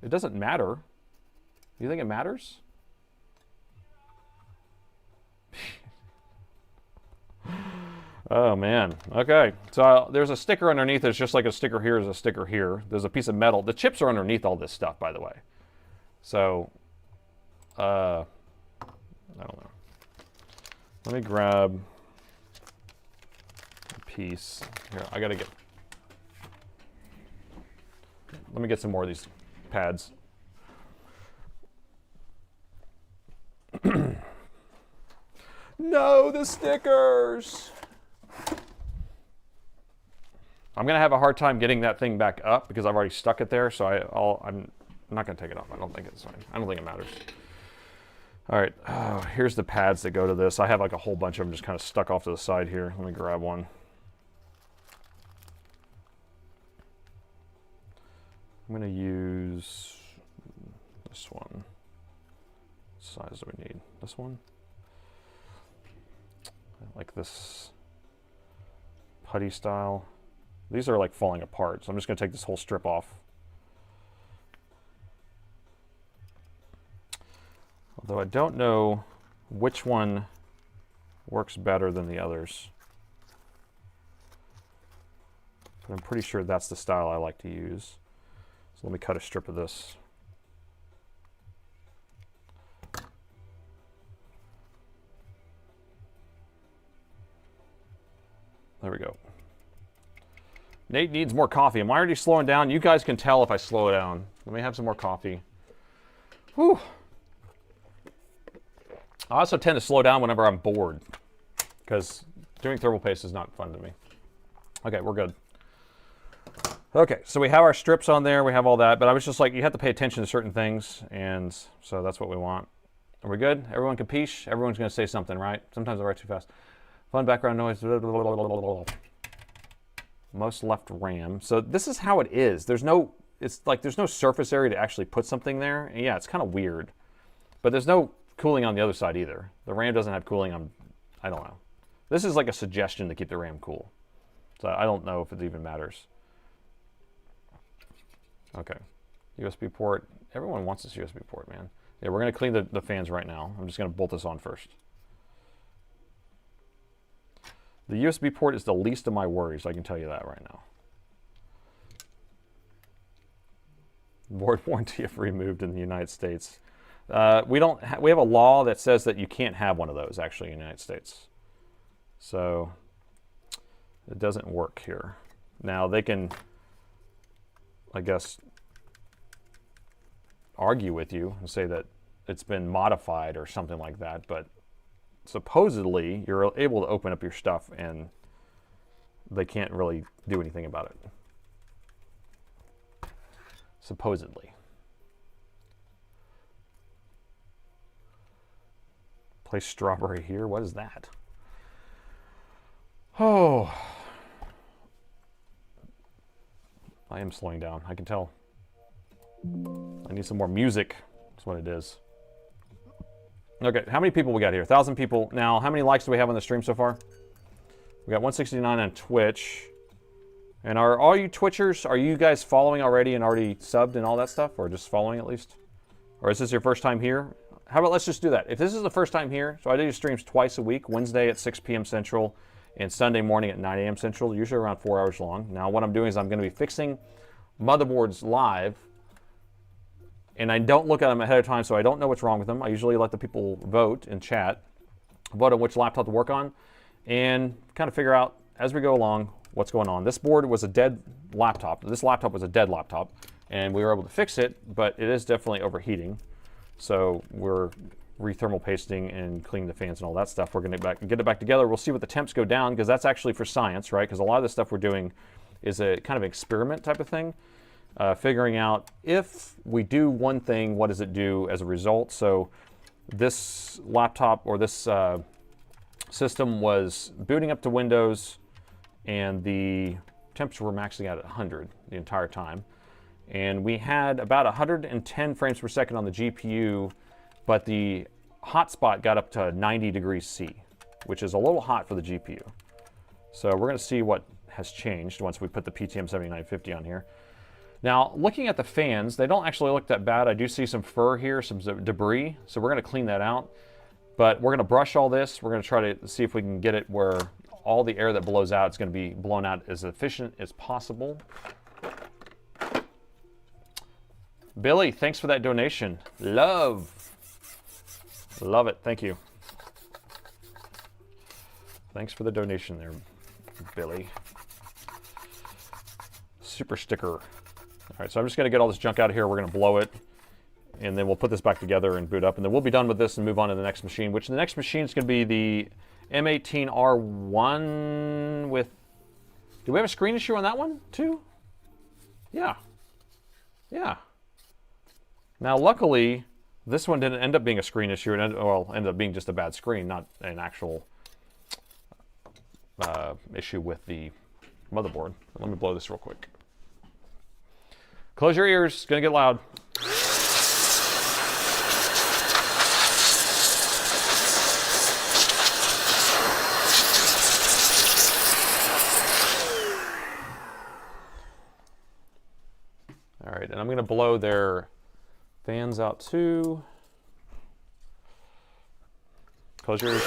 A: It doesn't matter. You think it matters? Oh, man. Okay. So there's a sticker underneath. It's just like a sticker here is a sticker here. There's a piece of metal. The chips are underneath all this stuff, by the way. So, I don't know. Let me grab a piece. Here, I gotta get... Let me get some more of these pads. No, the stickers! I'm going to have a hard time getting that thing back up because I've already stuck it there, so I'm not going to take it off. I don't think it's fine. I don't think it matters. All right, here's the pads that go to this. I have like a whole bunch of them just kind of stuck off to the side here. Let me grab one. I'm going to use this one. What size do we need? This one? I like this putty style. These are like falling apart, so I'm just going to take this whole strip off. Although I don't know which one works better than the others. But I'm pretty sure that's the style I like to use. So let me cut a strip of this. There we go. Nate needs more coffee. Am I already slowing down? You guys can tell if I slow down. Let me have some more coffee. Whew. I also tend to slow down whenever I'm bored because doing thermal paste is not fun to me. Okay, we're good. Okay, so we have our strips on there. We have all that, but I was just like, you have to pay attention to certain things, and so that's what we want. Are we good? Everyone capiche? Everyone's going to say something, right? Sometimes I write too fast. Fun background noise. Most left RAM. So this is how it is. There's no, it's like there's no surface area to actually put something there. And yeah, it's kind of weird. But there's no cooling on the other side either. The RAM doesn't have cooling on, I don't know. This is like a suggestion to keep the RAM cool. So I don't know if it even matters. Okay. USB port. Everyone wants this USB port, man. Yeah, we're going to clean the fans right now. I'm just going to bolt this on first. The USB port is the least of my worries, I can tell you that right now. Board warranty if removed in the United States. We have a law that says that you can't have one of those actually in the United States. So it doesn't work here. Now they can, I guess, argue with you and say that it's been modified or something like that, but supposedly you're able to open up your stuff and they can't really do anything about it. Supposedly. Place strawberry here. What is that? Oh. I am slowing down. I can tell. I need some more music. That's what it is. Okay, how many people we got here? 1,000 people. Now, how many likes do we have on the stream so far? We got 169 on Twitch. And are all you Twitchers, are you guys following already and already subbed and all that stuff? Or just following at least? Or is this your first time here? How about let's just do that. If this is the first time here, so I do streams twice a week, Wednesday at 6 p.m. Central and Sunday morning at 9 a.m. Central, usually around 4 hours long. Now what I'm doing is I'm going to be fixing motherboards live, and I don't look at them ahead of time, so I don't know what's wrong with them. I usually let the people vote in chat, vote on which laptop to work on, and kind of figure out as we go along what's going on. This board was a dead laptop. This laptop was a dead laptop, and we were able to fix it, but it is definitely overheating. So we're re-thermal pasting and cleaning the fans and all that stuff. We're going to get it back together. We'll see what the temps go down, because that's actually for science, right? Because a lot of the stuff we're doing is a kind of experiment type of thing, figuring out if we do one thing, what does it do as a result. So this laptop or this system was booting up to Windows, and the temps were maxing out at 100 the entire time. And we had about 110 frames per second on the GPU, but the hotspot got up to 90 degrees C, which is a little hot for the GPU. So we're going to see what has changed once we put the PTM 7950 on here. Now, looking at the fans, they don't actually look that bad. I do see some fur here, some debris, so we're going to clean that out. But we're going to brush all this. We're going to try to see if we can get it where all the air that blows out is going to be blown out as efficient as possible. Billy, thanks for that donation. Love it. Thank you. Thanks for the donation there, Billy. Super sticker. All right, so I'm just going to get all this junk out of here. We're going to blow it, and then we'll put this back together and boot up, and then we'll be done with this and move on to the next machine, which the next machine is going to be the M18R1 with... Do we have a screen issue on that one, too? Yeah. Yeah. Now, luckily, this one didn't end up being a screen issue. It ended up being just a bad screen, not an actual issue with the motherboard. Let me blow this real quick. Close your ears. It's going to get loud. All right, and I'm going to blow their fans out too. Close your ears.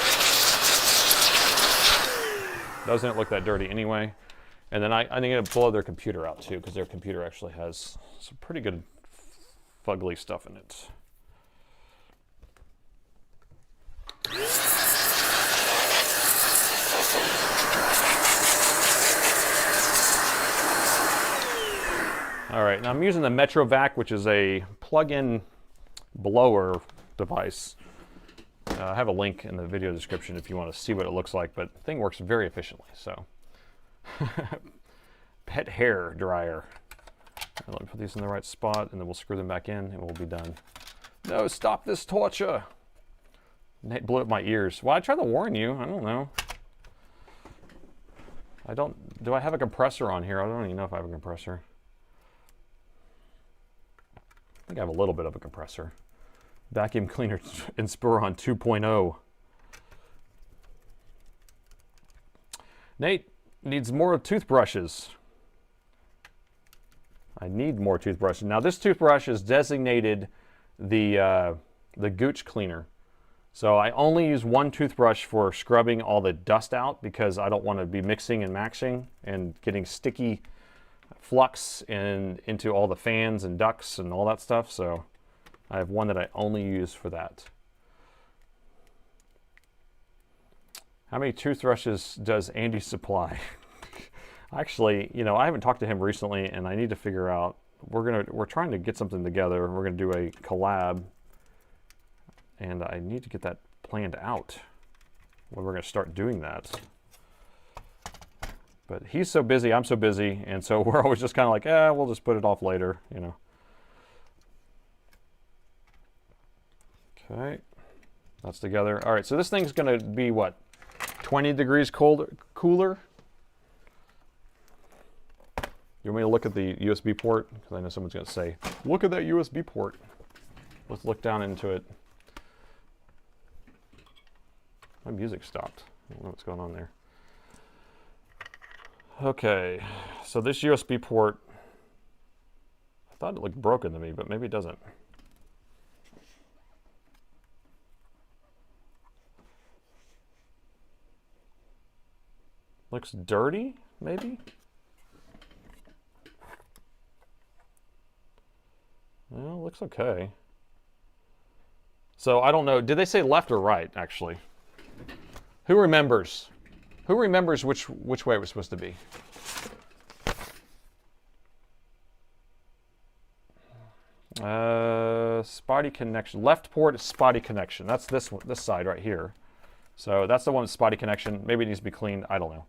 A: Doesn't look that dirty anyway. And then I'm going to blow their computer out too, because their computer actually has some pretty good fugly stuff in it. All right, now I'm using the MetroVac, which is a plug-in blower device. I have a link in the video description if you want to see what it looks like, but the thing works very efficiently. So, pet hair dryer. Now let me put these in the right spot, and then we'll screw them back in, and we'll be done. No, stop this torture! Nate blew up my ears. Well, I tried to warn you. I don't know. Do I have a compressor on here? I don't even know if I have a compressor. I think I have a little bit of a compressor. Vacuum cleaner Inspiron 2.0. Nate needs more toothbrushes. I need more toothbrushes. Now this toothbrush is designated the gooch cleaner. So I only use one toothbrush for scrubbing all the dust out, because I don't want to be mixing and matching and getting sticky flux into all the fans and ducts and all that stuff. So I have one that I only use for that. How many toothbrushes does Andy supply? Actually, you know, I haven't talked to him recently, and I need to figure out. We're trying to get something together. We're going to do a collab, and I need to get that planned out when we're going to start doing that. But he's so busy, I'm so busy, and so we're always just kind of like, we'll just put it off later, you know. Okay, that's together. All right, so this thing's going to be, what, 20 degrees cooler? You want me to look at the USB port? Because I know someone's going to say, look at that USB port. Let's look down into it. My music stopped. I don't know what's going on there. Okay, so this USB port, I thought it looked broken to me, but maybe it doesn't. Looks dirty, maybe? Well, looks okay. So I don't know. Did they say left or right, actually? Who remembers? Who remembers which way it was supposed to be? Spotty connection. Left port is spotty connection. That's this one, this side right here. So that's the one with spotty connection. Maybe it needs to be cleaned. I don't know.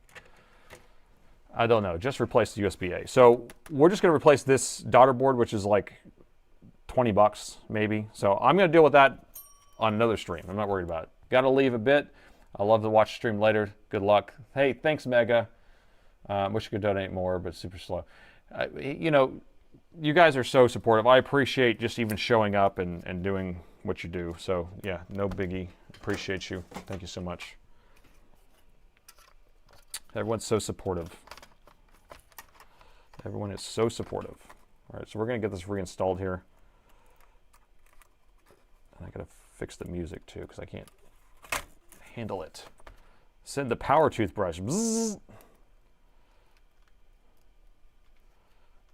A: I don't know. Just replace the USB-A. So we're just going to replace this daughter board, which is like 20 bucks maybe. So I'm going to deal with that on another stream. I'm not worried about it. Got to leave a bit. I'll love to watch the stream later. Good luck. Hey, thanks, Mega. Wish you could donate more, but super slow. You know, you guys are so supportive. I appreciate just even showing up and doing what you do. So yeah, no biggie. Appreciate you. Thank you so much. Everyone's so supportive. Everyone is so supportive. All right, so we're going to get this reinstalled here. And I got to fix the music too because I can't handle it. Send the power toothbrush. Bzzz.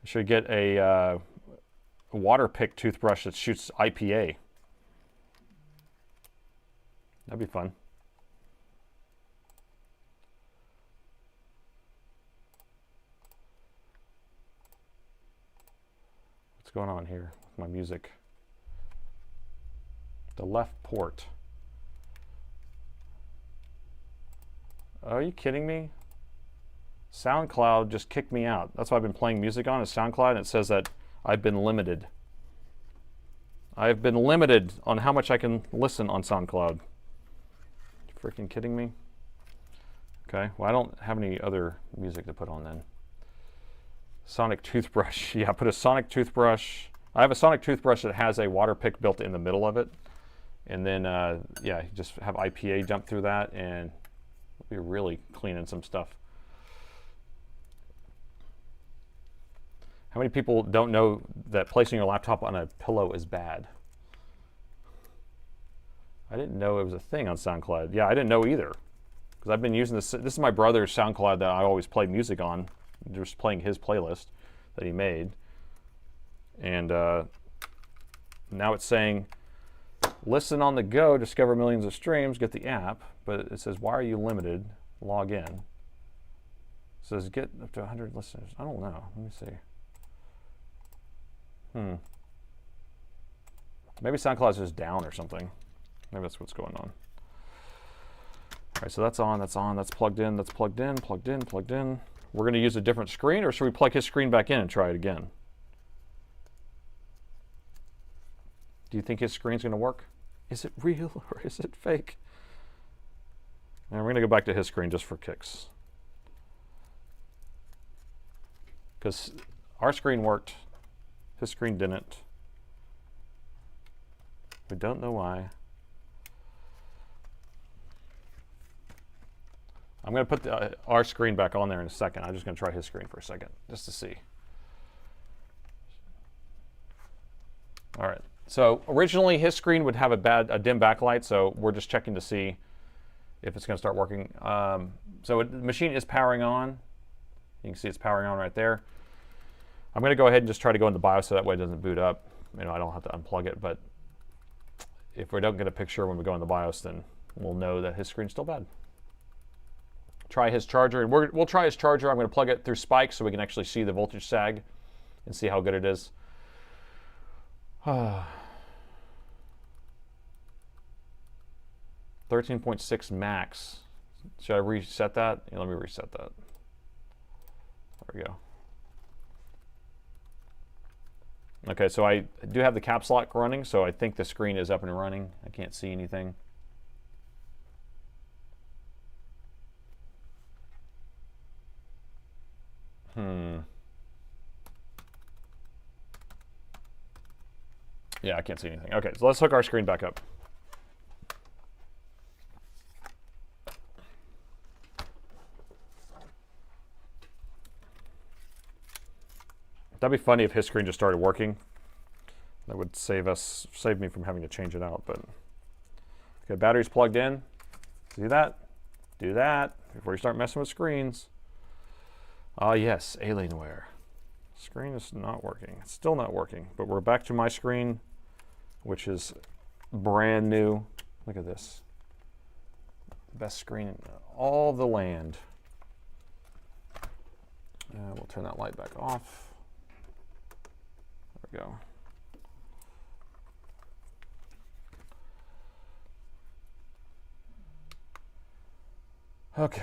A: I should get a water pick toothbrush that shoots IPA. That'd be fun. What's going on here with my music? The left port. Are you kidding me? SoundCloud just kicked me out. That's why I've been playing music on is SoundCloud, and it says that I've been limited. I've been limited on how much I can listen on SoundCloud. You freaking kidding me? Okay, well I don't have any other music to put on then. Sonic toothbrush. Yeah, put a Sonic toothbrush. I have a Sonic toothbrush that has a water pick built in the middle of it. And then, yeah, just have IPA jump through that and we'll be really cleaning some stuff. How many people don't know that placing your laptop on a pillow is bad? I didn't know it was a thing on SoundCloud. Yeah, I didn't know either. Because I've been using this. This is my brother's SoundCloud that I always play music on. Just playing his playlist that he made. And now it's saying, listen on the go, discover millions of streams, get the app. But it says, why are you limited? Log in. It says, get up to 100 listeners. I don't know. Let me see. Maybe SoundCloud's just down or something. Maybe that's what's going on. All right, so that's on, that's plugged in, plugged in. We're going to use a different screen, or should we plug his screen back in and try it again? Do you think his screen's going to work? Is it real or is it fake? And we're going to go back to his screen just for kicks. Because our screen worked. His screen didn't. We don't know why. I'm going to put our screen back on there in a second. I'm just going to try his screen for a second, just to see. All right. So originally his screen would have a dim backlight, so we're just checking to see if it's going to start working. So the machine is powering on. You can see it's powering on right there. I'm going to go ahead and just try to go in the BIOS so that way it doesn't boot up. You know, I don't have to unplug it, but if we don't get a picture when we go in the BIOS, then we'll know that his screen's still bad. Try his charger, and we'll try his charger. I'm going to plug it through spikes so we can actually see the voltage sag and see how good it is. 13.6 max. Should I reset that? Yeah, let me reset that. There we go. Okay, so I do have the caps lock running, so I think the screen is up and running. I can't see anything. Yeah, I can't see anything. Okay, so let's hook our screen back up. That'd be funny if his screen just started working. That would save me from having to change it out. But okay, battery's plugged in. See that? Do that before you start messing with screens. Ah, yes, Alienware. Screen is not working. It's still not working. But we're back to my screen, which is brand new. Look at this. Best screen in all the land. We'll turn that light back off. There we go. Okay.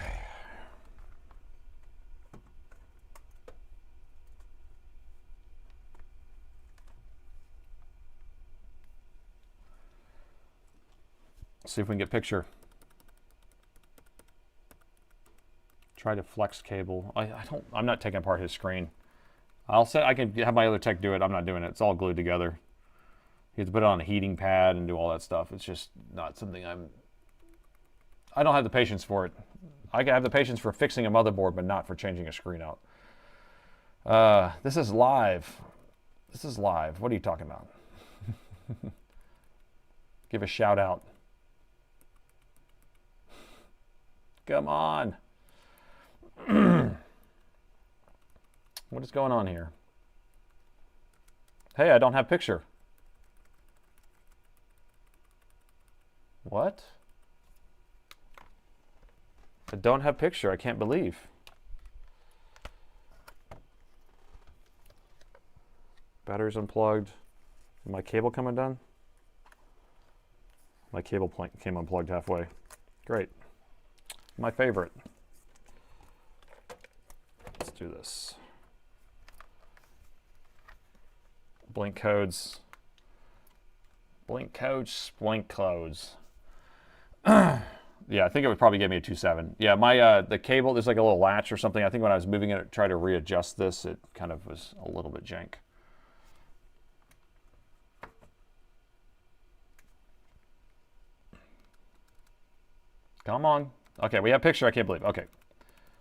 A: See if we can get a picture. Try to flex cable. I'm not taking apart his screen. I can have my other tech do it. I'm not doing it. It's all glued together. You have to put it on a heating pad and do all that stuff. It's just not something I don't have the patience for it. I have the patience for fixing a motherboard, but not for changing a screen out. This is live. This is live. What are you talking about? Give a shout out. Come on. What is going on here? Hey, I don't have picture. What? I don't have picture. I can't believe. Battery's unplugged. Is my cable coming done? My cable came unplugged halfway. Great. My favorite. Let's do this. Blink codes. Blink codes. Blink codes. Yeah, I think it would probably give me a 2.7. Yeah, my the cable, there's like a little latch or something. I think when I was moving it, try to readjust this, it kind of was a little bit jank. Come on. Okay, we have picture. I can't believe. Okay.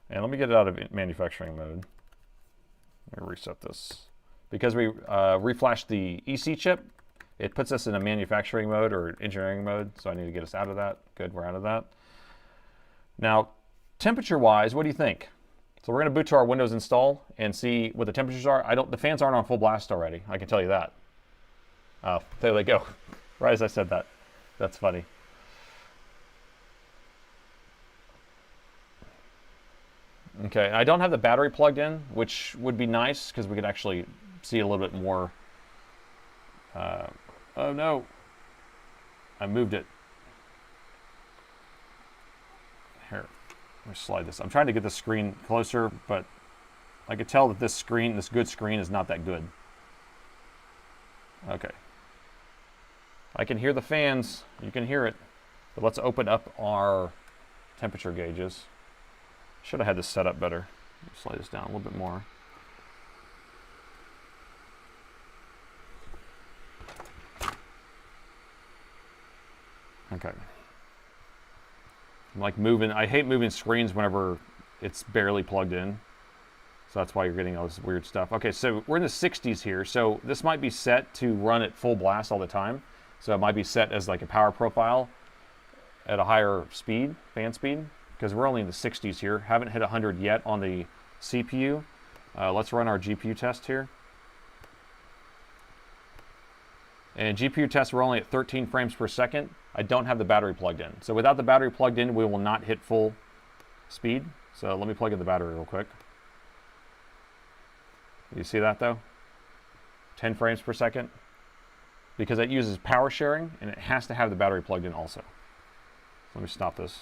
A: And let me get it out of manufacturing mode. Let me reset this. Because we reflashed the EC chip, it puts us in a manufacturing mode or engineering mode, so I need to get us out of that. Good, we're out of that. Now, temperature-wise, what do you think? So we're going to boot to our Windows install and see what the temperatures are. The fans aren't on full blast already. I can tell you that. Oh, there they go. Right as I said that. That's funny. Okay, I don't have the battery plugged in, which would be nice because we could actually see a little bit more. Oh no, I moved it. Here, let me slide this. I'm trying to get the screen closer, but I could tell that this good screen is not that good. Okay. I can hear the fans, you can hear it, but let's open up our temperature gauges. Should have had this set up better. Slide this down a little bit more. Okay. I'm like moving, I hate moving screens whenever it's barely plugged in. So that's why you're getting all this weird stuff. Okay, so we're in the 60s here. So this might be set to run at full blast all the time. So it might be set as like a power profile at a higher speed, fan speed, because we're only in the 60s here. Haven't hit 100 yet on the CPU. Let's run our GPU test here. And GPU test, we're only at 13 frames per second. I don't have the battery plugged in. So without the battery plugged in, we will not hit full speed. So let me plug in the battery real quick. You see that though? 10 frames per second. Because it uses power sharing and it has to have the battery plugged in also. Let me stop this.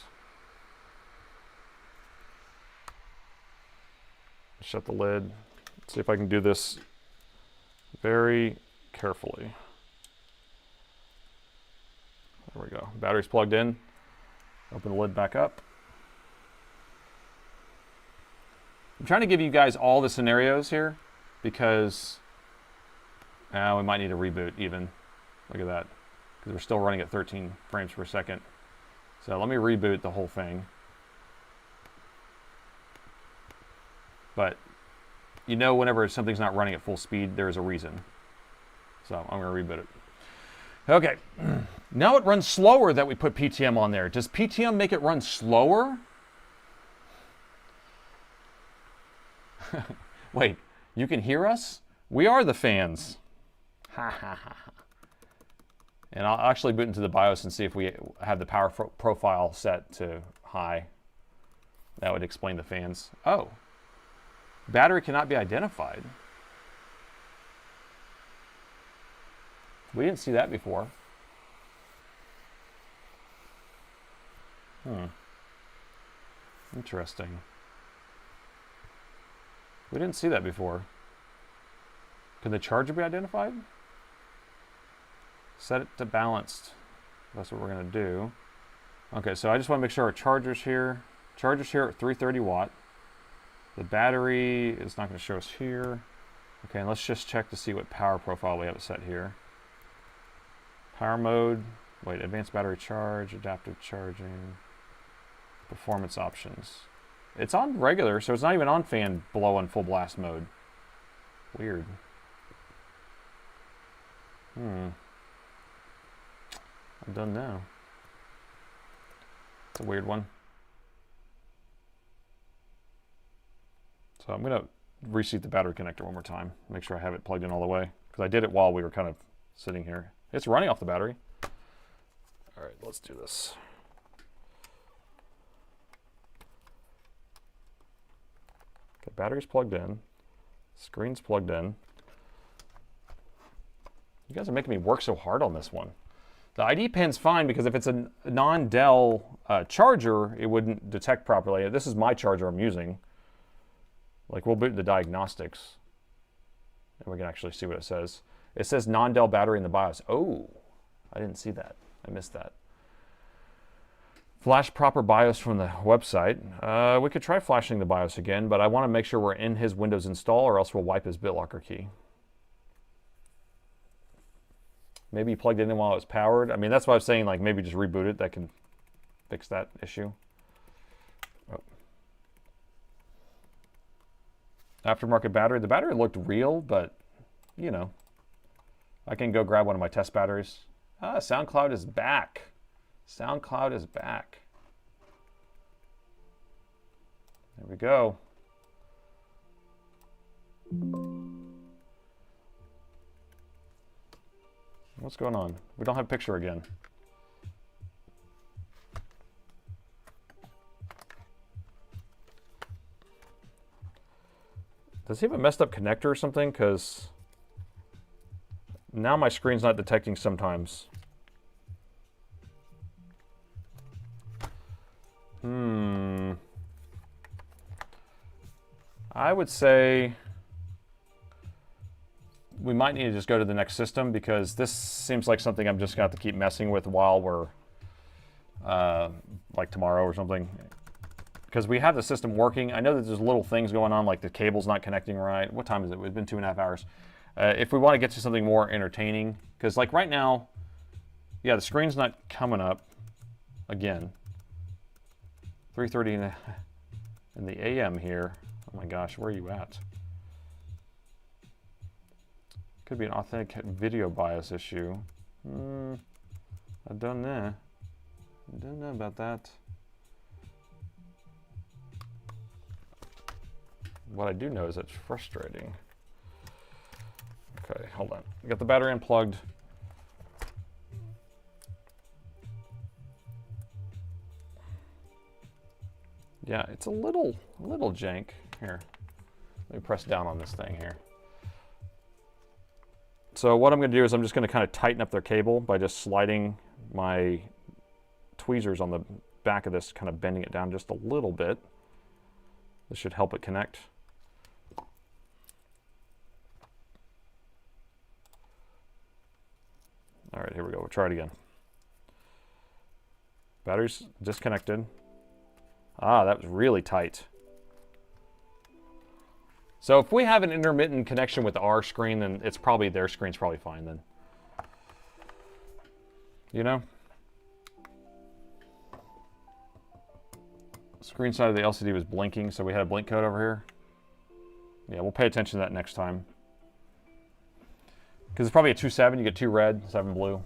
A: Shut the lid. Let's see if I can do this very carefully. There we go. Battery's plugged in. Open the lid back up. I'm trying to give you guys all the scenarios here because we might need a reboot even. Look at that. Because we're still running at 13 frames per second. So let me reboot the whole thing. But You know whenever something's not running at full speed, there's a reason. So I'm going to reboot it. Okay. Now it runs slower that we put PTM on there. Does PTM make it run slower? Wait, you can hear us? We are the fans. Ha ha ha. And I'll actually boot into the BIOS and see if we have the power profile set to high. That would explain the fans. Oh. Battery cannot be identified. We didn't see that before. Interesting. We didn't see that before. Can the charger be identified? Set it to balanced. That's what we're going to do. Okay, so I just want to make sure our charger's here. Charger's here at 330 watt. The battery is not going to show us here. Okay, and let's just check to see what power profile we have it set here. Power mode. Wait, advanced battery charge, adaptive charging, performance options. It's on regular, so it's not even on fan below on full blast mode. Weird. I don't know. It's a weird one. So I'm going to reseat the battery connector one more time. Make sure I have it plugged in all the way. Because I did it while we were kind of sitting here. It's running off the battery. All right, let's do this. Okay, battery's plugged in. Screen's plugged in. You guys are making me work so hard on this one. The ID pan's fine because if it's a non-Dell charger, it wouldn't detect properly. This is my charger I'm using. Like, we'll boot the diagnostics. And we can actually see what it says. It says non-Dell battery in the BIOS. Oh, I didn't see that. I missed that. Flash proper BIOS from the website. We could try flashing the BIOS again, but I want to make sure we're in his Windows install or else we'll wipe his BitLocker key. Maybe he plugged it in while it was powered. I mean, that's why I was saying, like, maybe just reboot it. That can fix that issue. Oh. Aftermarket battery. The battery looked real, but, you know, I can go grab one of my test batteries. Ah, SoundCloud is back. SoundCloud is back. There we go. What's going on? We don't have a picture again. Does he have a messed up connector or something? Because now my screen's not detecting sometimes. I would say we might need to just go to the next system because this seems like something I'm just going to have to keep messing with while we're like tomorrow or something. Because we have the system working. I know that there's little things going on like the cable's not connecting right. What time is it? It's been 2.5 hours. If we want to get to something more entertaining, because like right now, yeah, the screen's not coming up again. 3:30 in the AM here. Oh my gosh, where are you at? Could be an authentic video bias issue. I don't know. I don't know about that. What I do know is it's frustrating. Okay, hold on. I got the battery unplugged. Yeah, it's a little jank. Here, let me press down on this thing here. So what I'm going to do is I'm just going to kind of tighten up their cable by just sliding my tweezers on the back of this, kind of bending it down just a little bit. This should help it connect. All right, here we go. We'll try it again. Battery's disconnected. Ah, that was really tight. So if we have an intermittent connection with our screen, then it's probably their screen's probably fine then. You know? Screen side of the LCD was blinking, so we had a blink code over here. Yeah, we'll pay attention to that next time. Because it's probably a 2-7. You get 2 red, 7 blue.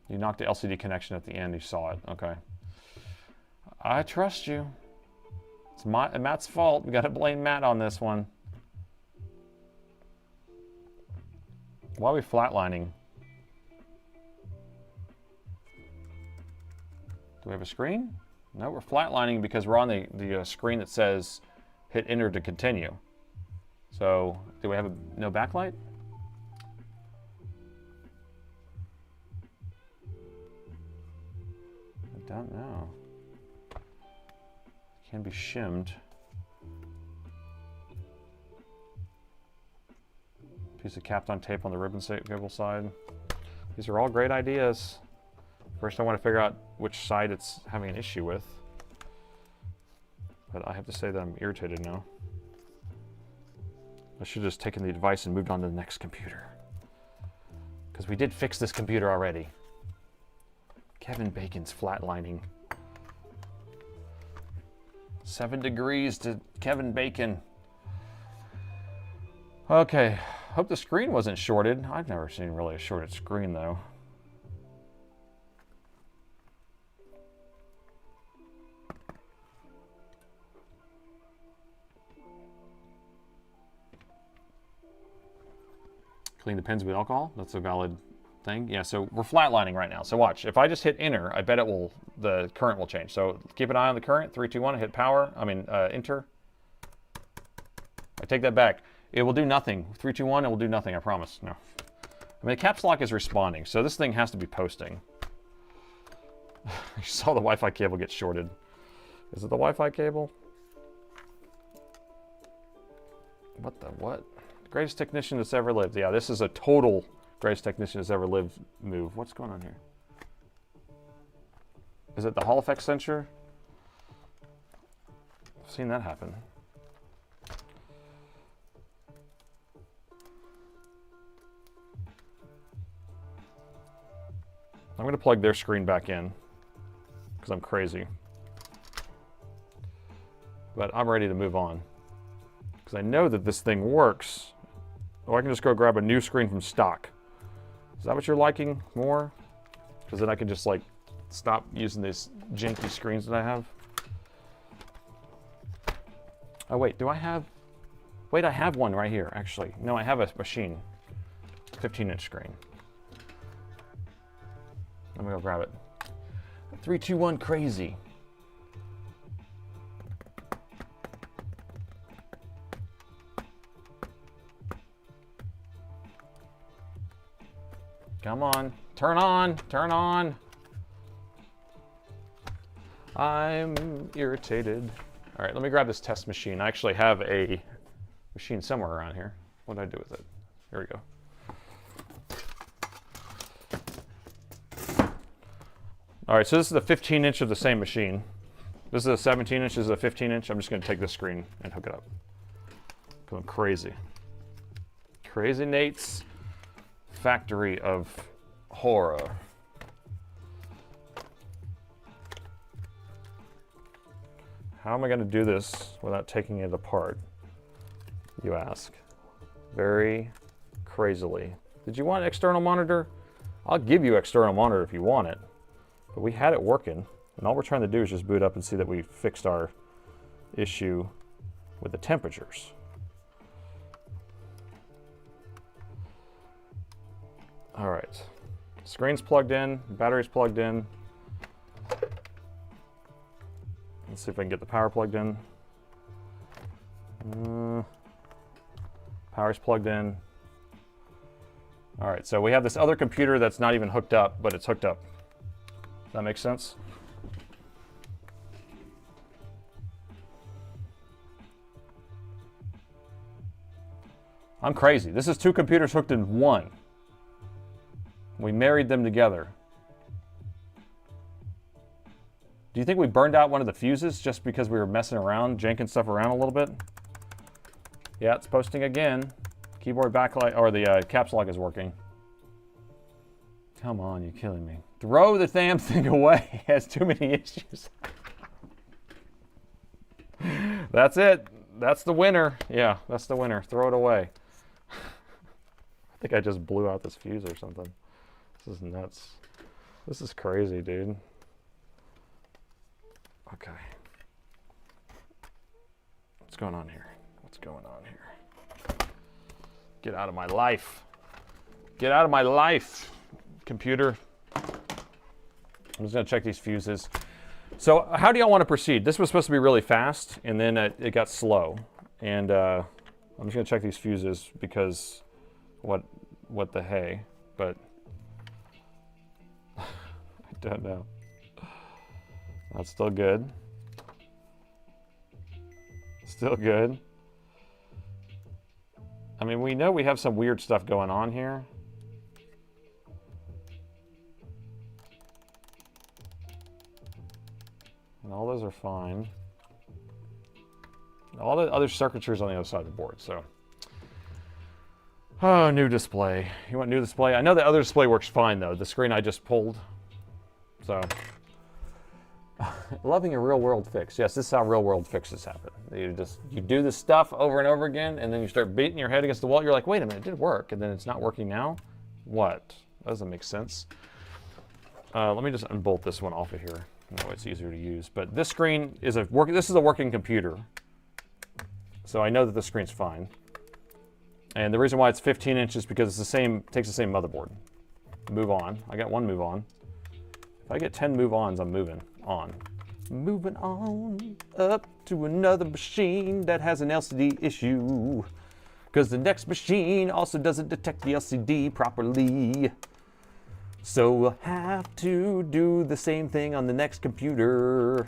A: You knocked the LCD connection at the end. You saw it. Okay. I trust you. It's Matt's fault. We got to blame Matt on this one. Why are we flatlining? Do we have a screen? No, we're flatlining because we're on the screen that says hit enter to continue. So, do we have no backlight? I don't know. Can be shimmed. Piece of Kapton tape on the ribbon cable side. These are all great ideas. First I want to figure out which side it's having an issue with. But I have to say that I'm irritated now. I should have just taken the advice and moved on to the next computer. Because we did fix this computer already. Kevin Bacon's flatlining. 7 degrees to Kevin Bacon. Okay, hope the screen wasn't shorted. I've never seen really a shorted screen though. Clean the pins with alcohol. That's a valid thing. Yeah, so we're flatlining right now. So watch. If I just hit enter, I bet the current will change. So keep an eye on the current. 3, 2, 1. I hit power. Enter. I take that back. It will do nothing. 3, 2, 1. It will do nothing. I promise. No. The caps lock is responding. So this thing has to be posting. You saw the Wi-Fi cable get shorted. Is it the Wi-Fi cable? What the what? Greatest technician that's ever lived. Yeah, this is a total greatest technician that's ever lived move. What's going on here? Is it the Hall effect sensor? I've seen that happen. I'm going to plug their screen back in because I'm crazy. But I'm ready to move on because I know that this thing works. Or I can just go grab a new screen from stock. Is that what you're liking more? Because then I can just like stop using these janky screens that I have. Oh wait, do I have? Wait, I have one right here actually. No, I have a machine. 15-inch screen. Let me go grab it. 3, 2, 1, crazy. Come on, turn on, turn on. I'm irritated. All right, let me grab this test machine. I actually have a machine somewhere around here. What did I do with it? Here we go. All right, so this is the 15-inch of the same machine. This is a 17-inch, this is a 15-inch. I'm just gonna take this screen and hook it up. Going crazy. Crazy Nate's factory of horror. How am I going to do this without taking it apart, you ask? Very crazily. Did you want an external monitor? I'll give you external monitor if you want it. But we had it working, and all we're trying to do is just boot up and see that we fixed our issue with the temperatures. All right, screen's plugged in, battery's plugged in. Let's see if I can get the power plugged in. Power's plugged in. All right, so we have this other computer that's not even hooked up, but it's hooked up. Does that make sense? I'm crazy. This is 2 computers hooked in one. We married them together. Do you think we burned out one of the fuses just because we were messing around, janking stuff around a little bit? Yeah, it's posting again. Keyboard backlight, or the caps lock is working. Come on, you're killing me. Throw the damn thing away. It has too many issues. That's it. That's the winner. Yeah, that's the winner. Throw it away. I think I just blew out this fuse or something. This is nuts. This is crazy, dude. Okay. What's going on here? What's going on here? Get out of my life. Get out of my life, computer. I'm just gonna check these fuses. So how do y'all want to proceed? This was supposed to be really fast, and then it got slow. And I'm just gonna check these fuses because what the hey, but I don't know. That's still good. Still good. I mean, we know we have some weird stuff going on here. And all those are fine. All the other circuitry is on the other side of the board, so. Oh, new display. You want new display? I know the other display works fine, though. The screen I just pulled. So, loving a real-world fix. Yes, this is how real-world fixes happen. You do this stuff over and over again, and then you start beating your head against the wall. You're like, wait a minute, it did work, and then it's not working now? What? That doesn't make sense. Let me just unbolt this one off of here. That way it's easier to use. But this screen is this is a working computer. So I know that the screen's fine. And the reason why it's 15 inches is because it's the same, takes the same motherboard. Move on. I got one move on. If I get 10 move ons, I'm moving on. Moving on up to another machine that has an LCD issue. Because the next machine also doesn't detect the LCD properly. So we'll have to do the same thing on the next computer.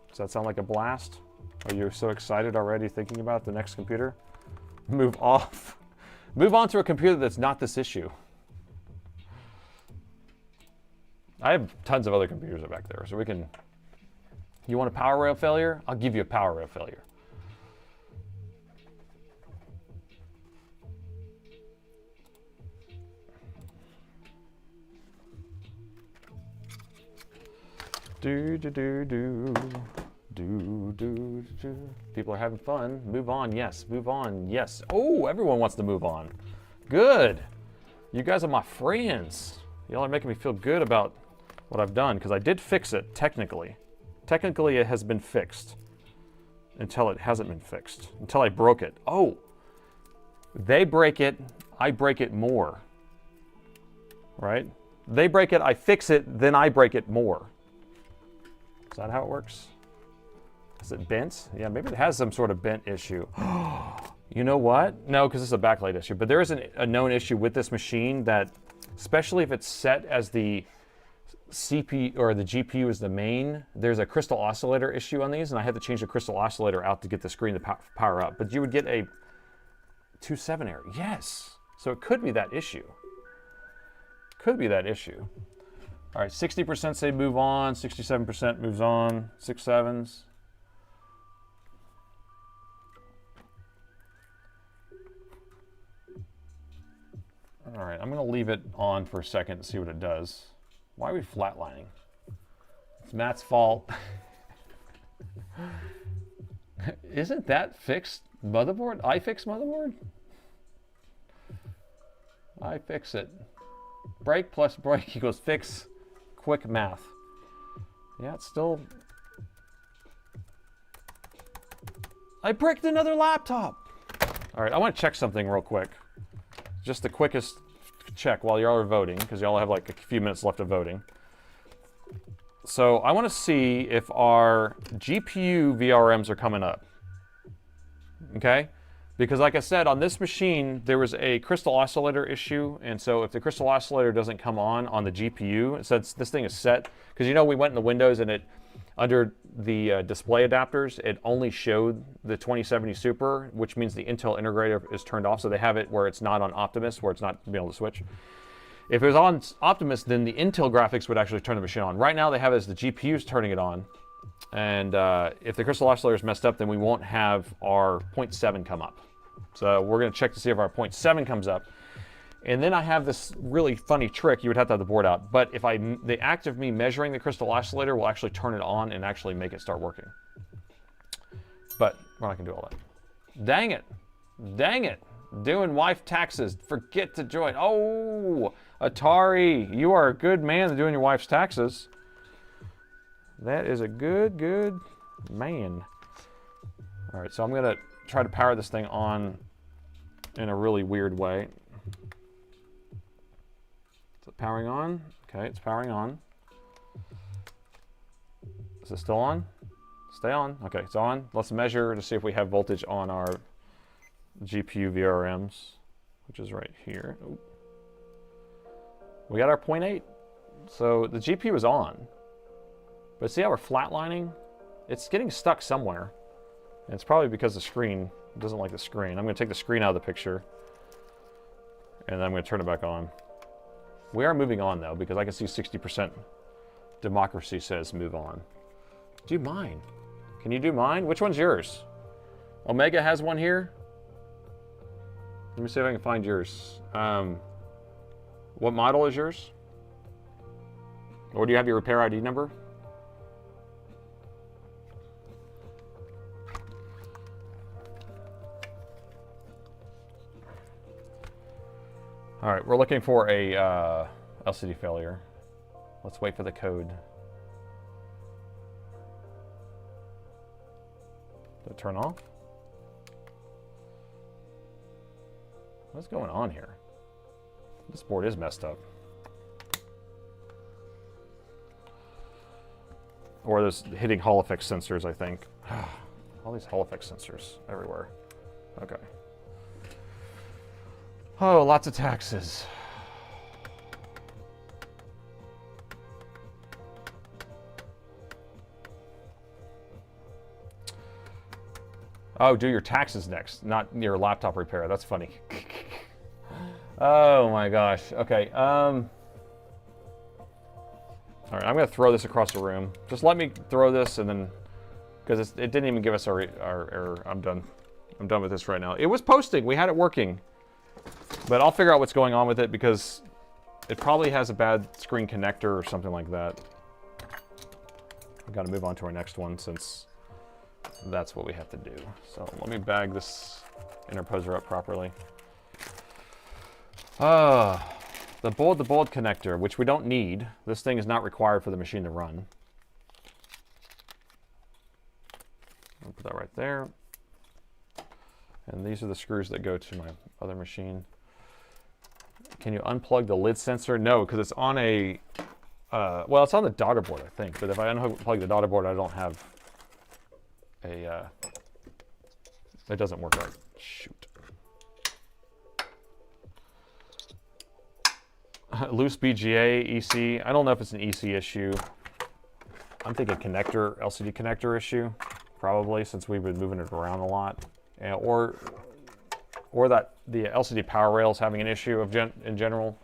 A: Does that sound like a blast? Are you so excited already thinking about the next computer? Move off. Move on to a computer that's not this issue. I have tons of other computers back there, so we can... You want a power rail failure? I'll give you a power rail failure. People are having fun. Move on, yes. Move on, yes. Oh, everyone wants to move on. Good. You guys are my friends. Y'all are making me feel good about what I've done, because I did fix it, technically. Technically, it has been fixed until it hasn't been fixed, until I broke it. Oh, they break it, I break it more, right? They break it, I fix it, then I break it more. Is that how it works? Is it bent? Yeah, maybe it has some sort of bent issue. You know what? No, because it's a backlight issue. But there is a known issue with this machine that, especially if it's set as the CPU or the GPU is the main, there's a crystal oscillator issue on these, and I had to change the crystal oscillator out to get the screen to power up. But you would get a 2.7 error. Yes. So it could be that issue. Could be that issue. All right, 60% say move on, 67% moves on, 6 sevens. All right, I'm gonna leave it on for a second to see what it does. Why are we flatlining? It's Matt's fault. Isn't that fixed motherboard? I fix motherboard? I fix it. Break plus break equals fix. Quick math. Yeah, it's still... I bricked another laptop! All right, I want to check something real quick. Just the quickest check while y'all are voting, because y'all have like a few minutes left of voting. So I want to see if our GPU VRMs are coming up. Okay? Because like I said, on this machine, there was a crystal oscillator issue. And so if the crystal oscillator doesn't come on the GPU, since this thing is set, because you know we went in the Windows and it, under the display adapters, it only showed the 2070 Super, which means the Intel integrator is turned off. So they have it where it's not on Optimus, where it's not being able to switch. If it was on Optimus, then the Intel graphics would actually turn the machine on. Right now they have it as the GPU's turning it on. And if the crystal oscillator is messed up, then we won't have our 0.7 come up. So we're going to check to see if our 0.7 comes up. And then I have this really funny trick. You would have to have the board out. But if the act of me measuring the crystal oscillator will actually turn it on and actually make it start working. But we're not going to do all that. Dang it. Dang it. Doing wife taxes. Forget to join. Oh, Atari. You are a good man doing your wife's taxes. That is a good man. All right, so I'm going to try to power this thing on in a really weird way. Is it powering on? Okay, it's powering on. Is it still on? Stay on. Okay, it's on. Let's measure to see if we have voltage on our GPU VRMs, which is right here. Ooh. We got our 0.8. So the GPU is on. But see how we're flatlining? It's getting stuck somewhere. And it's probably because the screen doesn't like the screen. I'm going to take the screen out of the picture. And then I'm going to turn it back on. We are moving on, though, because I can see 60% democracy says move on. Do mine. Can you do mine? Which one's yours? Omega has one here. Let me see if I can find yours. What model is yours? Or do you have your repair ID number? All right, we're looking for a LCD failure. Let's wait for the code. Did it turn off? What's going on here? This board is messed up. Or there's hitting Hall effect sensors, I think. All these Hall effect sensors everywhere. Okay. Oh, lots of taxes. Oh, do your taxes next, not your laptop repair. That's funny. Oh my gosh. Okay. All right, I'm gonna throw this across the room. Just let me throw this, and then because it didn't even give us our error. I'm done. I'm done with this right now. It was posting. We had it working. But I'll figure out what's going on with it because it probably has a bad screen connector or something like that. I've got to move on to our next one since that's what we have to do. So let me bag this interposer up properly. The board connector, which we don't need. This thing is not required for the machine to run. I'll put that right there. And these are the screws that go to my other machine. Can you unplug the lid sensor? No, because it's on a, well, it's on the daughter board, I think. But if I unplug the daughter board, I don't have a, it doesn't work right. Shoot. Loose BGA, EC. I don't know if it's an EC issue. I'm thinking connector, LCD connector issue, probably, since we've been moving it around a lot. Or that the LCD power rail is having an issue in general.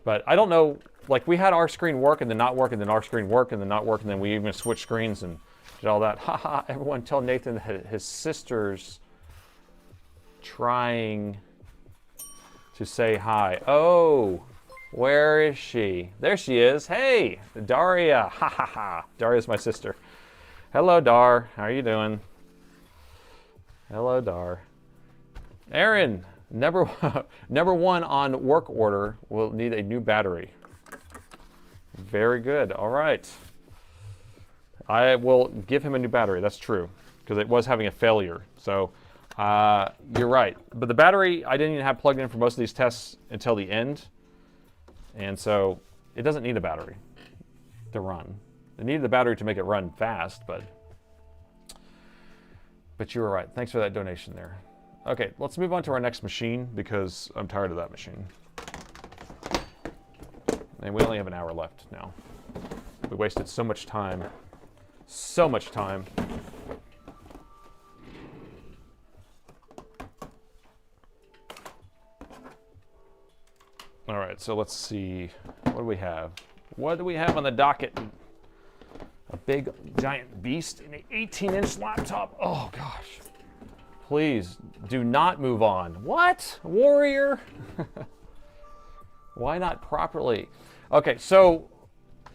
A: But I don't know, like we had our screen work and then not work and then our screen work and then not work and then we even switched screens and did all that. Haha, everyone tell Nathan that his sister's trying to say hi. Oh, where is she? There she is. Hey, Daria. Ha ha ha. Daria's my sister. Hello, Dar. How are you doing? Hello, Dar. Aaron, number one on work order will need a new battery. Very good. All right. I will give him a new battery. That's true, because it was having a failure. So you're right. But the battery, I didn't even have plugged in for most of these tests until the end. And so it doesn't need a battery to run. It needed the battery to make it run fast, but you were right. Thanks for that donation there. Okay, let's move on to our next machine because I'm tired of that machine. And we only have an hour left now. We wasted so much time. So much time. All right, so let's see. What do we have? What do we have on the docket? A big, giant beast in an 18-inch laptop. Oh, gosh. Please do not move on. What? Warrior? Why not properly? Okay, so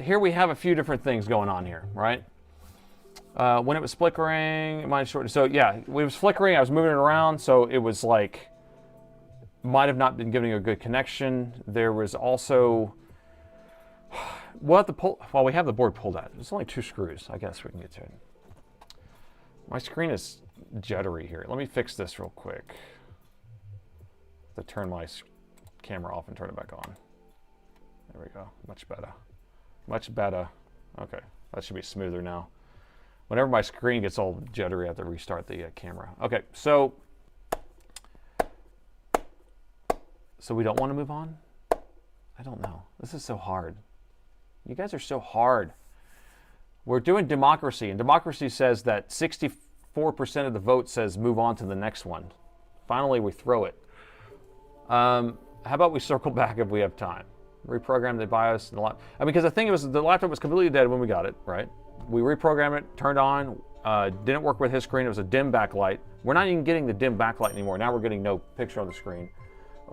A: here we have a few different things going on here, right? When it was flickering, so yeah, it was flickering. I was moving it around, so it was like, might have not been giving a good connection. There was also, we'll have to pull, well, we have the board pulled out. There's only 2 screws. I guess we can get to it. My screen is jittery here. Let me fix this real quick. To turn my camera off and turn it back on. There we go. Much better. Much better. Okay, that should be smoother now. Whenever my screen gets all jittery, I have to restart the camera. Okay, so we don't want to move on? I don't know. This is so hard. You guys are so hard. We're doing democracy, and democracy says that 64% of the vote says move on to the next one. Finally, we throw it. How about we circle back if we have time? Reprogram the BIOS and the laptop. I mean, because the thing was, the laptop was completely dead when we got it, right? We reprogrammed it, turned on, didn't work with his screen. It was a dim backlight. We're not even getting the dim backlight anymore. Now we're getting no picture on the screen.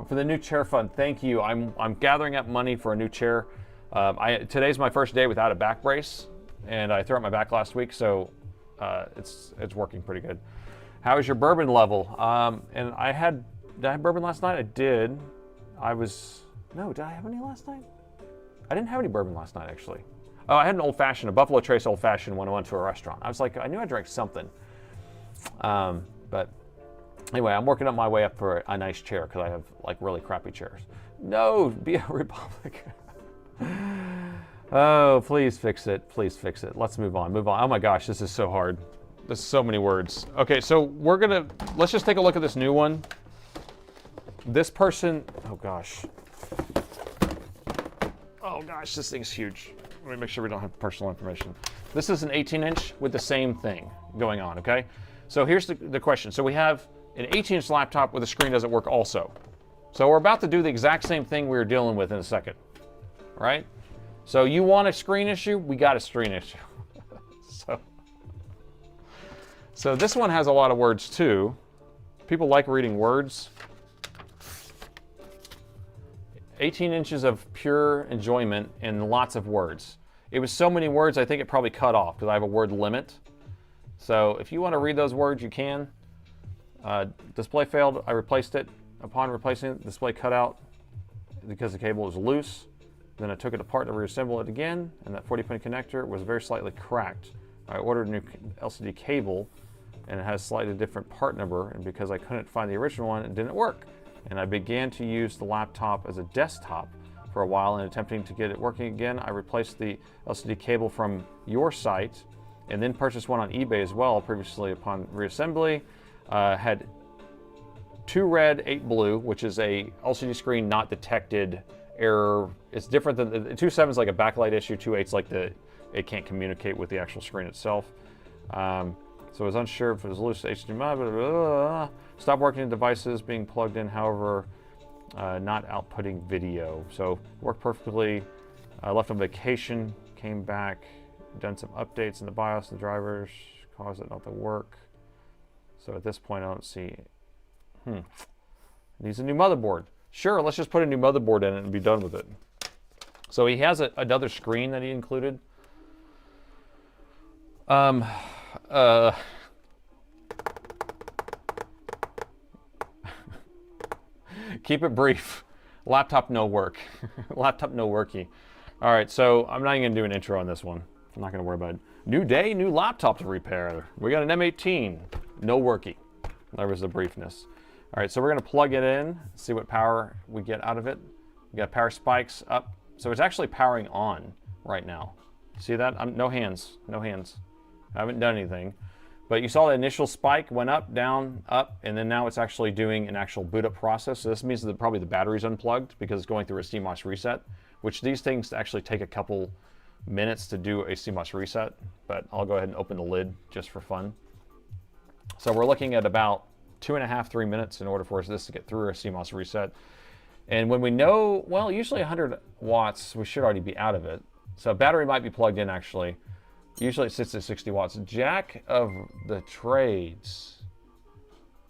A: For the new chair fund, thank you. I'm gathering up money for a new chair. Today's my first day without a back brace, and I threw out my back last week, so it's working pretty good. How is your bourbon level? And did I have bourbon last night? I did. Did I have any last night? I didn't have any bourbon last night, actually. Oh, I had an old fashioned, a Buffalo Trace old fashioned when I went to a restaurant. I was like, I knew I drank something. But anyway, I'm working up my way up for a nice chair because I have like really crappy chairs. No, be a Republican. Oh, please fix it. Please fix it. Let's move on. Move on. Oh my gosh, this is so hard. There's so many words. Okay, so let's just take a look at this new one. This person, oh gosh. Oh gosh, this thing's huge. Let me make sure we don't have personal information. This is an 18-inch with the same thing going on, okay? So here's the question. So we have an 18-inch laptop where the screen doesn't work also. So we're about to do the exact same thing we were dealing with in a second, right? So you want a screen issue? We got a screen issue. So this one has a lot of words too. People like reading words. 18 inches of pure enjoyment and lots of words. It was so many words, I think it probably cut off because I have a word limit. So if you want to read those words, you can. Display failed, I replaced it. Upon replacing it, display cut out because the cable was loose. Then I took it apart to reassemble it again, and that 40-pin connector was very slightly cracked. I ordered a new LCD cable, and it has a slightly different part number, and because I couldn't find the original one, it didn't work. And I began to use the laptop as a desktop for a while, and attempting to get it working again, I replaced the LCD cable from your site, and then purchased one on eBay as well. Previously, upon reassembly, had 2 red, 8 blue, which is a LCD screen not detected error. It's different than the 2.7 is like a backlight issue. 2.8 is like it can't communicate with the actual screen itself. So I was unsure if it was loose HDMI. Blah, blah, blah. Stopped working in devices being plugged in, however, not outputting video. So worked perfectly. I left on vacation, came back, done some updates in the BIOS, the drivers, caused it not to work. So at this point, I don't see. Needs a new motherboard. Sure, let's just put a new motherboard in it and be done with it. So he has another screen that he included. Keep it brief. Laptop no work. Laptop no worky. All right, so I'm not even gonna do an intro on this one. I'm not gonna worry about it. New day, new laptop to repair. We got an M18, no worky. That was the briefness. All right, so we're gonna plug it in, see what power we get out of it. We got power spikes up. So it's actually powering on right now. See that? No hands, no hands. I haven't done anything. But you saw the initial spike went up, down, up, and then now it's actually doing an actual boot up process. So this means that probably the battery's unplugged because it's going through a CMOS reset, which these things actually take a couple minutes to do a CMOS reset, but I'll go ahead and open the lid just for fun. So we're looking at about 2.5, 3 minutes in order for this to get through a CMOS reset. And when we know, well, usually 100 watts, we should already be out of it. So battery might be plugged in actually. Usually it sits at 60 watts. Jack of the trades.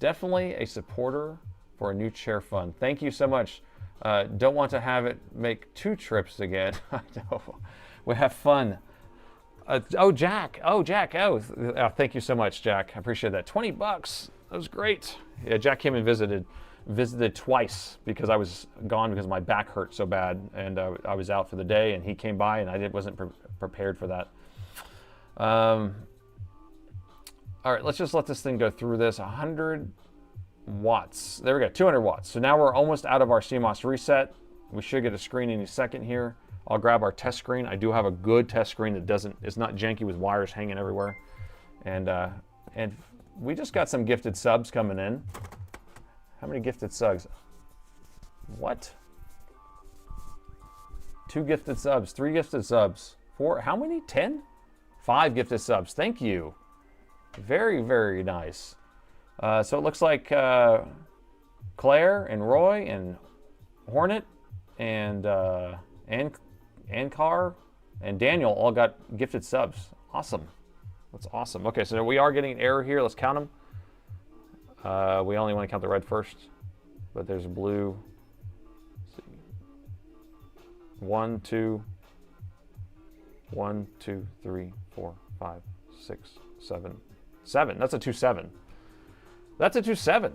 A: Definitely a supporter for a new chair fund. Thank you so much. Don't want to have it make 2 trips again. I know. We have fun. Oh, Jack. Oh, Jack. Oh, thank you so much, Jack. I appreciate that. 20 bucks. That was great. Yeah, Jack came and visited twice because I was gone because my back hurt so bad, and I was out for the day, and he came by, and I wasn't prepared for that. All right, let's just let this thing go through this. 100 watts. There we go, 200 watts. So now we're almost out of our CMOS reset. We should get a screen any second here. I'll grab our test screen. I do have a good test screen that it's not janky with wires hanging everywhere. And we just got some gifted subs coming in. How many gifted subs? What? 2 gifted subs, 3 gifted subs, 4, how many? 10? 5 gifted subs, thank you. Very, very nice. So it looks like Claire and Roy and Hornet and Car and Daniel all got gifted subs. Awesome. That's awesome. Okay, so we are getting an error here. Let's count them. We only want to count the red first, but there's a blue. Let's see. 1, 2, 1, 2, 3, 4, 5, 6, 7, 7. That's a 2.7. That's a 2.7.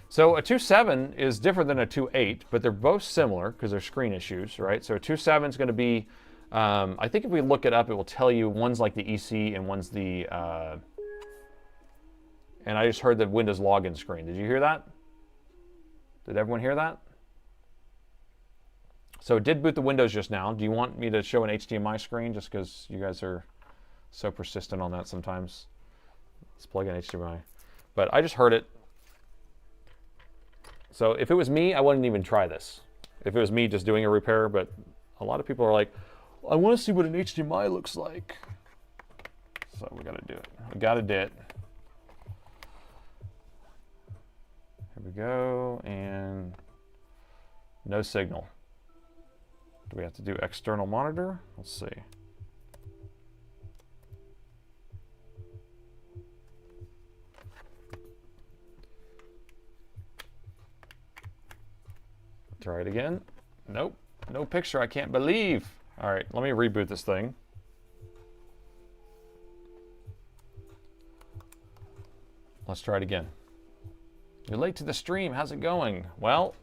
A: So a 2.7 is different than a 2.8, but they're both similar because they're screen issues, right? So a 2.7 is going to be, I think if we look it up, it will tell you one's like the EC and one's the, and I just heard the Windows login screen. Did you hear that? Did everyone hear that? So it did boot the Windows just now. Do you want me to show an HDMI screen just because you guys are so persistent on that sometimes? Let's plug in HDMI. But I just heard it. So if it was me, I wouldn't even try this. If it was me just doing a repair, but a lot of people are like, I want to see what an HDMI looks like. So we got to do it. We got to do it. Here we go, and no signal. Do we have to do external monitor? Let's see. Try it again. Nope, no picture, I can't believe. All right, let me reboot this thing. Let's try it again. You're late to the stream, how's it going? Well,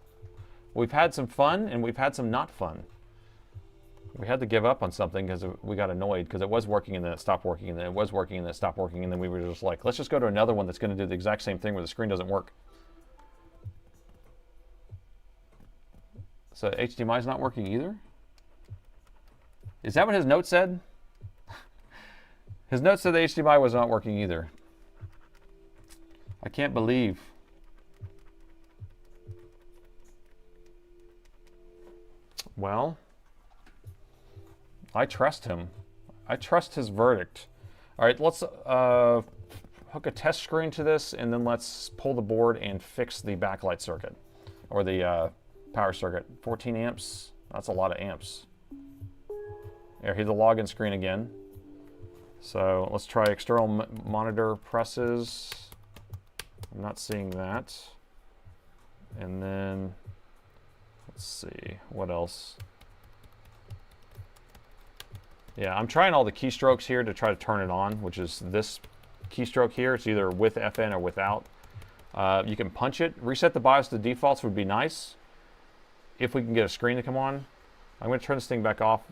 A: we've had some fun and we've had some not fun. We had to give up on something because we got annoyed because it was working and then it stopped working and then it was working and then it stopped working and then we were just like, let's just go to another one that's going to do the exact same thing where the screen doesn't work. So HDMI is not working either? Is that what his note said? His note said the HDMI was not working either. I can't believe. Well, I trust him. I trust his verdict. All right, let's hook a test screen to this and then let's pull the board and fix the backlight circuit or the power circuit. 14 amps, that's a lot of amps. Here, here's the login screen again. So let's try external monitor presses. I'm not seeing that. And then, let's see, what else? Yeah, I'm trying all the keystrokes here to try to turn it on, which is this keystroke here. It's either with FN or without. You can punch it. Reset the BIOS to defaults would be nice. If we can get a screen to come on. I'm going to turn this thing back off.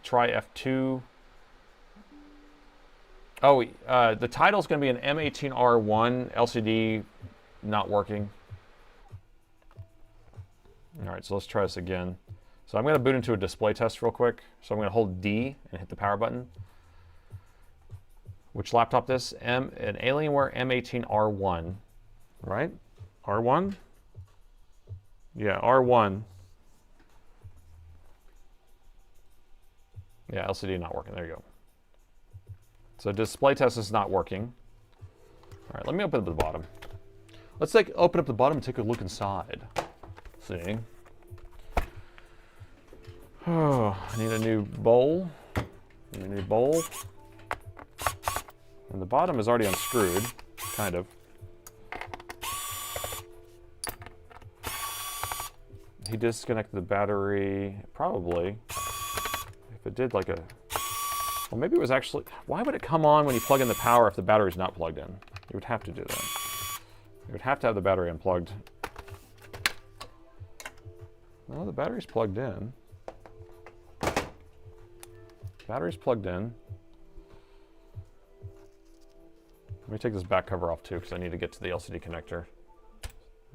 A: Try F2. Oh, the title is going to be an M18R1 LCD not working. All right, so let's try this again. So I'm going to boot into a display test real quick. So I'm going to hold D and hit the power button. Which laptop this? An Alienware M18R1, right? R1? Yeah, R1. Yeah, LCD not working. There you go. So display test is not working. All right, let me open up the bottom. Let's open up the bottom and take a look inside. See. Oh, I need a new bowl. Need a new bowl. And the bottom is already unscrewed, kind of. he disconnected the battery, probably. If it did like a, well, maybe it was actually, why would it come on when you plug in the power if the battery's not plugged in? You would have to do that. You would have to have the battery unplugged. No, the battery's plugged in. Battery's plugged in. Let me take this back cover off too, because I need to get to the LCD connector.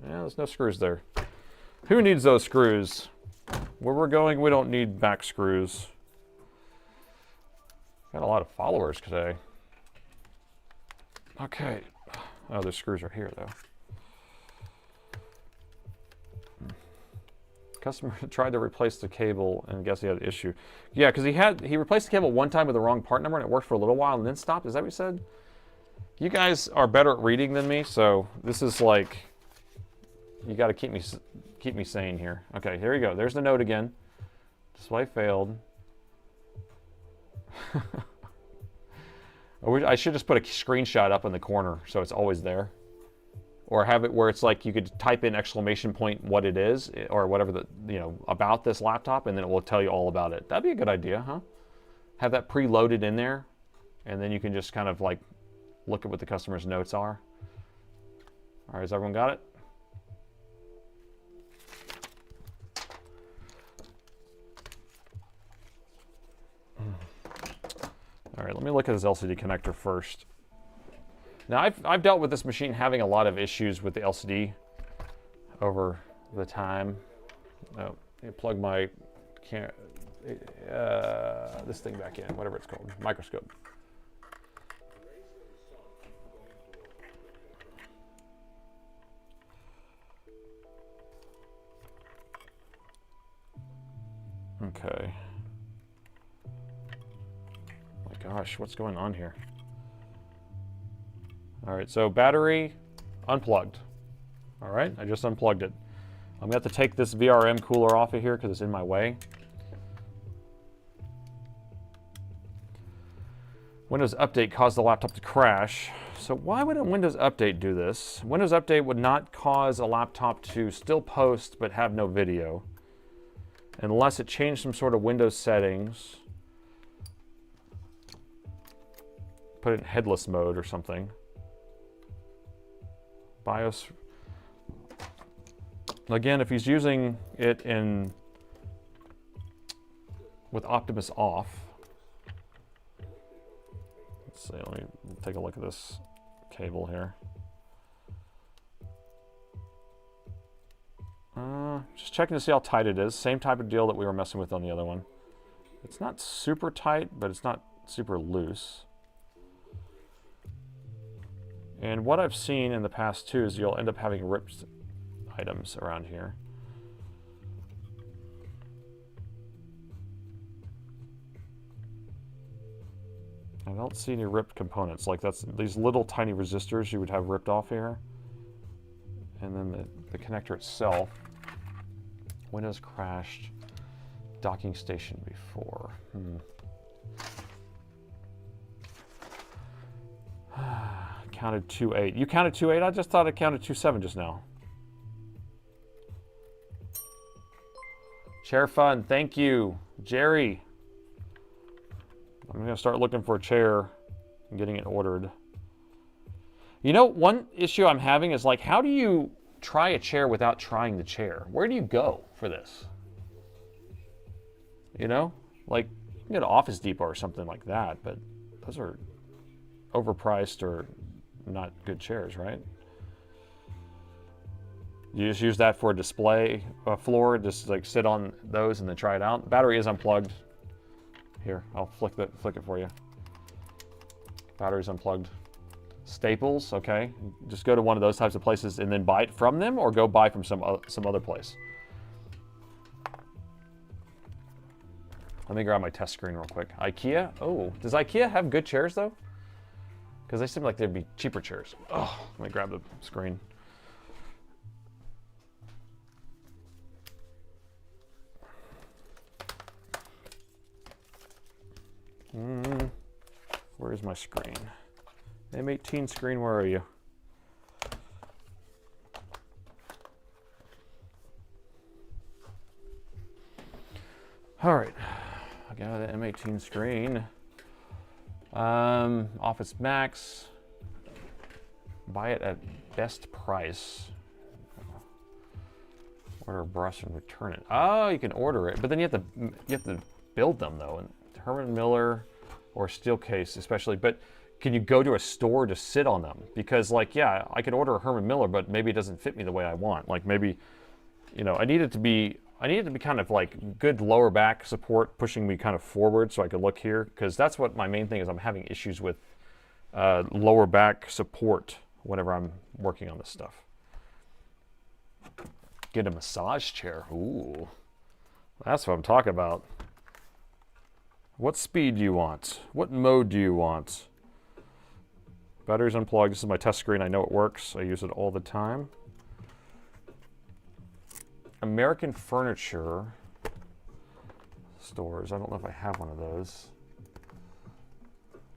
A: Yeah, there's no screws there. Who needs those screws? Where we're going, we don't need back screws. Got a lot of followers today. Okay. Oh, the screws are here though. Customer tried to replace the cable and guess he had an issue. Yeah, because he replaced the cable one time with the wrong part number and it worked for a little while and then stopped. Is that what you said? You guys are better at reading than me, so this is like, you got to keep me sane here. Okay, here we go. There's the note again. Display failed. I should just put a screenshot up in the corner so it's always there. Or have it where it's like you could type in exclamation point what it is, or whatever the, you know, about this laptop, and then it will tell you all about it. That'd be a good idea, huh? Have that preloaded in there, and then you can just kind of like look at what the customer's notes are. All right, has everyone got it? All right, let me look at this LCD connector first. Now, I've dealt with this machine having a lot of issues with the LCD over the time. Oh, I plug my this thing back in, whatever it's called, microscope. Okay. My gosh, what's going on here? All right, so battery unplugged. All right, I just unplugged it. I'm gonna have to take this VRM cooler off of here because it's in my way. Windows Update caused the laptop to crash. So why would a Windows Update do this? Windows Update would not cause a laptop to still post but have no video, unless it changed some sort of Windows settings. Put it in headless mode or something. BIOS. Again, if he's using it in with Optimus off. Let's see, let me take a look at this cable here. Just checking to see how tight it is. Same type of deal that we were messing with on the other one. It's not super tight, but it's not super loose. And what I've seen in the past too is you'll end up having ripped items around here. I don't see any ripped components. Like that's these little tiny resistors you would have ripped off here. And then the connector itself. Windows crashed. Docking station before. Counted 2.8. You counted 2.8? I just thought it counted 2.7 just now. Chair fun, thank you, Jerry. I'm gonna start looking for a chair and getting it ordered. You know, one issue I'm having is like, how do you try a chair without trying the chair? Where do you go for this? You know, like you can go to Office Depot or something like that, but those are overpriced or not good chairs, right? You just use that for a display floor, just like sit on those and then try it out. The battery is unplugged. Here, I'll flick it for you. Battery's unplugged. Staples, okay. Just go to one of those types of places and then buy it from them, or go buy from some other place. Let me grab my test screen real quick. IKEA? Oh, does IKEA have good chairs though? Because they seem like they'd be cheaper chairs. Oh, let me grab the screen. Where is my screen? M18 screen, where are you? All right, I got the M18 screen. Office Max. Buy it at best price. Order a brush and return it. Oh, you can order it, but then you have to build them though. And Herman Miller or Steelcase especially. But can you go to a store to sit on them? Because like, yeah, I could order a Herman Miller, but maybe it doesn't fit me the way I want. Like maybe, you know, I need it to be kind of like good lower back support, pushing me kind of forward so I could look here. Because that's what my main thing is. I'm having issues with lower back support whenever I'm working on this stuff. Get a massage chair. Ooh, that's what I'm talking about. What speed do you want? What mode do you want? Batteries unplugged. This is my test screen. I know it works. I use it all the time. American Furniture stores. I don't know if I have one of those.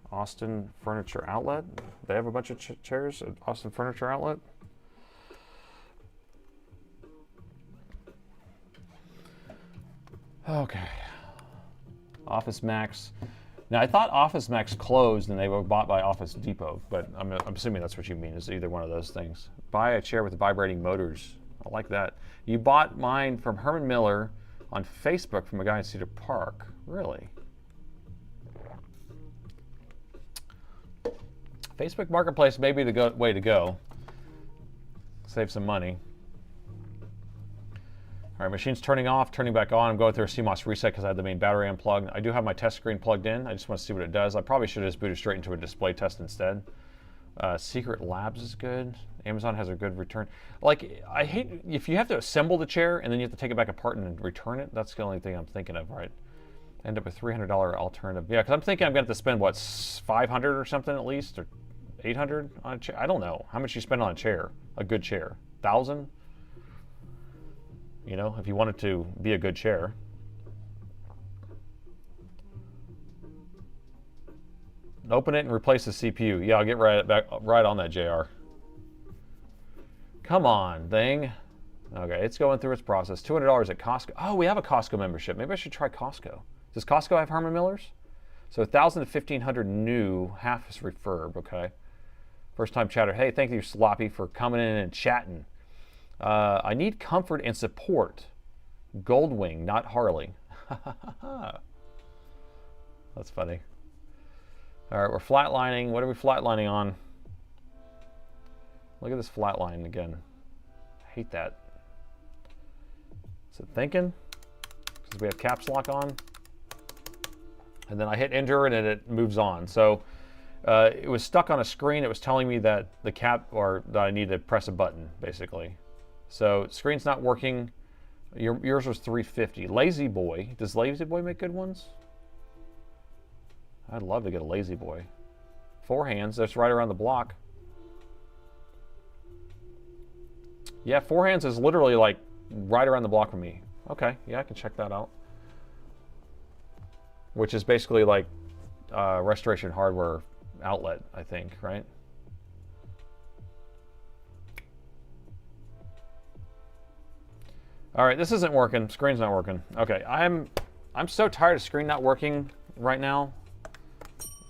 A: Austin Furniture Outlet. They have a bunch of chairs at Austin Furniture Outlet. Okay. Office Max. Now I thought Office Max closed and they were bought by Office Depot, but I'm assuming that's what you mean, is either one of those things. Buy a chair with vibrating motors. I like that. You bought mine from Herman Miller on Facebook from a guy in Cedar Park. Really? Facebook Marketplace may be the way to go. Save some money. All right, machine's turning off, turning back on. I'm going through a CMOS reset because I had the main battery unplugged. I do have my test screen plugged in. I just want to see what it does. I probably should have just booted straight into a display test instead. Secret Labs is good. Amazon has a good return. Like, I hate if you have to assemble the chair and then you have to take it back apart and return it. That's the only thing I'm thinking of, right? End up with $300 alternative. Yeah, because I'm thinking I'm going to have to spend, what, $500 or something at least? Or $800 on a chair? I don't know. How much you spend on a chair? A good chair? $1,000? You know, if you want it to be a good chair. Open it and replace the CPU. Yeah, I'll get right on that, JR. Come on, thing. Okay, it's going through its process. $200 at Costco. Oh, we have a Costco membership. Maybe I should try Costco. Does Costco have Herman Millers? So 1,000 to 1,500 new, half is refurb, okay. First time chatter. Hey, thank you, Sloppy, for coming in and chatting. I need comfort and support. Goldwing, not Harley. That's funny. All right, we're flatlining. What are we flatlining on? Look at this flatline again. I hate that. Is it thinking? Because we have caps lock on. And then I hit enter and then it moves on. So it was stuck on a screen. It was telling me that the cap, or that I need to press a button, basically. So screen's not working. Yours was 350. Lazy Boy. Does Lazy Boy make good ones? I'd love to get a Lazy Boy. 4 hands. That's right around the block. Yeah, 4 hands is literally like right around the block from me. Okay, yeah, I can check that out. Which is basically like Restoration Hardware outlet, I think, right? All right, this isn't working. Screen's not working. Okay, I'm so tired of screen not working right now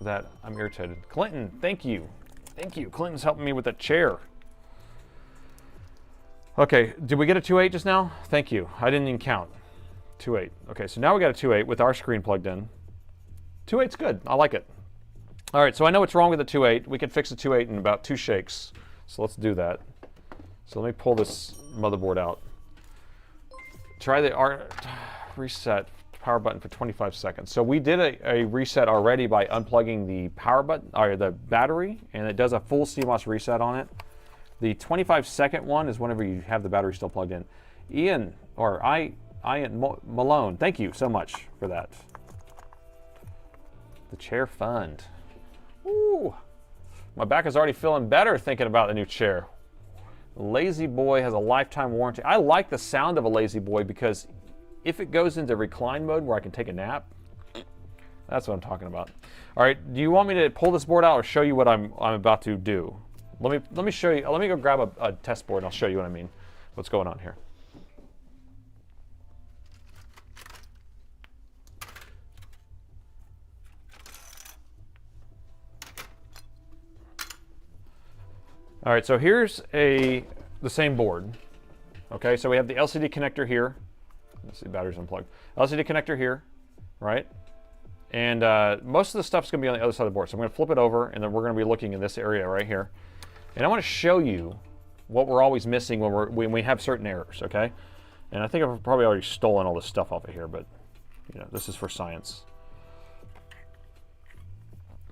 A: that I'm irritated. Clinton, thank you. Thank you. Clinton's helping me with that chair. Okay, did we get a 2.8 just now? Thank you. I didn't even count. 2.8. Okay, so now we got a 2.8 with our screen plugged in. 2.8's good. I like it. All right, so I know what's wrong with the 2.8. We can fix the 2.8 in about 2 shakes. So let's do that. So let me pull this motherboard out. Try the reset power button for 25 seconds. So we did a reset already by unplugging the power button, or the battery, and it does a full CMOS reset on it. The 25-second one is whenever you have the battery still plugged in. Ian Malone, thank you so much for that. The chair fund. Ooh, my back is already feeling better thinking about the new chair. Lazy Boy has a lifetime warranty. I like the sound of a Lazy Boy because if it goes into recline mode where I can take a nap, that's what I'm talking about. All right, do you want me to pull this board out or show you what I'm about to do? Let me show you. Let me go grab a test board and I'll show you what I mean. What's going on here? All right, so here's the same board. Okay, so we have the LCD connector here. Let's see, battery's unplugged. LCD connector here, right? And most of the stuff's going to be on the other side of the board. So I'm going to flip it over, and then we're going to be looking in this area right here. And I want to show you what we're always missing when we have certain errors, okay? And I think I've probably already stolen all this stuff off of here, but you know, this is for science.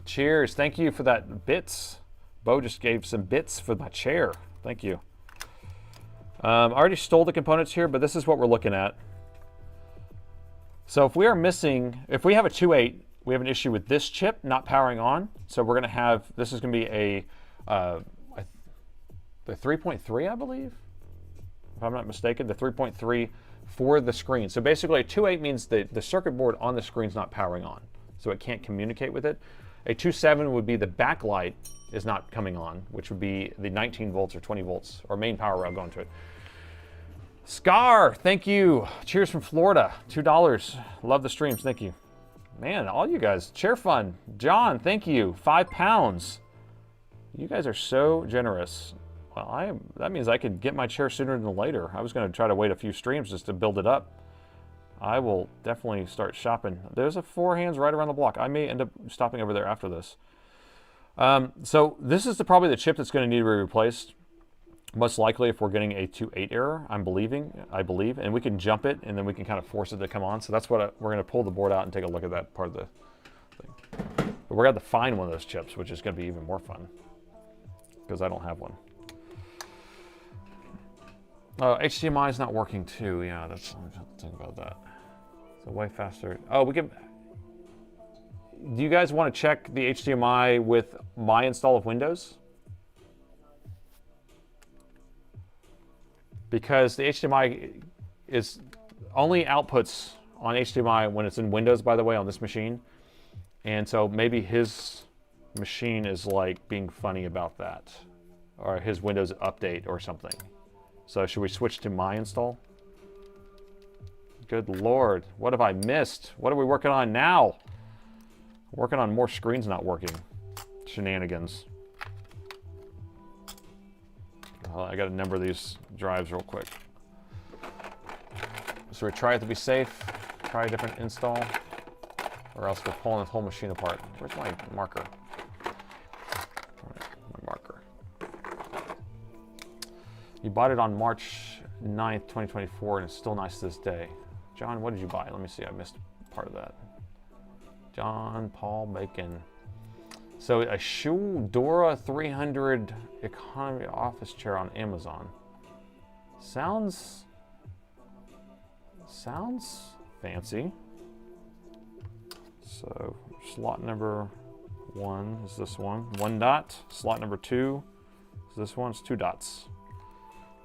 A: Cheers, thank you for that bits. Bo just gave some bits for my chair. Thank you. I already stole the components here, but this is what we're looking at. So if we are missing, if we have a 2.8, we have an issue with this chip not powering on. So we're going to have, this is going to be the 3.3, I believe, if I'm not mistaken, the 3.3 for the screen. So basically a 2.8 means the circuit board on the screen is not powering on, so it can't communicate with it. A 2.7 would be the backlight is not coming on, which would be the 19 volts or 20 volts or main power rail going to it. Scar, thank you. Cheers from Florida, $2. Love the streams, thank you. Man, all you guys, chair fun. John, thank you, £5. You guys are so generous. Well, that means I could get my chair sooner than later. I was going to try to wait a few streams just to build it up. I will definitely start shopping. There's a 4 hands right around the block. I may end up stopping over there after this. So this is probably the chip that's going to need to be replaced. Most likely if we're getting a 2.8 error, I believe, and we can jump it and then we can kind of force it to come on. So that's what we're going to pull the board out and take a look at that part of the thing. But we're going to have to find one of those chips, which is going to be even more fun because I don't have one. HDMI is not working too. Yeah, that's, I have to think about that. So way faster. Oh, we can. Do you guys want to check the HDMI with my install of Windows? Because the HDMI is only outputs on HDMI when it's in Windows, by the way, on this machine. And so maybe his machine is like being funny about that, or his Windows update or something. So should we switch to my install? Good Lord, what have I missed? What are we working on now? Working on more screens not working. Shenanigans. I got to number these drives real quick. So we try it to be safe, try a different install, or else we're pulling this whole machine apart. Where's my marker? My marker. You bought it on March 9th, 2024, and it's still nice to this day. John, what did you buy? Let me see, I missed part of that. John Paul Bacon. So a Dora 300 economy office chair on Amazon. Sounds fancy. So slot number 1 is this one. 1 dot. Slot number 2 is this one. It's 2 dots.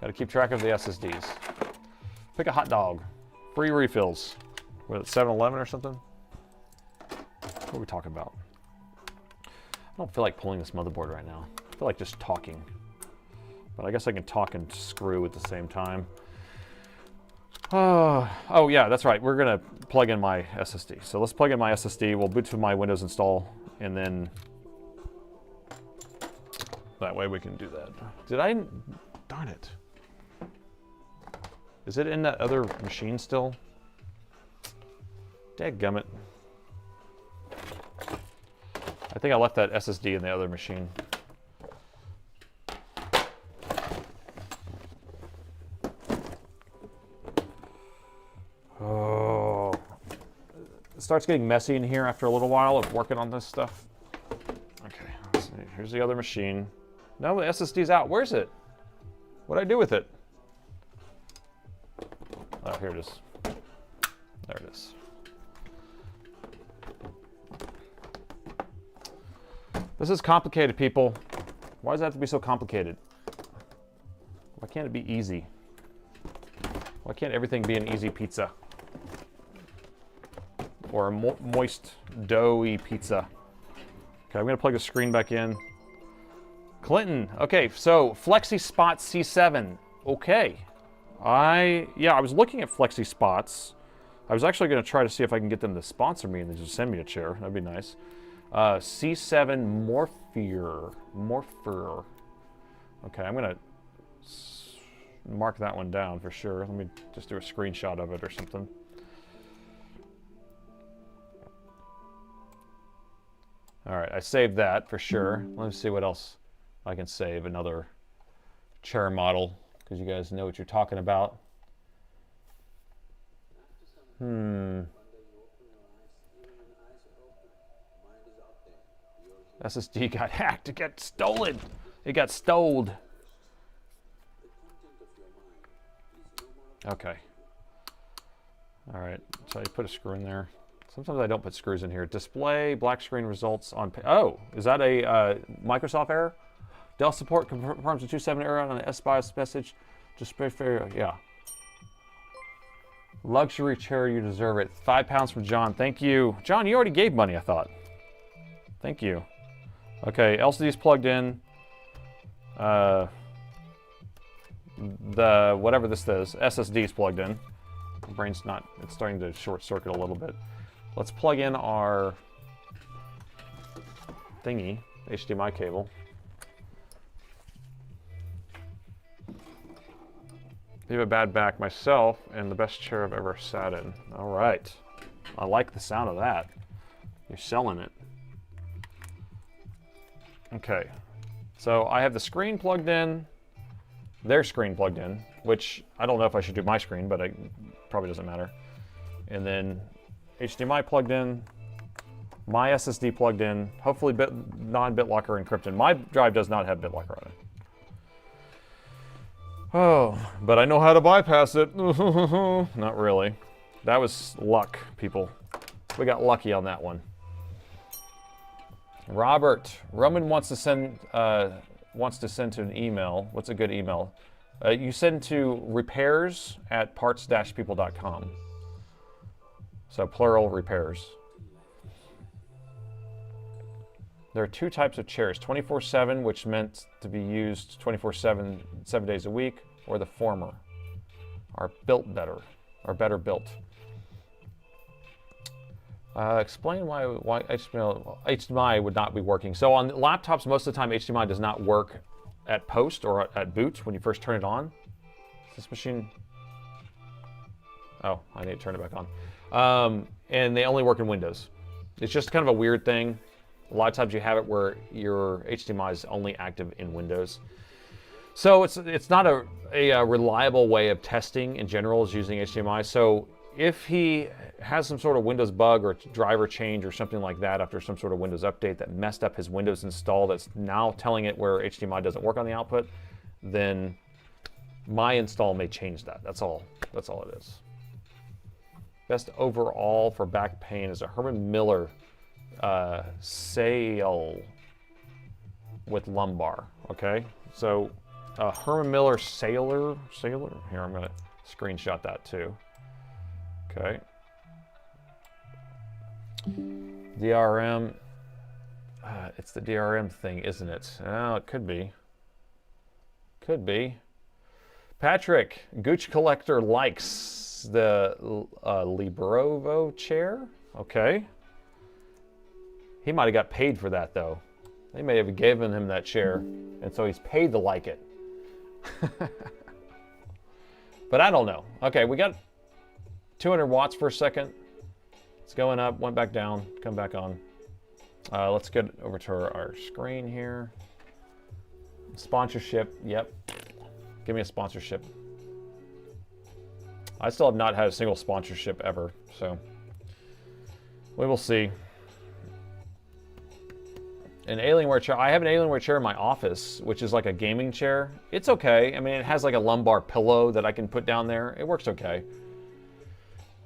A: Got to keep track of the SSDs. Pick a hot dog. Free refills. What, 7-Eleven or something? What are we talking about? I don't feel like pulling this motherboard right now. I feel like just talking. But I guess I can talk and screw at the same time. Oh yeah, that's right. We're going to plug in my SSD. So let's plug in my SSD. We'll boot to my Windows install. And then that way we can do that. Darn it. Is it in that other machine still? Dadgummit. I think I left that SSD in the other machine. Oh. It starts getting messy in here after a little while of working on this stuff. Okay, let's see. Here's the other machine. No, the SSD's out. Where's it? What'd I do with it? Oh, here it is. There it is. This is complicated, people. Why does it have to be so complicated? Why can't it be easy? Why can't everything be an easy pizza? Or a moist, doughy pizza? Okay, I'm gonna plug the screen back in. Clinton, okay, so Flexi Spot C7, okay. I was looking at Flexi Spots. I was actually gonna try to see if I can get them to sponsor me and then just send me a chair, that'd be nice. C7 Morpher. Okay, I'm gonna mark that one down for sure. Let me just do a screenshot of it or something. All right, I saved that for sure. Let me see what else I can save. Another chair model, because you guys know what you're talking about. SSD got hacked. It got stolen. It got stoled. Okay. All right, so you put a screw in there. Sometimes I don't put screws in here. Display black screen results on. Oh, is that a Microsoft error? Dell support confirms a 2.7 error on an SBIOS message. Display failure. Yeah. Luxury chair, you deserve it. £5 from John. Thank you, John. You already gave money, I thought. Thank you. Okay, LCD's plugged in. The whatever this is, SSD's plugged in. The brain's not. It's starting to short circuit a little bit. Let's plug in our thingy, HDMI cable. I have a bad back myself, and the best chair I've ever sat in. All right. I like the sound of that. You're selling it. Okay. So I have the screen plugged in, their screen plugged in, which I don't know if I should do my screen, but it probably doesn't matter. And then HDMI plugged in, my SSD plugged in, hopefully non-BitLocker encrypted. My drive does not have BitLocker on it. Oh, but I know how to bypass it. Not really. That was luck, people. We got lucky on that one. Robert, Roman wants to send to an email. What's a good email? You send to repairs@parts-people.com. So plural repairs. There are two types of chairs, 24/7, which meant to be used 24/7, 7 days a week, or the former, are built better, or better built. Explain why HDMI would not be working. So on laptops, most of the time, HDMI does not work at post or at boot when you first turn it on. Is this machine? Oh, I need to turn it back on. And they only work in Windows. It's just kind of a weird thing. A lot of times you have it where your HDMI is only active in Windows. So it's not a reliable way of testing in general is using HDMI. So if he has some sort of Windows bug or driver change or something like that after some sort of Windows update that messed up his Windows install that's now telling it where HDMI doesn't work on the output, then my install may change that. That's all it is. Best overall for back pain is a Herman Miller Sail with lumbar. Okay, so Herman Miller Sailor. Here, I'm gonna screenshot that too. Okay. DRM. It's the DRM thing, isn't it? Oh, it could be. Could be. Patrick, Gooch Collector likes the Librovo chair. Okay. He might have got paid for that, though. They may have given him that chair, and so he's paid to like it. But I don't know. Okay, we got 200 watts for a second. It's going up, went back down, come back on. Let's get over to our screen here. Sponsorship, yep. Give me a sponsorship. I still have not had a single sponsorship ever, so we will see. An Alienware chair. I have an Alienware chair in my office, which is like a gaming chair. It's okay. I mean, it has like a lumbar pillow that I can put down there. It works okay.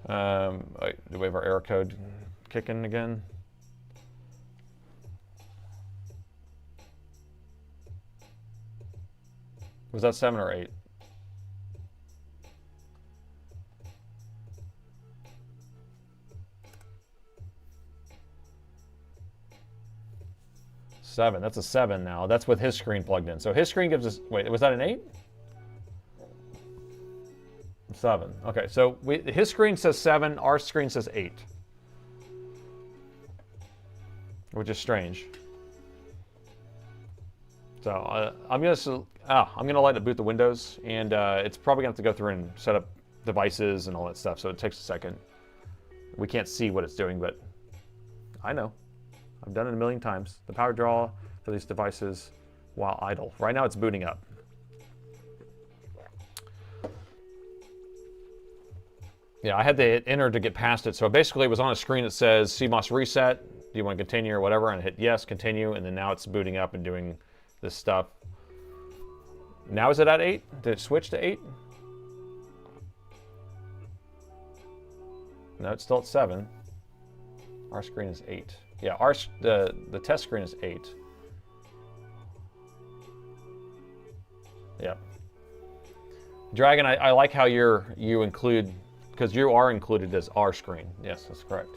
A: Do we have our error code kicking again? Was that 7 or 8? Seven. That's a 7 now. That's with his screen plugged in. So his screen gives us. Wait, was that an 8? 7. Okay, so his screen says 7. Our screen says 8, which is strange. So I'm gonna let it boot the Windows, and it's probably gonna have to go through and set up devices and all that stuff. So it takes a second. We can't see what it's doing, but I know. I've done it a million times. The power draw for these devices while idle. Right now it's booting up. Yeah, I had to hit enter to get past it. So basically it was on a screen that says CMOS reset. Do you want to continue or whatever? And I hit yes, continue. And then now it's booting up and doing this stuff. Now is it at 8? Did it switch to 8? No, it's still at 7. Our screen is 8. Yeah, the test screen is 8. Yep. Dragon, I like how you include, because you are included as our screen. Yes, that's correct.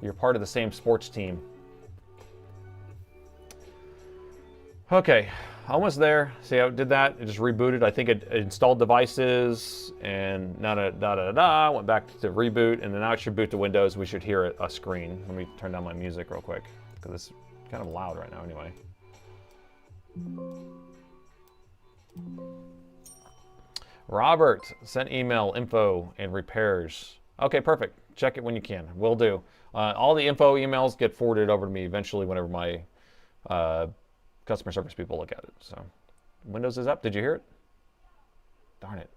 A: You're part of the same sports team. Okay, almost there. See how it did that? It just rebooted. I think it installed devices and went back to reboot, and then now it should boot to Windows. We should hear a screen. Let me turn down my music real quick because it's kind of loud right now anyway. Robert sent email info and repairs. Okay, perfect. Check it when you can. Will do. All the info emails get forwarded over to me eventually whenever my customer service people look at it. So Windows is up. Did you hear it? Darn it.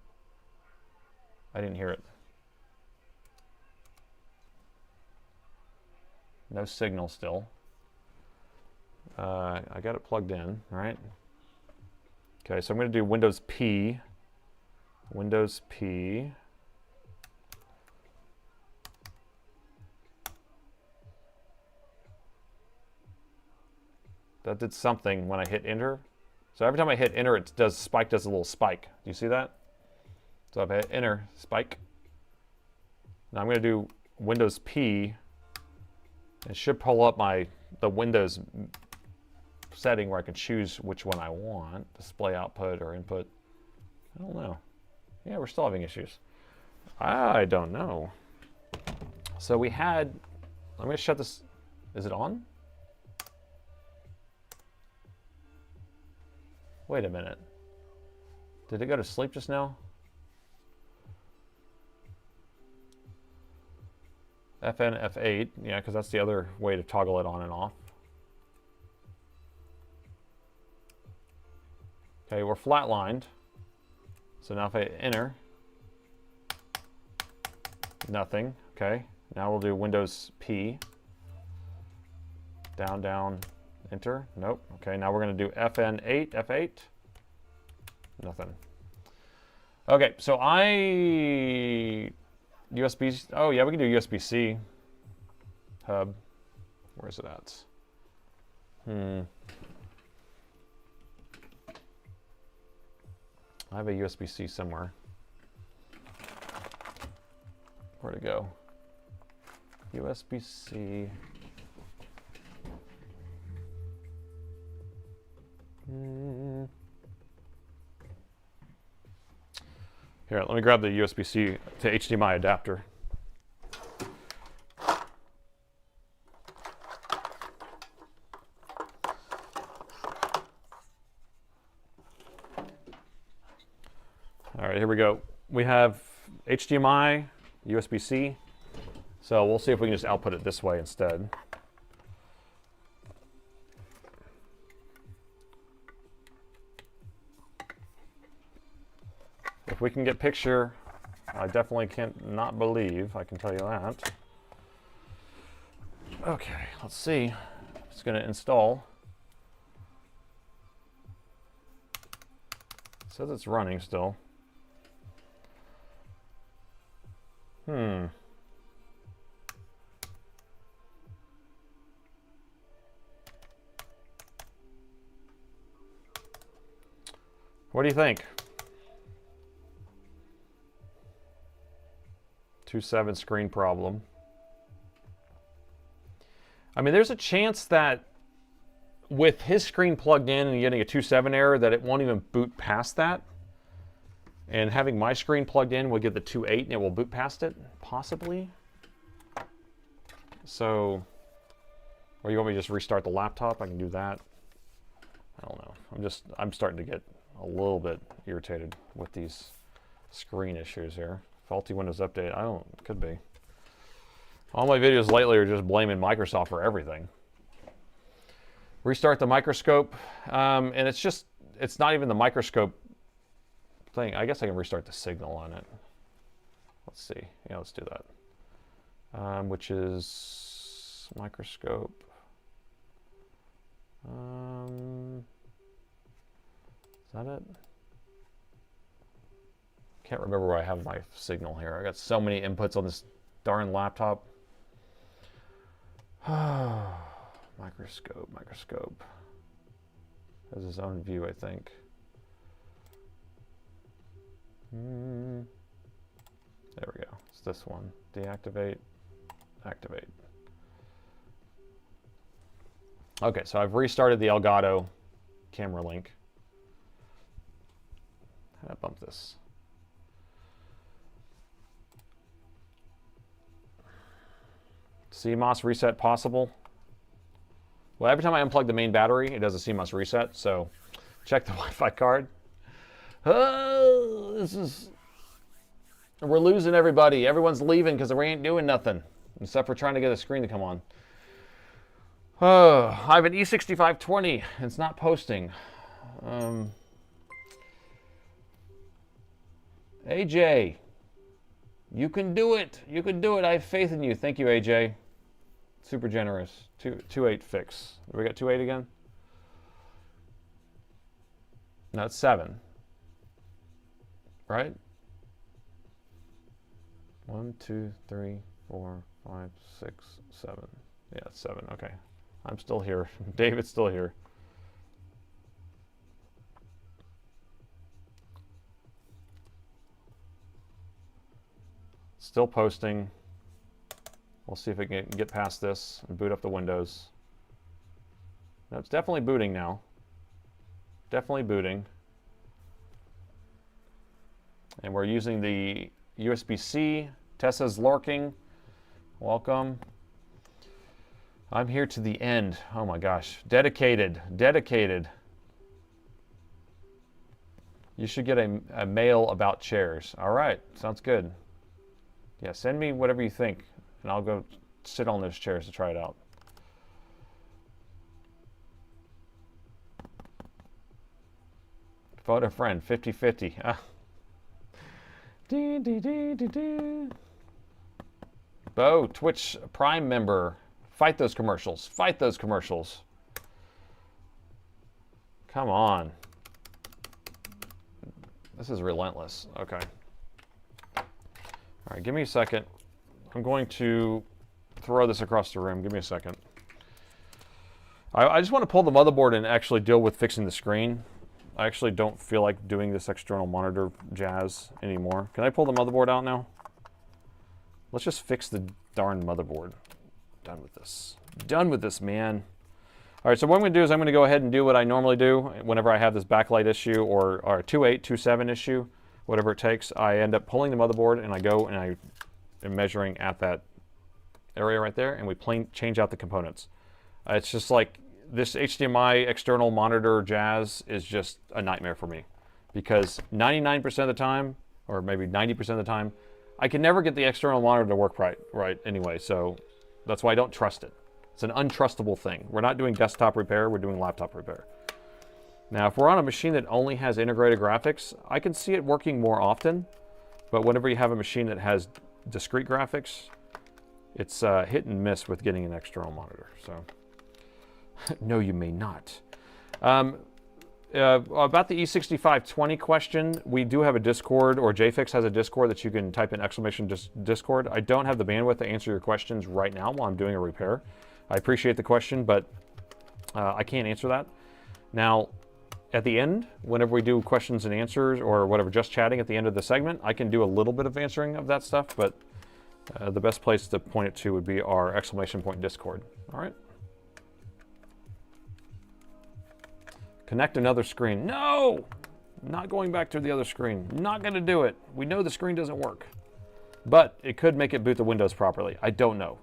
A: I didn't hear it. No signal still. I got it plugged in, right? Okay, so I'm going to do Windows P. Windows P. That did something when I hit enter. So every time I hit enter, it does a little spike. Do you see that? So if I hit enter, spike. Now I'm going to do Windows P. It should pull up the Windows setting where I can choose which one I want. Display output or input. I don't know. Yeah, we're still having issues. I don't know. So we had, I'm going to shut this. Is it on? Wait a minute. Did it go to sleep just now? FN F8, yeah, because that's the other way to toggle it on and off. Okay, we're flatlined. So now if I enter, nothing. Okay, now we'll do Windows P. Down, down, enter. Nope. Okay, now we're going to do FN8, F8. Nothing. Okay, so USB, oh yeah, we can do USB-C hub. Where is it at? I have a USB-C somewhere. Where'd it go? USB-C. Here, let me grab the USB-C to HDMI adapter. All right, here we go. We have HDMI, USB-C. So we'll see if we can just output it this way instead. If we can get picture, I definitely can't not believe, I can tell you that. Okay, let's see. It's going to install. It says it's running still. What do you think? 2.7 screen problem. I mean, there's a chance that with his screen plugged in and getting a 2.7 error that it won't even boot past that. And having my screen plugged in will get the 2.8 and it will boot past it, possibly. So, or you want me to just restart the laptop? I can do that. I don't know. I'm starting to get a little bit irritated with these screen issues here. Faulty Windows Update. Could be. All my videos lately are just blaming Microsoft for everything. Restart the microscope, and it's not even the microscope thing. I guess I can restart the signal on it. Let's see. Yeah, let's do that. Which is microscope. Is that it? Can't remember where I have my signal here. I got so many inputs on this darn laptop. Microscope. Has his own view, I think. There we go. It's this one. Deactivate, activate. Okay, so I've restarted the Elgato camera link. How do I bump this? CMOS reset possible. Well, every time I unplug the main battery, it does a CMOS reset, so check the Wi-Fi card. Oh, we're losing everybody. Everyone's leaving because we ain't doing nothing, except for trying to get a screen to come on. Oh, I have an E6520. It's not posting. AJ, you can do it. You can do it. I have faith in you. Thank you, AJ. Super generous. 2.8 fix. We got 2.8 again? No, it's 7. Right? 1, 2, 3, 4, 5, 6, 7. Yeah, it's 7. Okay. I'm still here. David's still here. Still posting. We'll see if we can get past this and boot up the Windows. No, it's definitely booting now. Definitely booting. And we're using the USB-C. Tessa's lurking. Welcome. I'm here to the end. Oh my gosh. Dedicated. Dedicated. You should get a mail about chairs. All right. Sounds good. Yeah, send me whatever you think, and I'll go sit on those chairs to try it out. Photo friend, 50-50. Ah. Bo, Twitch Prime member. Fight those commercials. Fight those commercials. Come on. This is relentless. Okay. All right, give me a second. I'm going to throw this across the room. Give me a second. I just want to pull the motherboard and actually deal with fixing the screen. I actually don't feel like doing this external monitor jazz anymore. Can I pull the motherboard out now? Let's just fix the darn motherboard. Done with this. Done with this, man. All right, so what I'm going to do is I'm going to go ahead and do what I normally do whenever I have this backlight issue or a 2.8, 2.7 issue. Whatever it takes, I end up pulling the motherboard and I go and I am measuring at that area right there, and we change out the components. It's just like this HDMI external monitor jazz is just a nightmare for me because 99% of the time, or maybe 90% of the time, I can never get the external monitor to work right anyway, so that's why I don't trust it. It's an untrustable thing. We're not doing desktop repair, we're doing laptop repair. Now, if we're on a machine that only has integrated graphics, I can see it working more often. But whenever you have a machine that has discrete graphics, it's hit and miss with getting an external monitor. So, no, you may not. About the E6520 question, we do have a Discord, or JFix has a Discord that you can type in exclamation Discord. I don't have the bandwidth to answer your questions right now while I'm doing a repair. I appreciate the question, but I can't answer that. Now, at the end, whenever we do questions and answers or whatever, just chatting at the end of the segment, I can do a little bit of answering of that stuff, but the best place to point it to would be our exclamation point Discord. All right. Connect another screen. No! Not going back to the other screen. Not going to do it. We know the screen doesn't work. But it could make it boot the Windows properly. I don't know.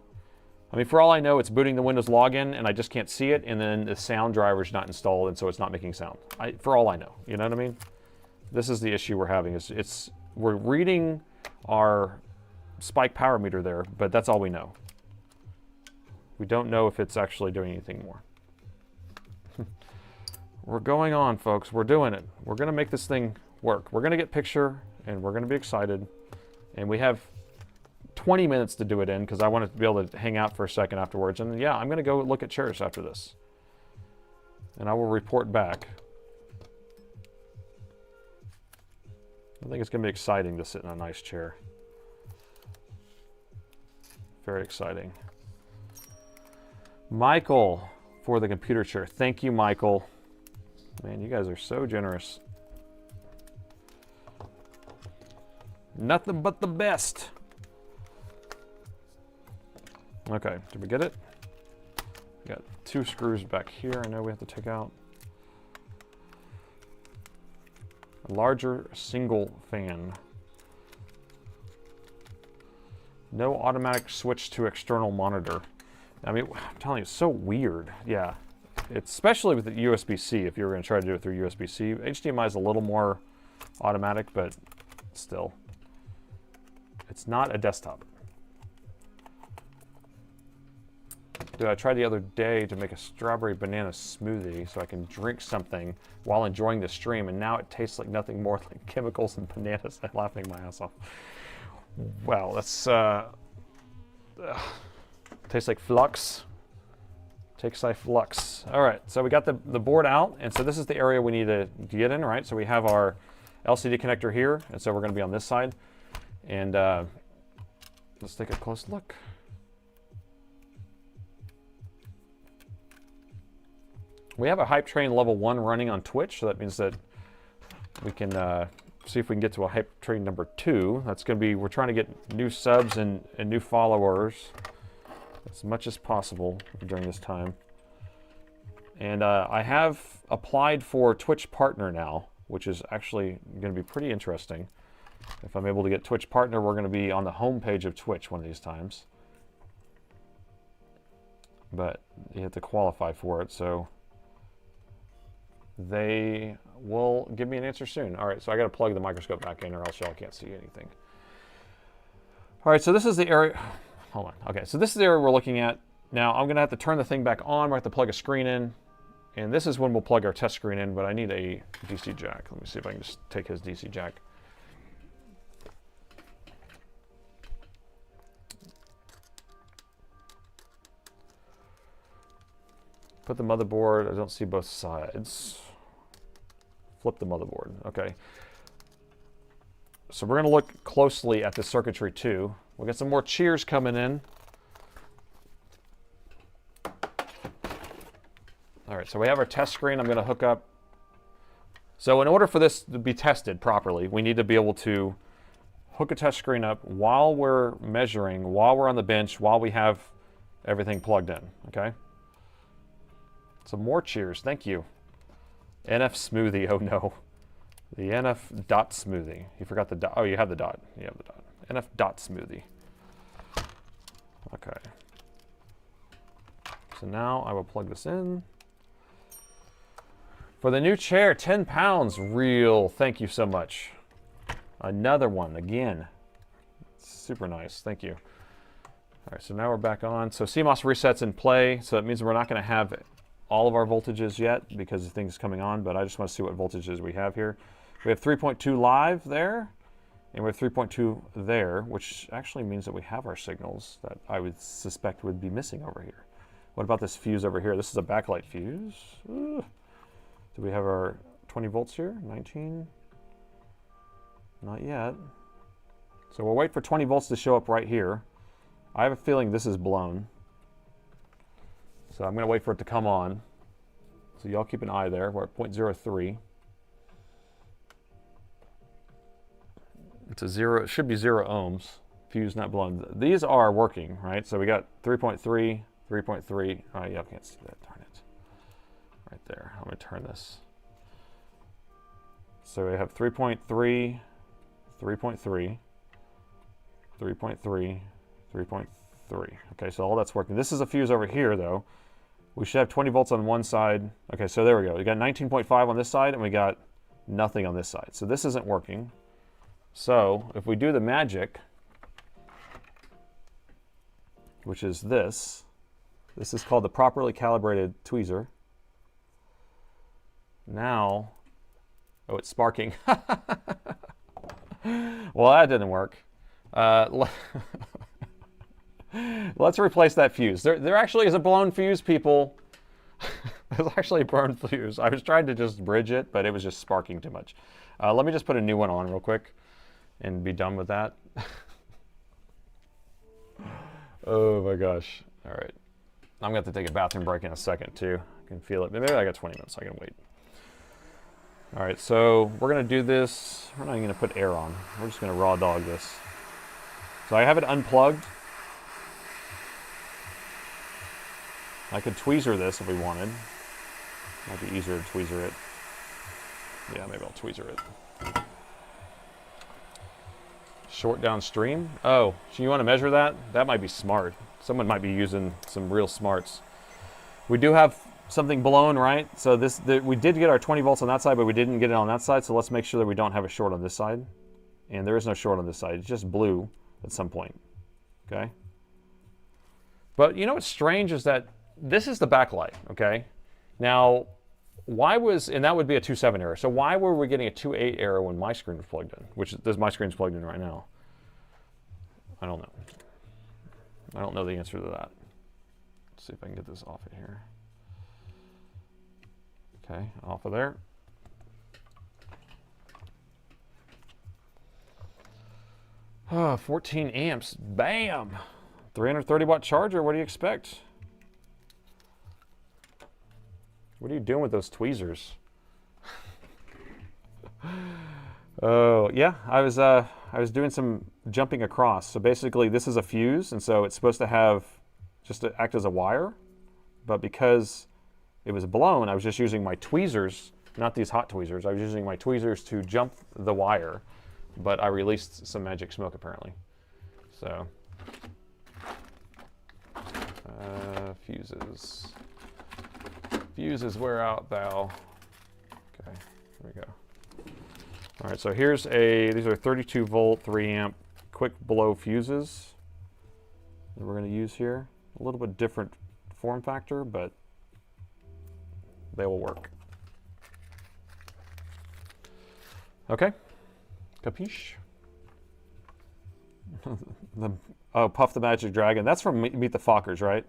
A: I mean, for all I know, it's booting the Windows login, and I just can't see it, and then the sound driver's not installed, and so it's not making sound. For all I know, you know what I mean? This is the issue we're having. We're reading our spike power meter there, but that's all we know. We don't know if it's actually doing anything more. We're going on, folks. We're doing it. We're going to make this thing work. We're going to get picture, and we're going to be excited. And we have 20 minutes to do it in, because I want to be able to hang out for a second afterwards. And yeah, I'm going to go look at chairs after this. And I will report back. I think it's going to be exciting to sit in a nice chair. Very exciting. Michael for the computer chair. Thank you, Michael. Man, you guys are so generous. Nothing but the best. Okay, did we get it? We got 2 screws back here I know we have to take out. A larger single fan. No automatic switch to external monitor. I mean, I'm telling you, it's so weird. Yeah, it's especially with the USB-C. If you were going to try to do it through USB-C, HDMI is a little more automatic, but still, it's not a desktop. Dude, I tried the other day to make a strawberry banana smoothie so I can drink something while enjoying the stream, and now it tastes like nothing more than chemicals and bananas. I'm laughing my ass off. Wow, that's tastes like flux. Tastes like flux. All right, so we got the board out, and so this is the area we need to get in, right? So we have our LCD connector here, and so we're going to be on this side. And let's take a close look. We have a Hype Train level 1 running on Twitch, so that means that we can see if we can get to a Hype Train number 2. That's going to be, we're trying to get new subs and new followers as much as possible during this time. And I have applied for Twitch Partner now, which is actually going to be pretty interesting. If I'm able to get Twitch Partner, we're going to be on the home page of Twitch one of these times. But you have to qualify for it, so they will give me an answer soon. All right, so I got to plug the microscope back in, or else y'all can't see anything. All right, so this is the area. Hold on. Okay, so this is the area we're looking at. Now I'm going to have to turn the thing back on. We're going to have to plug a screen in. And this is when we'll plug our test screen in, but I need a DC jack. Let me see if I can just take his DC jack. Put the motherboard. I don't see both sides. Flip the motherboard. Okay. So we're going to look closely at the circuitry too. We'll get some more cheers coming in. All right, so we have our test screen. I'm going to hook up. So in order for this to be tested properly, we need to be able to hook a test screen up while we're measuring, while we're on the bench, while we have everything plugged in, okay? Some more cheers, thank you. NF smoothie, oh no. The NF dot smoothie. You forgot the dot, oh, you have the dot. You have the dot. NF dot smoothie. Okay. So now I will plug this in. For the new chair, 10 pounds, real, thank you so much. Another one, again. Super nice, thank you. All right, so now we're back on. So CMOS resets in play, so that means we're not gonna have all of our voltages yet because the thing's coming on, but I just wanna see what voltages we have here. We have 3.2 live there, and we have 3.2 there, which actually means that we have our signals that I would suspect would be missing over here. What about this fuse over here? This is a backlight fuse. Ooh. Do we have our 20 volts here? 19? Not yet. So we'll wait for 20 volts to show up right here. I have a feeling this is blown. So I'm going to wait for it to come on. So y'all keep an eye there. We're at 0.03. It's a 0, it should be 0 ohms. Fuse not blown. These are working, right? So we got 3.3, 3.3. Oh, y'all can't see that, darn it. Right there. I'm going to turn this. So we have 3.3, 3.3, 3.3, 3.3, 3. Okay, so all that's working. This is a fuse over here, though. We should have 20 volts on one side. Okay, so there we go. We got 19.5 on this side, and we got nothing on this side. So this isn't working. So if we do the magic, which is this is called the properly calibrated tweezer. Now, oh, it's sparking. Well, that didn't work. Let's replace that fuse. There actually is a blown fuse, people. There's actually a blown fuse. I was trying to just bridge it, but it was just sparking too much. Let me just put a new one on real quick and be done with that. Oh my gosh. All right. I'm going to have to take a bathroom break in a second too. I can feel it. Maybe I got 20 minutes. I can wait. All right, so we're going to do this. We're not even going to put air on. We're just going to raw dog this. So I have it unplugged. I could tweezer this if we wanted. Might be easier to tweezer it. Yeah, maybe I'll tweezer it. Short downstream. Oh, so you want to measure that? That might be smart. Someone might be using some real smarts. We do have something blown, right? So we did get our 20 volts on that side, but we didn't get it on that side. So let's make sure that we don't have a short on this side. And there is no short on this side. It's just blue at some point. Okay. But you know what's strange is that this is the backlight. Okay. Now, why was, and that would be a 2.7 error. So why were we getting a 2.8 error when my screen was plugged in? Which my screen's plugged in right now. I don't know. I don't know the answer to that. Let's see if I can get this off of here. Okay, off of there. Oh, 14 amps. Bam! 330 watt charger. What do you expect? What are you doing with those tweezers? Oh, yeah. I was doing some jumping across. So basically, this is a fuse, and so it's supposed to have just to act as a wire. But because it was blown, I was just using my tweezers, not these hot tweezers. I was using my tweezers to jump the wire, but I released some magic smoke apparently. So, fuses. Fuses wear out, thou. Okay, here we go. All right, so these are 32 volt, 3 amp, quick blow fuses that we're going to use here. A little bit different form factor, but they will work. Okay, capiche? Oh, Puff the Magic Dragon. That's from Meet the Fockers, right?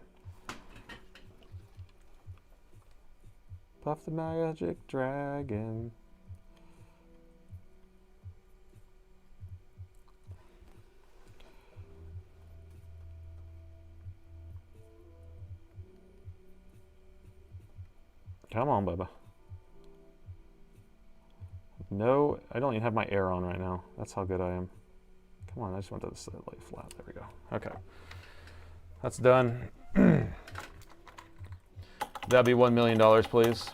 A: Puff the Magic Dragon. Come on, Bubba. No, I don't even have my air on right now. That's how good I am. Come on, I just want this to lay flat. There we go. Okay. That's done. That'd be $1 million, please.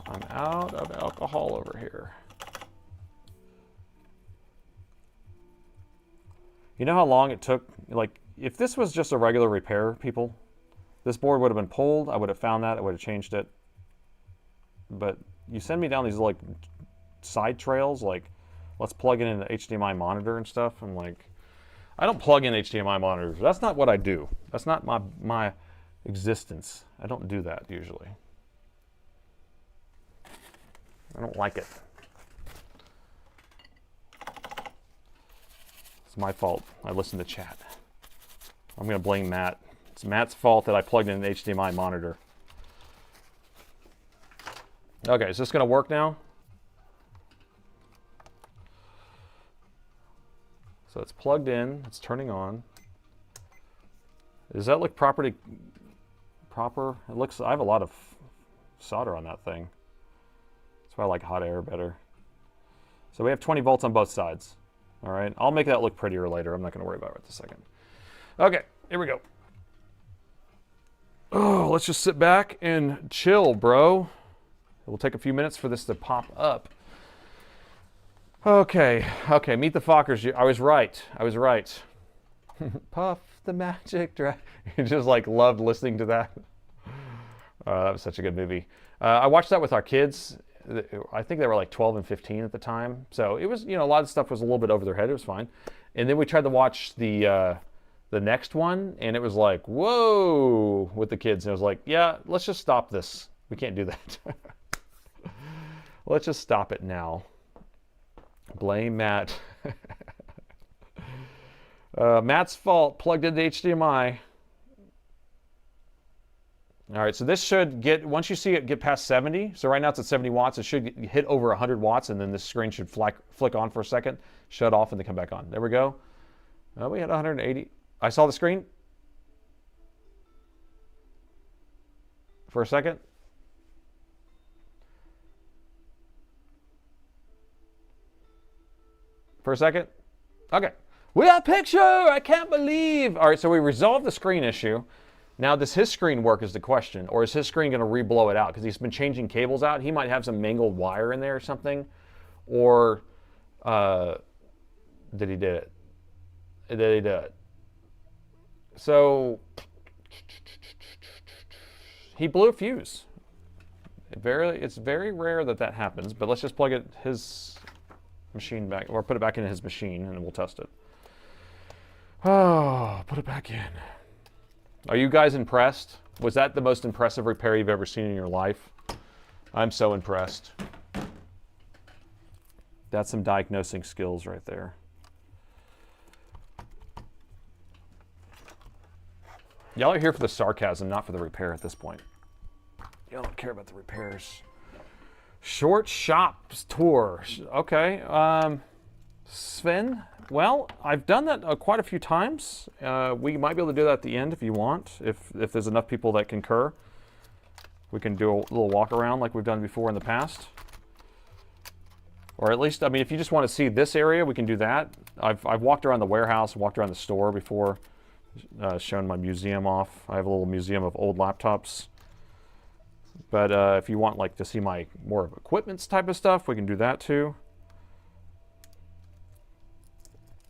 A: I'm out of alcohol over here. You know how long it took? Like, if this was just a regular repair, people, this board would have been pulled. I would have found that. I would have changed it. But you send me down these like side trails, like let's plug in an HDMI monitor and stuff. I'm like, I don't plug in HDMI monitors. That's not what I do. That's not my existence. I don't do that usually. I don't like it. It's my fault. I listen to chat. I'm going to blame Matt. It's Matt's fault that I plugged in an HDMI monitor. Okay, is this going to work now? So it's plugged in. It's turning on. Does that look proper? It looks, I have a lot of solder on that thing. That's why I like hot air better. So we have 20 volts on both sides. All right, I'll make that look prettier later. I'm not going to worry about it right this second. Okay, here we go. Oh, let's just sit back and chill, bro. It will take a few minutes for this to pop up. Okay, Meet the Fockers. I was right. Puff the Magic Dragon. You just like loved listening to that. That was such a good movie. I watched that with our kids. I think they were like 12 and 15 at the time. So it was, you know, a lot of stuff was a little bit over their head. It was fine. And then we tried to watch the next one, and it was like, whoa, with the kids. And it was like, yeah, let's just stop this. We can't do that. Let's just stop it now. Blame Matt. Matt's fault. Plugged into HDMI. All right, so this should get, once you see it get past 70, so right now it's at 70 watts, it should hit over 100 watts, and then this screen should flick on for a second, shut off, and then come back on. There we go. Oh, we had 180. I saw the screen for a second. For a second. Okay. We got a picture! I can't believe! All right, so we resolved the screen issue. Now, does his screen work is the question, or is his screen going to re-blow it out? Because he's been changing cables out. He might have some mangled wire in there or something. Or did he do it? Did he do it? So, he blew a fuse. It's very rare that that happens, but let's just plug his machine back, or put it back into his machine, and we'll test it. Oh, put it back in. Are you guys impressed? Was that the most impressive repair you've ever seen in your life? I'm so impressed. That's some diagnosing skills right there. Y'all are here for the sarcasm, not for the repair at this point. Y'all don't care about the repairs. Short shops tour. Okay. Sven? Well, I've done that quite a few times. We might be able to do that at the end if you want. If there's enough people that concur. We can do a little walk around like we've done before in the past. Or at least, I mean, if you just want to see this area, we can do that. I've walked around the warehouse, walked around the store before, shown my museum off. I have a little museum of old laptops. But if you want like to see my more of equipments type of stuff, we can do that too.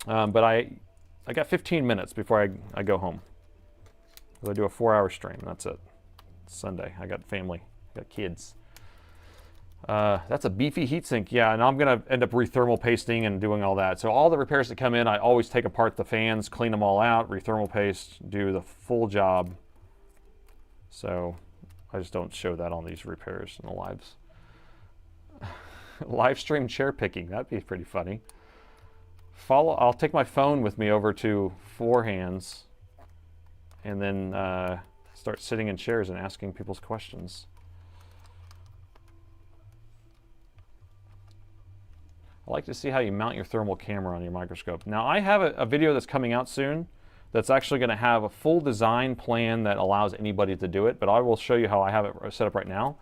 A: But I got 15 minutes before I go home. I do a 4-hour stream. That's it. It's Sunday. I got family. I got kids. That's a beefy heatsink. Yeah, and I'm going to end up rethermal pasting and doing all that. So all the repairs that come in, I always take apart the fans, clean them all out, rethermal paste, do the full job. So I just don't show that on these repairs in the lives. Live stream chair picking. That'd be pretty funny. I'll take my phone with me over to Four Hands and then start sitting in chairs and asking people's questions. I like to see how you mount your thermal camera on your microscope. Now, I have a video that's coming out soon that's actually going to have a full design plan that allows anybody to do it, but I will show you how I have it set up right now.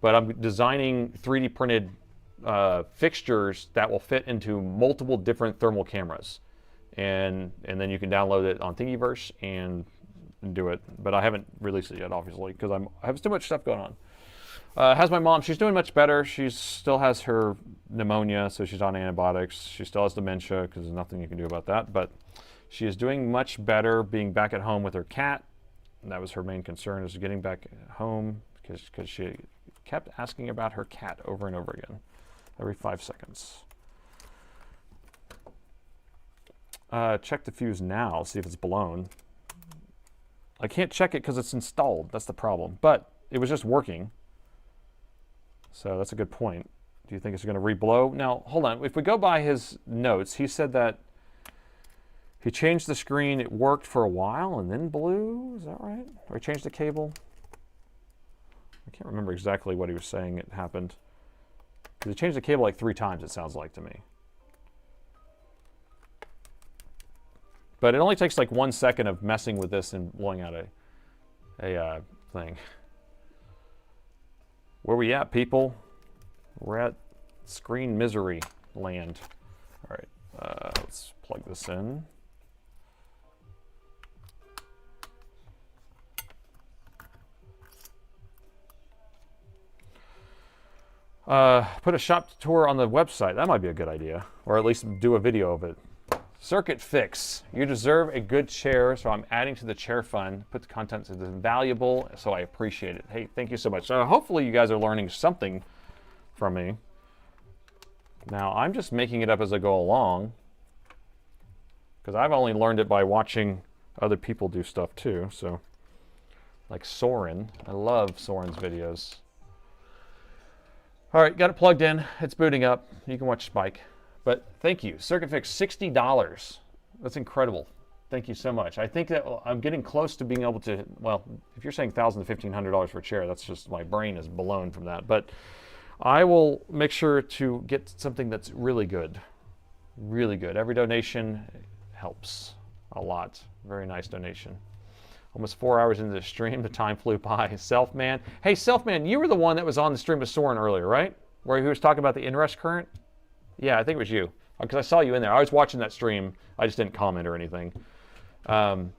A: But I'm designing 3D printed fixtures that will fit into multiple different thermal cameras, and then you can download it on Thingiverse and do it. But I haven't released it yet, obviously, because I have too much stuff going on. How's my mom? She's doing much better. She still has her pneumonia, so she's on antibiotics. She still has dementia, because there's nothing you can do about that. But she is doing much better, being back at home with her cat. And that was her main concern, is getting back home, because she kept asking about her cat over and over again. Every 5 seconds. Check the fuse now, see if it's blown. I can't check it because it's installed. That's the problem. But it was just working. So that's a good point. Do you think it's going to re-blow? Now, hold on. If we go by his notes, he said that he changed the screen. It worked for a while and then blew. Is that right? Or he changed the cable? I can't remember exactly what he was saying it happened. Because he changed the cable like 3 times, it sounds like to me. But it only takes like 1 second of messing with this and blowing out a thing. Where we at, people? We're at screen misery land. All right, let's plug this in. Put a shop tour on the website. That might be a good idea. Or at least do a video of it. Circuit Fix. You deserve a good chair, so I'm adding to the chair fund. Put the contents as valuable, so I appreciate it. Hey, thank you so much. So hopefully you guys are learning something from me. Now, I'm just making it up as I go along, because I've only learned it by watching other people do stuff too. So, like Soren. I love Soren's videos. All right, got it plugged in. It's booting up. You can watch Spike. But thank you. Circuit Fix, $60. That's incredible. Thank you so much. I think that I'm getting close to being able to, well, if you're saying $1,000 to $1,500 for a chair, that's just, my brain is blown from that. But I will make sure to get something that's really good. Really good. Every donation helps a lot. Very nice donation. Almost 4 hours into the stream, the time flew by. Selfman. Hey, Selfman, you were the one that was on the stream with Soren earlier, right? Where he was talking about the inrush current? Yeah, I think it was you, because I saw you in there. I was watching that stream. I just didn't comment or anything. And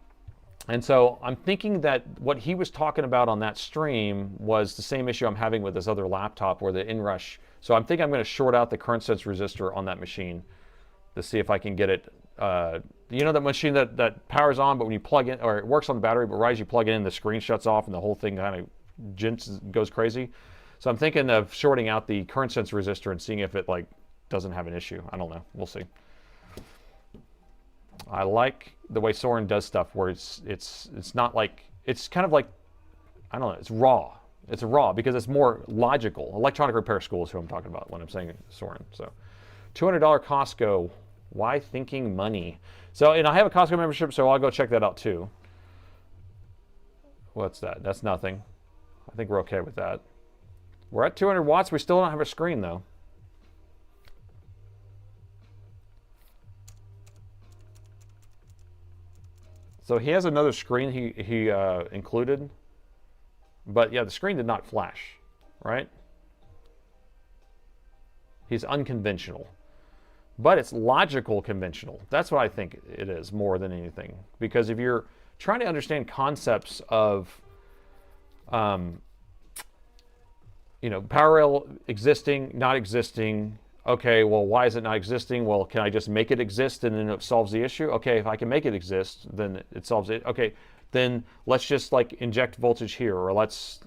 A: so I'm thinking that what he was talking about on that stream was the same issue I'm having with this other laptop where the inrush. So I'm thinking I'm going to short out the current sense resistor on that machine to see if I can get it. You know that machine that powers on, but when you plug in, or it works on the battery, but right as you plug it in, the screen shuts off and the whole thing kind of goes crazy. So I'm thinking of shorting out the current sense resistor and seeing if it doesn't have an issue. I don't know. We'll see. I like the way Soren does stuff where it's not like, it's kind of like, I don't know, it's raw. It's raw because it's more logical. Electronic Repair School is who I'm talking about when I'm saying Soren. So $200 Costco. Why thinking money? So, and I have a Costco membership, so I'll go check that out too. What's that? That's nothing. I think we're okay with that. We're at 200 watts. We still don't have a screen though. So he has another screen he included, but yeah, the screen did not flash, right? He's unconventional, but it's logical conventional. That's what I think it is more than anything. Because if you're trying to understand concepts of, you know, power rail existing, not existing. Okay, well, why is it not existing? Well, can I just make it exist and then it solves the issue? Okay, if I can make it exist, then it solves it. Okay, then let's just inject voltage here, or let's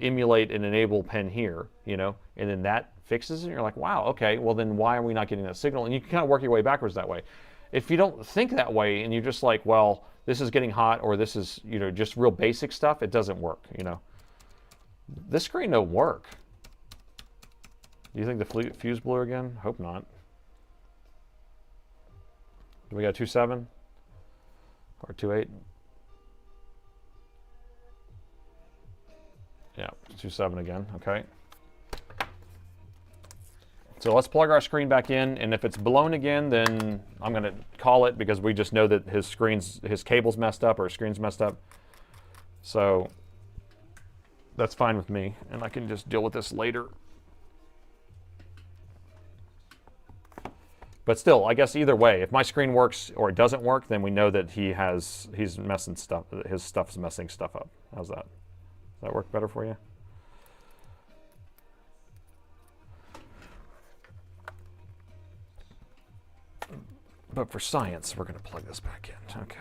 A: emulate an enable pin here, you know, and then that fixes it. And you're like, wow, okay, well then why are we not getting that signal? And you can kind of work your way backwards that way. If you don't think that way and you're just like, well, this is getting hot, or this is, you know, just real basic stuff, it doesn't work, you know. This screen don't work. Do you think the fuse blew again? Hope not. Do we got 2.7 or 2.8? Yeah, 2.7 again. Okay. So let's plug our screen back in, and if it's blown again, then I'm going to call it because we just know that his cable's messed up or his screen's messed up. So that's fine with me, and I can just deal with this later. But still, I guess either way, if my screen works or it doesn't work, then we know that he's messing stuff. His stuff's messing stuff up. How's that? Does that work better for you? But for science, we're going to plug this back in. Okay.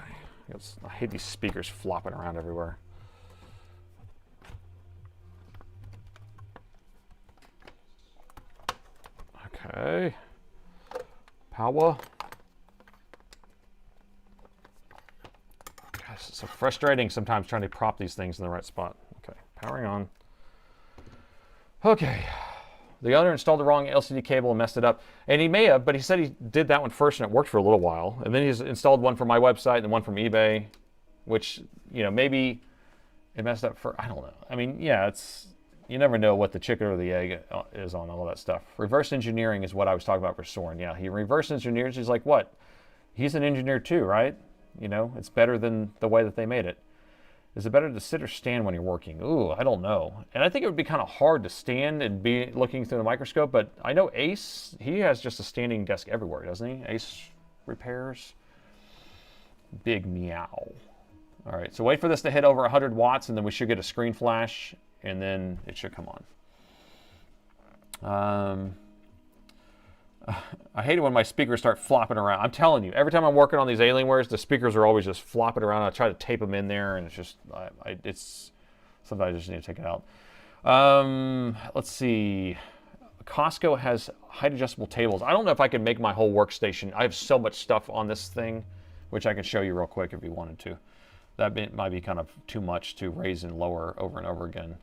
A: I hate these speakers flopping around everywhere. Okay. Power. Gosh, it's so frustrating sometimes trying to prop these things in the right spot. Okay, powering on. Okay. The owner installed the wrong LCD cable and messed it up. And he may have, but he said he did that one first and it worked for a little while. And then he's installed one from my website and one from eBay, which, you know, maybe it messed up for, I don't know. I mean, yeah, you never know what the chicken or the egg is on all that stuff. Reverse engineering is what I was talking about for Soren. Yeah, he reverse engineers. He's like, what? He's an engineer too, right? You know, it's better than the way that they made it. Is it better to sit or stand when you're working? Ooh, I don't know. And I think it would be kind of hard to stand and be looking through the microscope, but I know Ace, he has just a standing desk everywhere, doesn't he? Ace repairs. Big meow. All right, so wait for this to hit over 100 watts, and then we should get a screen flash, and then it should come on. I hate it when my speakers start flopping around. I'm telling you, every time I'm working on these Alienwares, the speakers are always just flopping around. I try to tape them in there, and it's just, it's something I just need to take it out. Let's see. Costco has height adjustable tables. I don't know if I can make my whole workstation. I have so much stuff on this thing, which I can show you real quick if you wanted to. That might be kind of too much to raise and lower over and over again.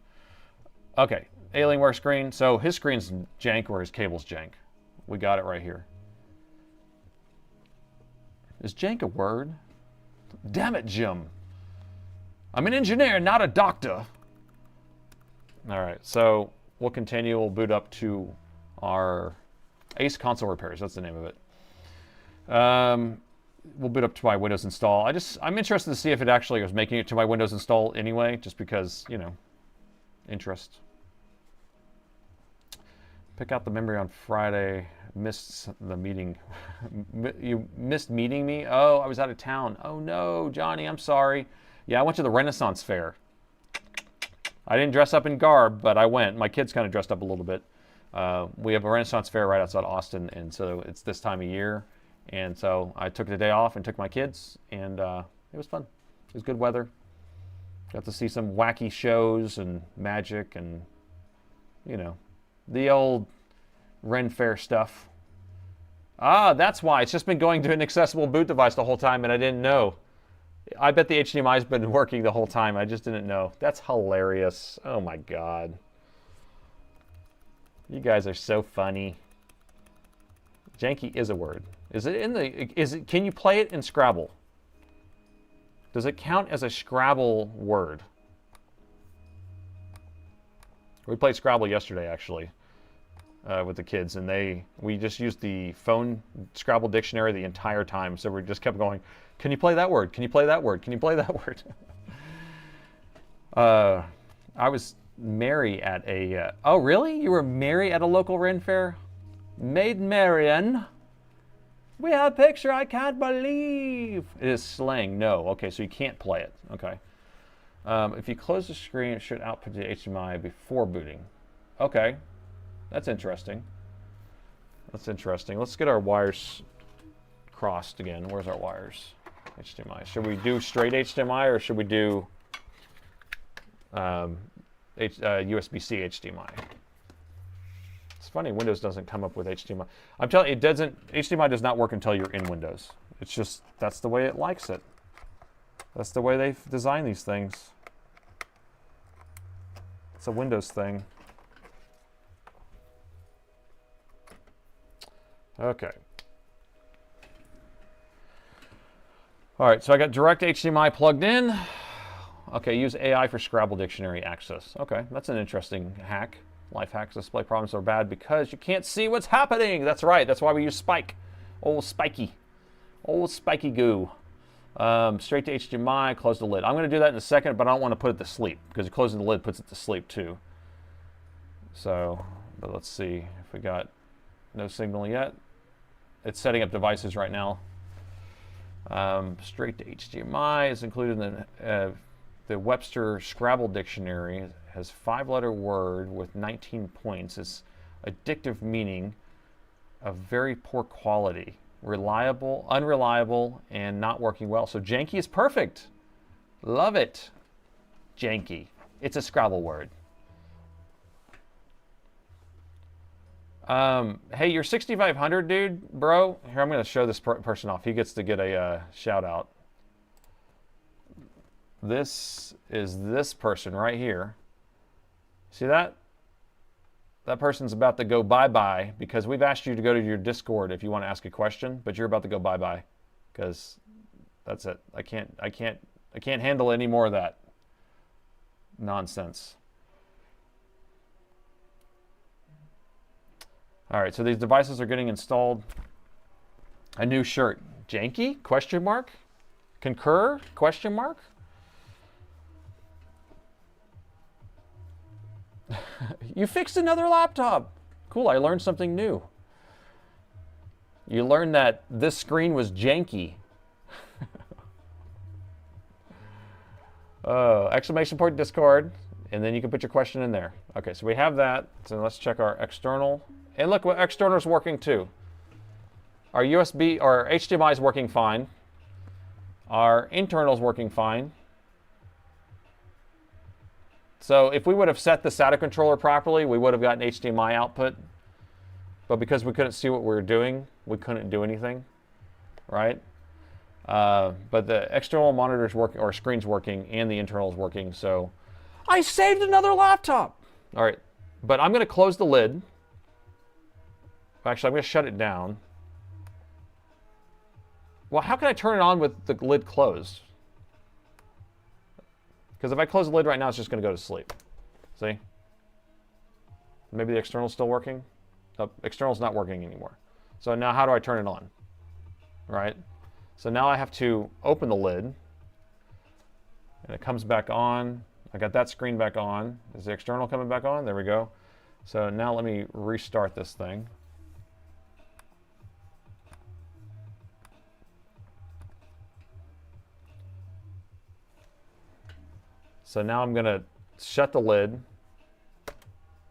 A: Okay, Alienware screen. So his screen's jank or his cable's jank. We got it right here. Is jank a word? Damn it, Jim. I'm an engineer, not a doctor. All right, so we'll continue. We'll boot up to our Ace Console Repairs. That's the name of it. We'll boot up to my Windows install. I'm interested to see if it actually was making it to my Windows install anyway, just because, you know, interest. Pick out the memory on Friday. Missed the meeting. You missed meeting me? Oh, I was out of town. Oh no, Johnny, I'm sorry. Yeah, I went to the Renaissance Fair. I didn't dress up in garb, but I went. My kids kind of dressed up a little bit. We have a Renaissance Fair right outside Austin, and so it's this time of year. And so I took the day off and took my kids, and it was fun. It was good weather. Got to see some wacky shows and magic and, you know, the old Ren Fair stuff. Ah, that's why. It's just been going to an accessible boot device the whole time, and I didn't know. I bet the HDMI's been working the whole time. I just didn't know. That's hilarious. Oh my God. You guys are so funny. Janky is a word. Is it in the, can you play it in Scrabble? Does it count as a Scrabble word? We played Scrabble yesterday, actually, with the kids, and we just used the phone Scrabble dictionary the entire time, so we just kept going, can you play that word? Can you play that word? Can you play that word? I was merry at a, oh really? You were merry at a local Ren Fair? Maid Marian. We have a picture I can't believe. It is slang. No. Okay, so you can't play it. Okay. If you close the screen, it should output the HDMI before booting. Okay. That's interesting. That's interesting. Let's get our wires crossed again. Where's our wires? HDMI. Should we do straight HDMI or should we do USB-C HDMI? It's funny, Windows doesn't come up with HDMI. I'm telling you, HDMI does not work until you're in Windows. It's just, that's the way it likes it. That's the way they've designed these things. It's a Windows thing. Okay. All right, so I got direct HDMI plugged in. Okay, use AI for Scrabble dictionary access. Okay, that's an interesting hack. Life hacks display problems are bad because you can't see what's happening. That's right. That's why we use Spike. Old spiky goo. Straight to HDMI, close the lid. I'm going to do that in a second, but I don't want to put it to sleep because closing the lid puts it to sleep too. So, but let's see if we got no signal yet. It's setting up devices right now. Straight to HDMI is included in the Webster Scrabble dictionary. Has 5-letter word with 19 points. It's addictive meaning of very poor quality, reliable, unreliable, and not working well. So janky is perfect. Love it. Janky. It's a Scrabble word. Hey, you're 6,500, dude, bro. Here, I'm going to show this person off. He gets to get a shout out. This is this person right here. See that? That person's about to go bye-bye because we've asked you to go to your Discord if you want to ask a question, but you're about to go bye-bye because that's it. I can't handle any more of that nonsense. All right, so these devices are getting installed. A new shirt. Janky? Question mark? Concur? Question mark? You fixed another laptop. Cool, I learned something new. You learned that this screen was janky. Exclamation point Discord, and then you can put your question in there. Okay, so we have that. So let's check our external. And look, what external is working too. Our USB or HDMI is working fine. Our internal is working fine. So if we would have set the SATA controller properly, we would have gotten HDMI output. But because we couldn't see what we were doing, we couldn't do anything, right? But the external monitor's working, or screen's working, and the internal is working, so I saved another laptop. All right, but I'm going to close the lid. Actually, I'm going to shut it down. Well, how can I turn it on with the lid closed? Because if I close the lid right now, it's just going to go to sleep. See? Maybe the external's still working? The external's not working anymore. So now how do I turn it on? Right? So now I have to open the lid. And it comes back on. I got that screen back on. Is the external coming back on? There we go. So now let me restart this thing. So now I'm going to shut the lid.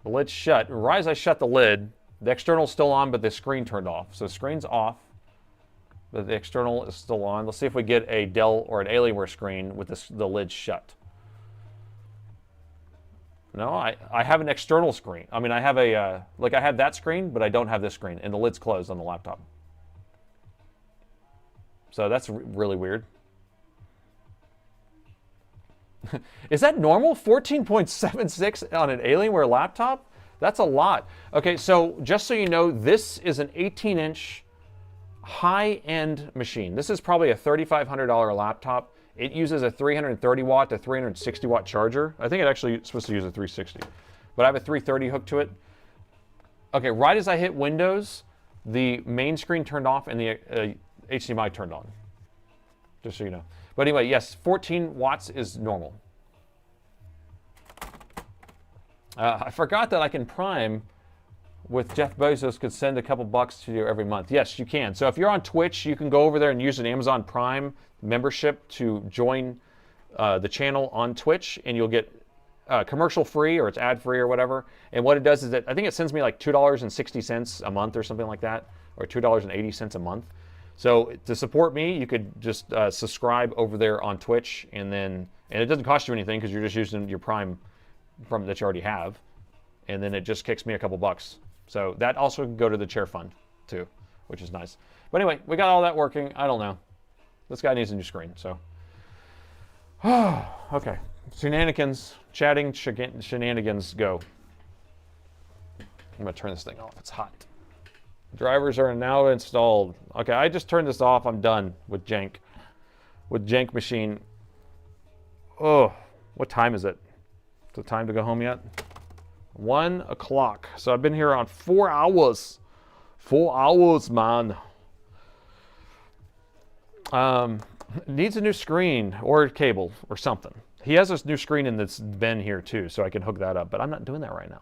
A: The lid's shut. Right as I shut the lid, the external's still on, but the screen turned off. So the screen's off, but the external is still on. Let's see if we get a Dell or an Alienware screen with the lid shut. No, I have an external screen. I mean, I have a, like I have that screen, but I don't have this screen, and the lid's closed on the laptop. So that's really weird. Is that normal? 14.76 on an Alienware laptop? That's a lot. Okay, so just so you know, this is an 18-inch high-end machine. This is probably a $3,500 laptop. It uses a 330 watt to 360 watt charger. I think it actually is supposed to use a 360, but I have a 330 hooked to it. Okay, right as I hit Windows, the main screen turned off and the HDMI turned on, just so you know. But anyway, yes, 14 watts is normal. I forgot that I can Prime with Jeff Bezos, could send a couple bucks to you every month. Yes, you can. So if you're on Twitch, you can go over there and use an Amazon Prime membership to join the channel on Twitch, and you'll get commercial free, or it's ad free or whatever. And what it does is that I think it sends me like $2.60 a month or something like that, or $2.80 a month. So to support me, you could just subscribe over there on Twitch, and it doesn't cost you anything because you're just using your Prime from that you already have, and then it just kicks me a couple bucks. So that also can go to the chair fund too, which is nice. But anyway, we got all that working. I don't know. This guy needs a new screen, so. Okay, shenanigans, chatting shenanigans go. I'm gonna turn this thing off, it's hot. Drivers are now installed. Okay, I just turned this off, I'm done with jank. With jank machine. Oh, what time is it? Is it time to go home yet? 1 o'clock. So I've been here on 4 hours. 4 hours, man. Needs a new screen or a cable or something. He has this new screen in this bin here too, so I can hook that up, but I'm not doing that right now.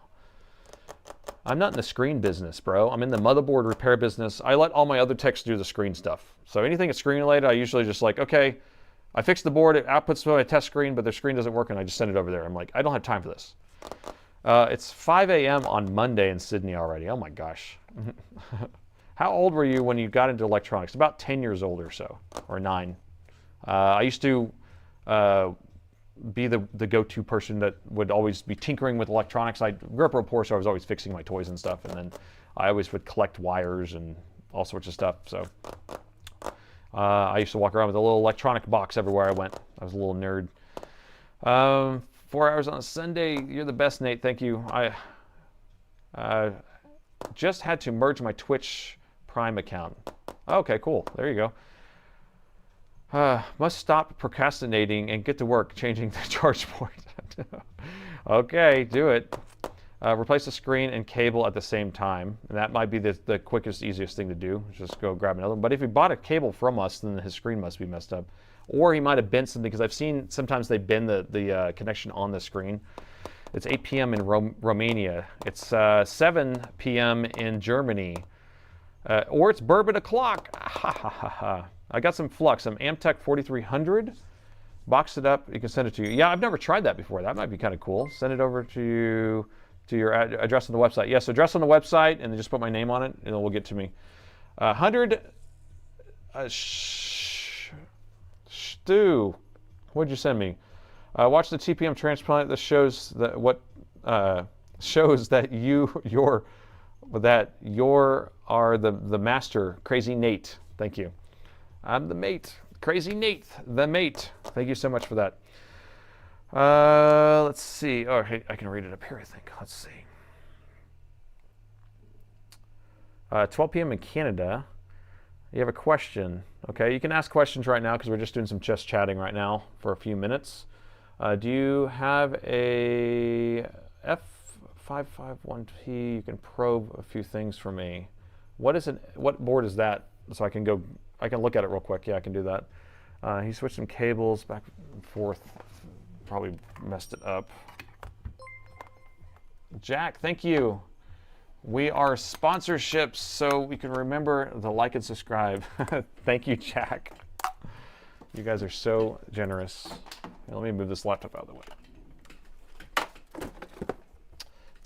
A: I'm not in the screen business, bro. I'm in the motherboard repair business. I let all my other techs do the screen stuff. So anything that's screen related, I usually just like, okay, I fixed the board, it outputs to my test screen, but the screen doesn't work, and I just send it over there. I'm like, I don't have time for this. It's 5 a.m. on Monday in Sydney already. Oh my gosh. How old were you when you got into electronics? About 10 years old or so, or 9. I used to be the go-to person that would always be tinkering with electronics. I grew up real poor, so I was always fixing my toys and stuff, and then I always would collect wires and all sorts of stuff. So I used to walk around with a little electronic box everywhere I went. I was a little nerd. 4 hours on a Sunday. You're the best, Nate. Thank you. I just had to merge my Twitch Prime account. Okay, cool. There you go. Must stop procrastinating and get to work changing the charge port. Okay, do it. Replace the screen and cable at the same time. And that might be the quickest, easiest thing to do. Just go grab another one. But if he bought a cable from us, then his screen must be messed up. Or he might have bent something, because I've seen sometimes they bend the connection on the screen. It's 8 p.m. in Romania. It's 7 p.m. in Germany. Or it's bourbon o'clock. Ha ha ha ha. I got some flux, some Amtech 4300. Box it up, you can send it to you. Yeah, I've never tried that before. That might be kind of cool. Send it over to your address on the website. Yes, address on the website, and then just put my name on it, and it will get to me. 100 Stu, what'd you send me? Watch the TPM transplant. This shows that shows that you're the master. Crazy Nate. Thank you. I'm the mate. Crazy Nate, the mate. Thank you so much for that. Let's see. Oh, hey, I can read it up here, I think. Let's see. 12 p.m. in Canada. You have a question. Okay, you can ask questions right now because we're just doing some just chatting right now for a few minutes. Do you have a F551P? You can probe a few things for me. What board is that? So I can look at it real quick. Yeah, I can do that. He switched some cables back and forth. Probably messed it up. Jack, thank you. We are sponsorships, so we can remember to like and subscribe. Thank you, Jack. You guys are so generous. Here, let me move this laptop out of the way.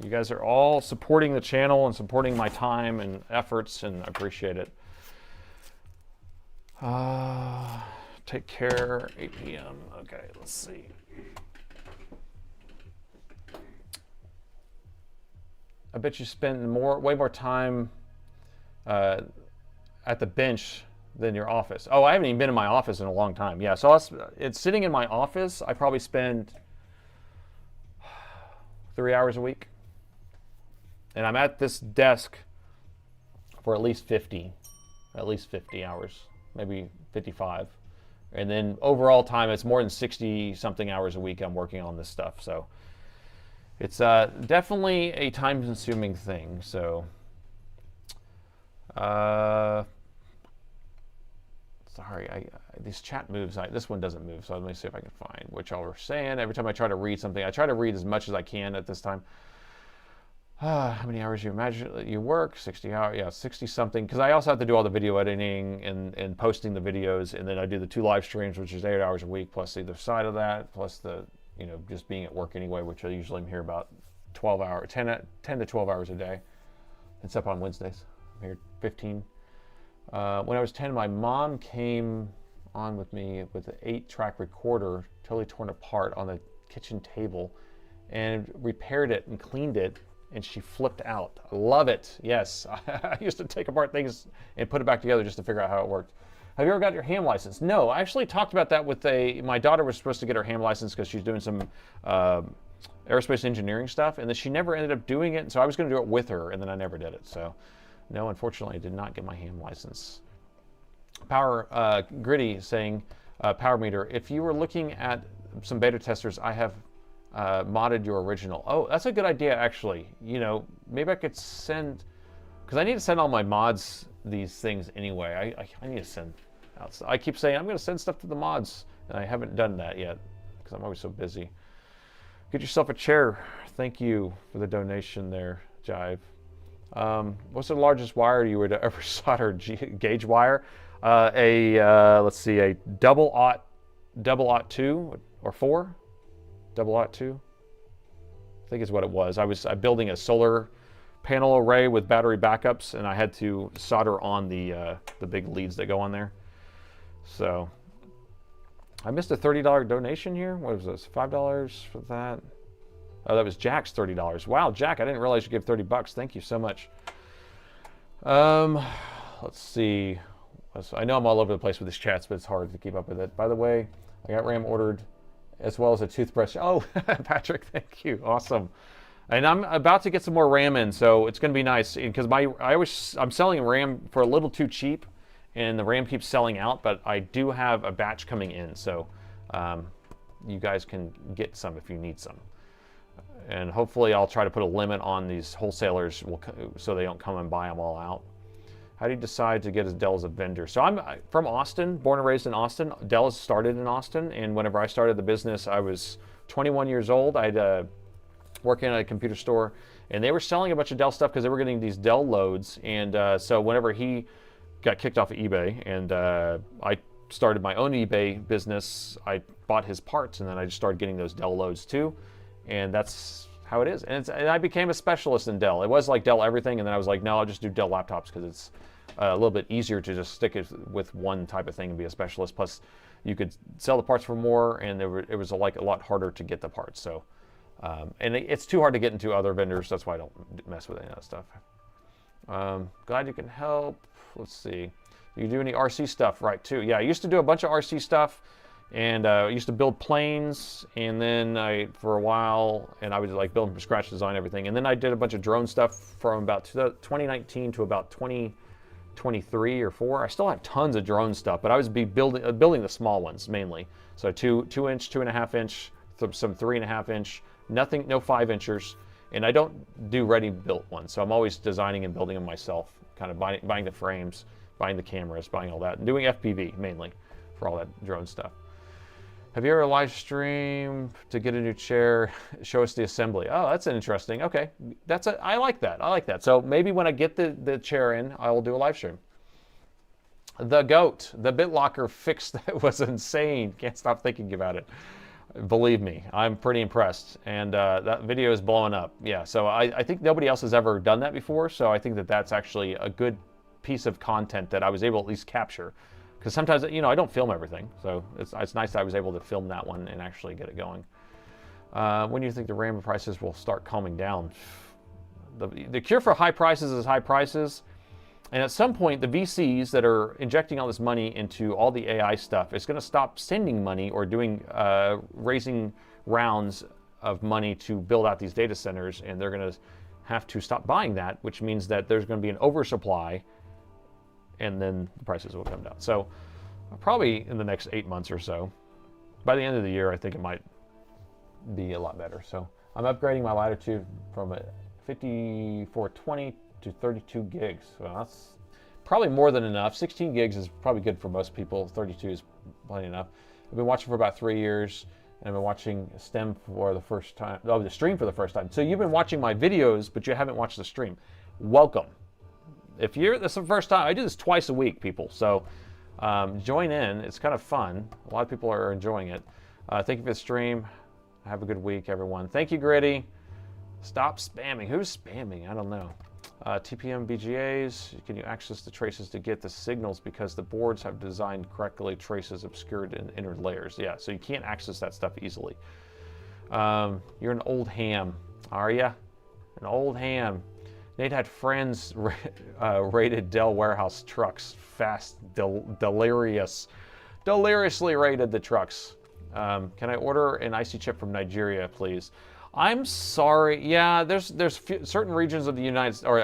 A: You guys are all supporting the channel and supporting my time and efforts, and I appreciate it. Take care, 8 p.m. Okay, let's see. I bet you spend way more time at the bench than your office. Oh, I haven't even been in my office in a long time. Yeah, so it's sitting in my office. I probably spend 3 hours a week. And I'm at this desk for at least 50 hours, maybe 55. And then overall time, it's more than 60 something hours a week I'm working on this stuff. So it's definitely a time-consuming thing. So, sorry, these chat moves. This one doesn't move. So let me see if I can find what y'all were saying. Every time I try to read something, I try to read as much as I can at this time. How many hours you imagine you work? 60 hours, yeah, 60 something. Because I also have to do all the video editing and posting the videos, and then I do the 2 live streams, which is 8 hours a week, plus either side of that, plus the just being at work anyway, which I usually am here about 12 hours, 10 to 12 hours a day, except on Wednesdays. I'm here 15. When I was 10, my mom came on with me with an 8-track recorder, totally torn apart on the kitchen table, and repaired it and cleaned it. And she flipped out. I love it. Yes, I used to take apart things and put it back together just to figure out how it worked. Have you ever got your ham license? No, I actually talked about that with my daughter was supposed to get her ham license because she's doing some aerospace engineering stuff, and then she never ended up doing it. So I was going to do it with her, and then I never did it. So no, unfortunately, I did not get my ham license. Power Gritty saying, Power Meter, if you were looking at some beta testers, I have modded your original. Oh, that's a good idea, actually. Maybe I could send, because I need to send all my mods these things anyway. I need to send out. I keep saying I'm going to send stuff to the mods, and I haven't done that yet because I'm always so busy. Get yourself a chair. Thank you for the donation there, Jive. What's the largest wire you would ever solder? Gauge wire? Let's see, a double aught 2 or 4? Double aught 2, I think is what it was. I was building a solar panel array with battery backups, and I had to solder on the big leads that go on there. So I missed a $30 donation here. What was this? $5 for that? Oh, that was Jack's $30. Wow, Jack, I didn't realize you gave $30. Thank you so much. Let's see. I know I'm all over the place with these chats, but it's hard to keep up with it. By the way, I got RAM ordered, as well as a toothbrush. Oh, Patrick, thank you. Awesome. And I'm about to get some more RAM in, so it's going to be nice because I'm selling RAM for a little too cheap, and the RAM keeps selling out. But I do have a batch coming in, so you guys can get some if you need some. And hopefully, I'll try to put a limit on these wholesalers so they don't come and buy them all out. How do you decide to get a Dell as a vendor? So I'm from Austin, born and raised in Austin. Dell has started in Austin, and whenever I started the business, I was 21 years old. I'd working at a computer store, and they were selling a bunch of Dell stuff because they were getting these Dell loads. And so whenever he got kicked off of eBay, and I started my own eBay business, I bought his parts, and then I just started getting those Dell loads too. And that's how it is. And I became a specialist in Dell. It was like Dell everything, and then I was like, no, I'll just do Dell laptops because a little bit easier to just stick it with one type of thing and be a specialist. Plus, you could sell the parts for more, and it was like a lot harder to get the parts. So, and it's too hard to get into other vendors. That's why I don't mess with any of that stuff. Glad you can help. Let's see. You do any RC stuff, right? Too. Yeah, I used to do a bunch of RC stuff, and I used to build planes, and then for a while, and I would like build from scratch, design everything, and then I did a bunch of drone stuff from about 2019 to about 2023 or 4. I still have tons of drone stuff, but I was building the small ones mainly. So 2 inch, 2.5 inch, some 3.5 inch, nothing, no 5 inchers, and I don't do ready built ones. So I'm always designing and building them myself, kind of buying the frames, buying the cameras, buying all that, and doing FPV mainly for all that drone stuff. Have you ever live streamed to get a new chair? Show us the assembly. Oh, that's interesting. Okay, I like that. I like that. So maybe when I get the chair in, I will do a live stream. The GOAT, the BitLocker fix that was insane. Can't stop thinking about it. Believe me, I'm pretty impressed, and that video is blowing up. Yeah, so I think nobody else has ever done that before, so I think that's actually a good piece of content that I was able to at least capture. Because sometimes, I don't film everything, so it's nice that I was able to film that one and actually get it going. When do you think the RAM prices will start calming down? The cure for high prices is high prices, and at some point, the VCs that are injecting all this money into all the AI stuff is going to stop sending money or doing raising rounds of money to build out these data centers, and they're going to have to stop buying that, which means that there's going to be an oversupply, and then the prices will come down. So probably in the next 8 months or so. By the end of the year, I think it might be a lot better. So I'm upgrading my Latitude from a 5420 to 32 gigs. Well, that's probably more than enough. 16 gigs is probably good for most people. 32 is plenty enough. I've been watching for about 3 years, and I've been watching STEM for the first time, the stream for the first time. So you've been watching my videos, but you haven't watched the stream. Welcome. If this is the first time, I do this twice a week, people. So join in. It's kind of fun. A lot of people are enjoying it. Thank you for the stream. Have a good week, everyone. Thank you, Gritty. Stop spamming. Who's spamming? I don't know. TPM BGAs. Can you access the traces to get the signals because the boards have designed correctly traces obscured in inner layers? Yeah, so you can't access that stuff easily. You're an old ham, are you? An old ham. Nate had friends rated Dell warehouse trucks. Fast, deliriously rated the trucks. Can I order an IC chip from Nigeria, please? I'm sorry. Yeah, there's certain regions of the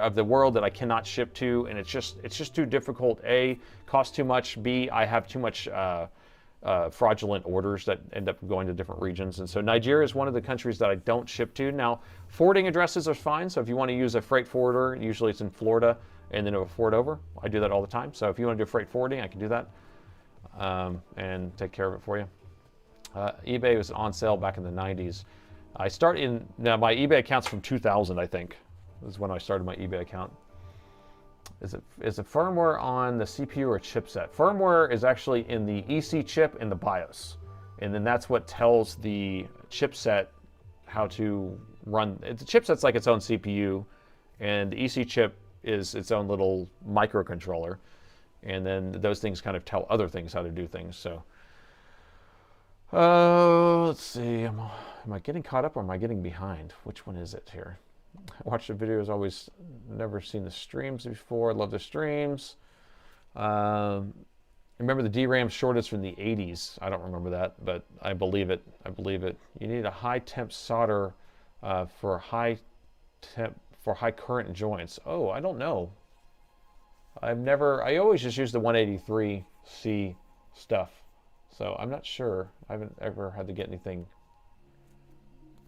A: of the world that I cannot ship to, and it's just too difficult. A, costs too much. B, I have too much fraudulent orders that end up going to different regions, and so Nigeria is one of the countries that I don't ship to. Now, forwarding addresses are fine, so if you want to use a freight forwarder, usually it's in Florida, and then it will forward over. I do that all the time, so if you want to do freight forwarding, I can do that and take care of it for you. eBay was on sale back in the 90s. Now my eBay account's from 2000, I think. This is when I started my eBay account. Is it firmware on the CPU or chipset? Firmware is actually in the EC chip in the BIOS. And then that's what tells the chipset how to run. The chipset's like its own CPU, and the EC chip is its own little microcontroller. And then those things kind of tell other things how to do things. So, let's see. Am I getting caught up or am I getting behind? Which one is it here? I watch the videos, always never seen the streams before. Love the streams. Remember the DRAM shortage from the 80s. I don't remember that, but I believe it. I believe it. You need a high temp solder for high current joints. Oh, I don't know. I always just use the 183C stuff. So I'm not sure. I haven't ever had to get anything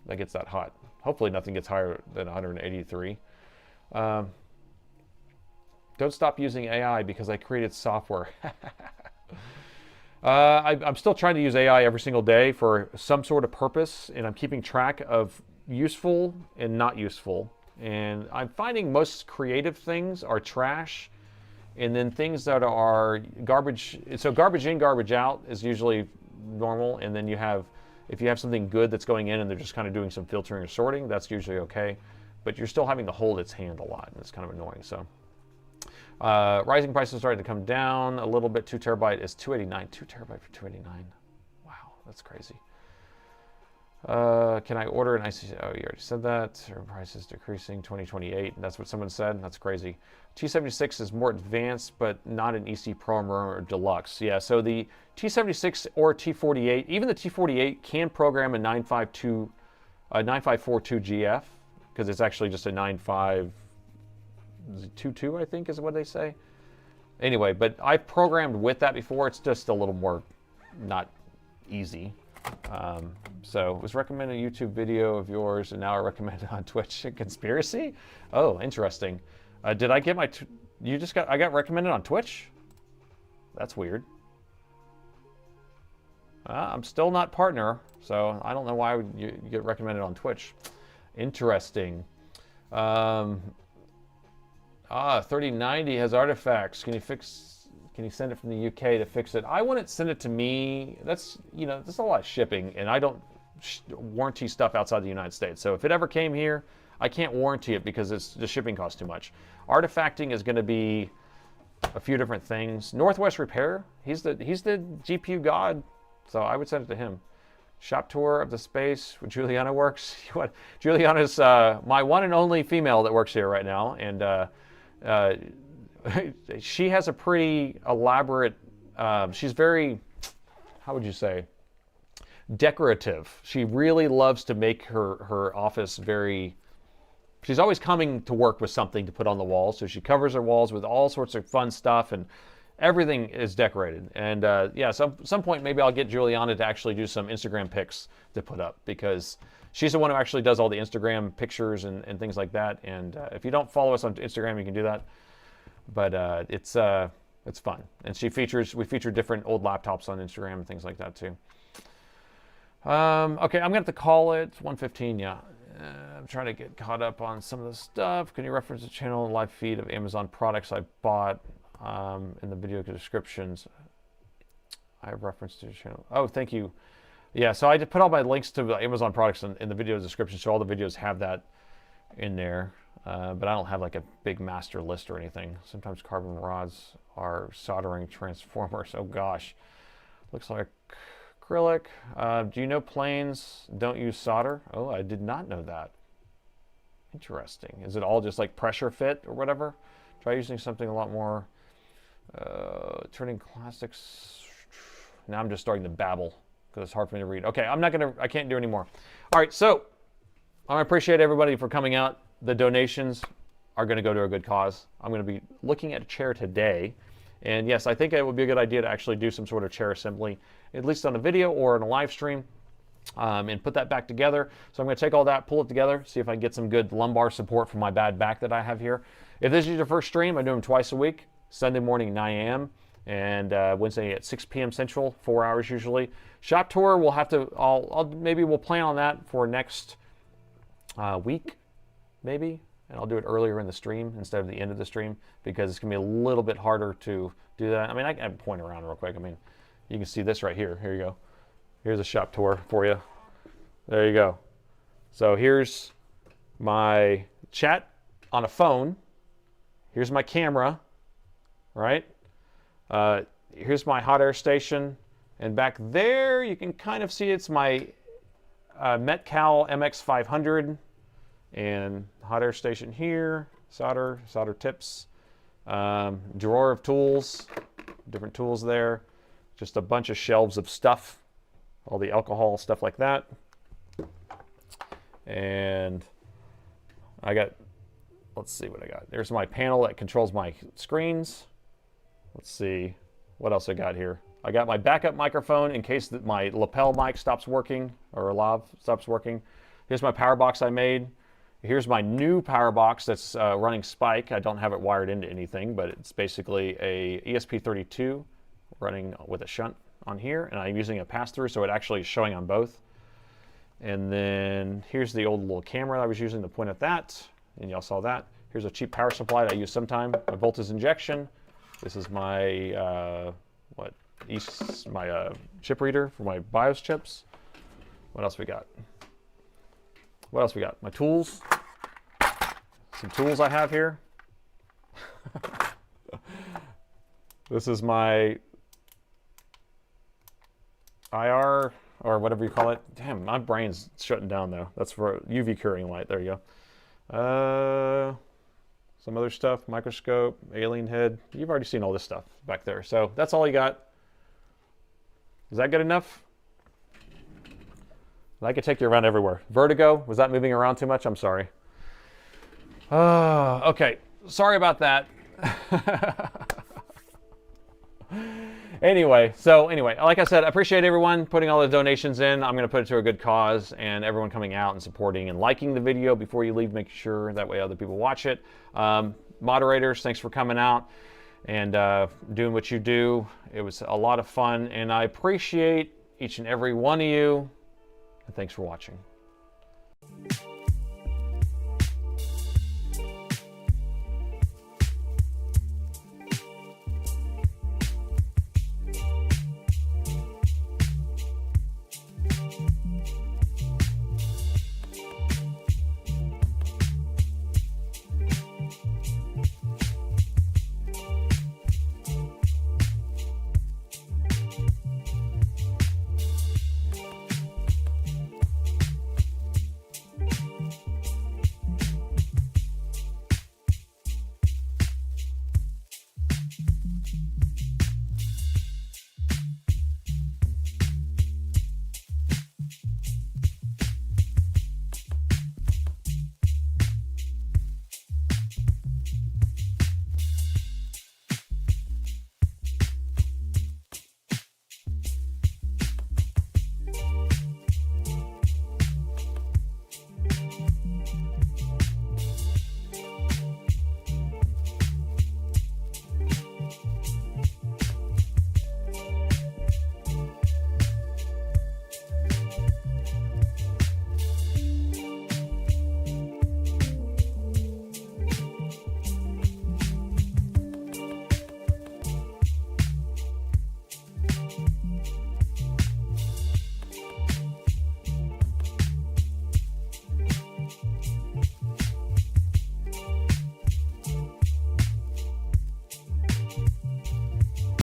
A: that gets that hot. Hopefully nothing gets higher than 183. Don't stop using AI because I created software. I'm still trying to use AI every single day for some sort of purpose, and I'm keeping track of useful and not useful. And I'm finding most creative things are trash, and then things that are garbage. So garbage in, garbage out is usually normal, and then if you have something good that's going in and they're just kind of doing some filtering or sorting, that's usually okay. But you're still having to hold its hand a lot, and it's kind of annoying. So Rising prices starting to come down a little bit. 2 terabyte is 289. 2 terabyte for 289. Wow, that's crazy. Can I order an IC? Oh, you already said that. Price is decreasing 2028. That's what someone said. That's crazy. T76 is more advanced, but not an EC Pro or Deluxe. Yeah, so the T76 or T48, even the T48 can program a 9542 GF, because it's actually just a 9522, I think is what they say. Anyway, but I've programmed with that before. It's just a little more not easy. So it was recommended a YouTube video of yours, and now I recommend it on Twitch. Conspiracy? Oh, interesting. Did I get my? I got recommended on Twitch? That's weird. I'm still not partner, so I don't know why you get recommended on Twitch. Interesting. 3090 has artifacts. Can you send it from the UK to fix it? I wouldn't send it to me. That's a lot of shipping, and I don't warranty stuff outside the United States. So if it ever came here, I can't warranty it because the shipping costs too much. Artifacting is going to be a few different things. Northwest Repair, he's the GPU god, so I would send it to him. Shop tour of the space where Juliana works. Juliana's my one and only female that works here right now, and she has a pretty elaborate, she's very, how would you say, decorative. She really loves to make her office very, she's always coming to work with something to put on the walls. So she covers her walls with all sorts of fun stuff, and everything is decorated. And yeah, some point maybe I'll get Juliana to actually do some Instagram pics to put up, because she's the one who actually does all the Instagram pictures and things like that. And if you don't follow us on Instagram, you can do that. But it's fun. And we feature different old laptops on Instagram and things like that too. Okay, I'm gonna have to call it 1:15. Yeah, I'm trying to get caught up on some of the stuff. Can you reference the channel and live feed of Amazon products I bought in the video descriptions? I have reference to the channel. Oh, thank you. Yeah, so I did put all my links to the Amazon products in the video description, so all the videos have that in there. But I don't have like a big master list or anything. Sometimes carbon rods are soldering transformers. Oh gosh, looks like acrylic. Do you know planes don't use solder? Oh, I did not know that. Interesting. Is it all just like pressure fit or whatever? Try using something a lot more. Turning plastics. Now I'm just starting to babble because it's hard for me to read. Okay, I can't do any more. All right, so I appreciate everybody for coming out. The donations are going to go to a good cause. I'm going to be looking at a chair today. And yes, I think it would be a good idea to actually do some sort of chair assembly, at least on a video or on a live stream, and put that back together. So I'm going to take all that, pull it together, see if I can get some good lumbar support for my bad back that I have here. If this is your first stream, I do them twice a week, Sunday morning 9 a.m. and Wednesday at 6 p.m. Central, 4 hours usually. Shop tour, we'll have to, maybe we'll plan on that for next week, maybe. And I'll do it earlier in the stream instead of the end of the stream, because it's going to be a little bit harder to do that. I mean, I can point around real quick. I mean, you can see this right here. Here you go. Here's a shop tour for you. There you go. So here's my chat on a phone. Here's my camera, right? Here's my hot air station. And back there, you can kind of see it's my Metcal MX500. And hot air station here, solder tips, drawer of tools, different tools there, just a bunch of shelves of stuff, all the alcohol, stuff like that. And I got, let's see what I got. There's my panel that controls my screens. Let's see what else I got here. I got my backup microphone in case that my lapel mic stops working or a lav stops working. Here's my power box I made. Here's my new power box that's running Spike. I don't have it wired into anything, but it's basically a ESP32 running with a shunt on here, and I'm using a pass-through, so it actually is showing on both. And then here's the old little camera I was using to point at that, and y'all saw that. Here's a cheap power supply that I use sometime, my voltage injection. This is my chip reader for my BIOS chips. What else we got? What else we got? My tools. Some tools I have here. This is my IR, or whatever you call it. Damn, my brain's shutting down though. That's for UV curing light. There you go. Some other stuff, microscope, alien head. You've already seen all this stuff back there. So that's all you got. Is that good enough? I could take you around everywhere. Vertigo, was that moving around too much? I'm sorry. Okay, sorry about that. Anyway, like I said, I appreciate everyone putting all the donations in. I'm going to put it to a good cause, and everyone coming out and supporting and liking the video before you leave. Make sure that way other people watch it. Moderators, thanks for coming out and doing what you do. It was a lot of fun, and I appreciate each and every one of you. And thanks for watching.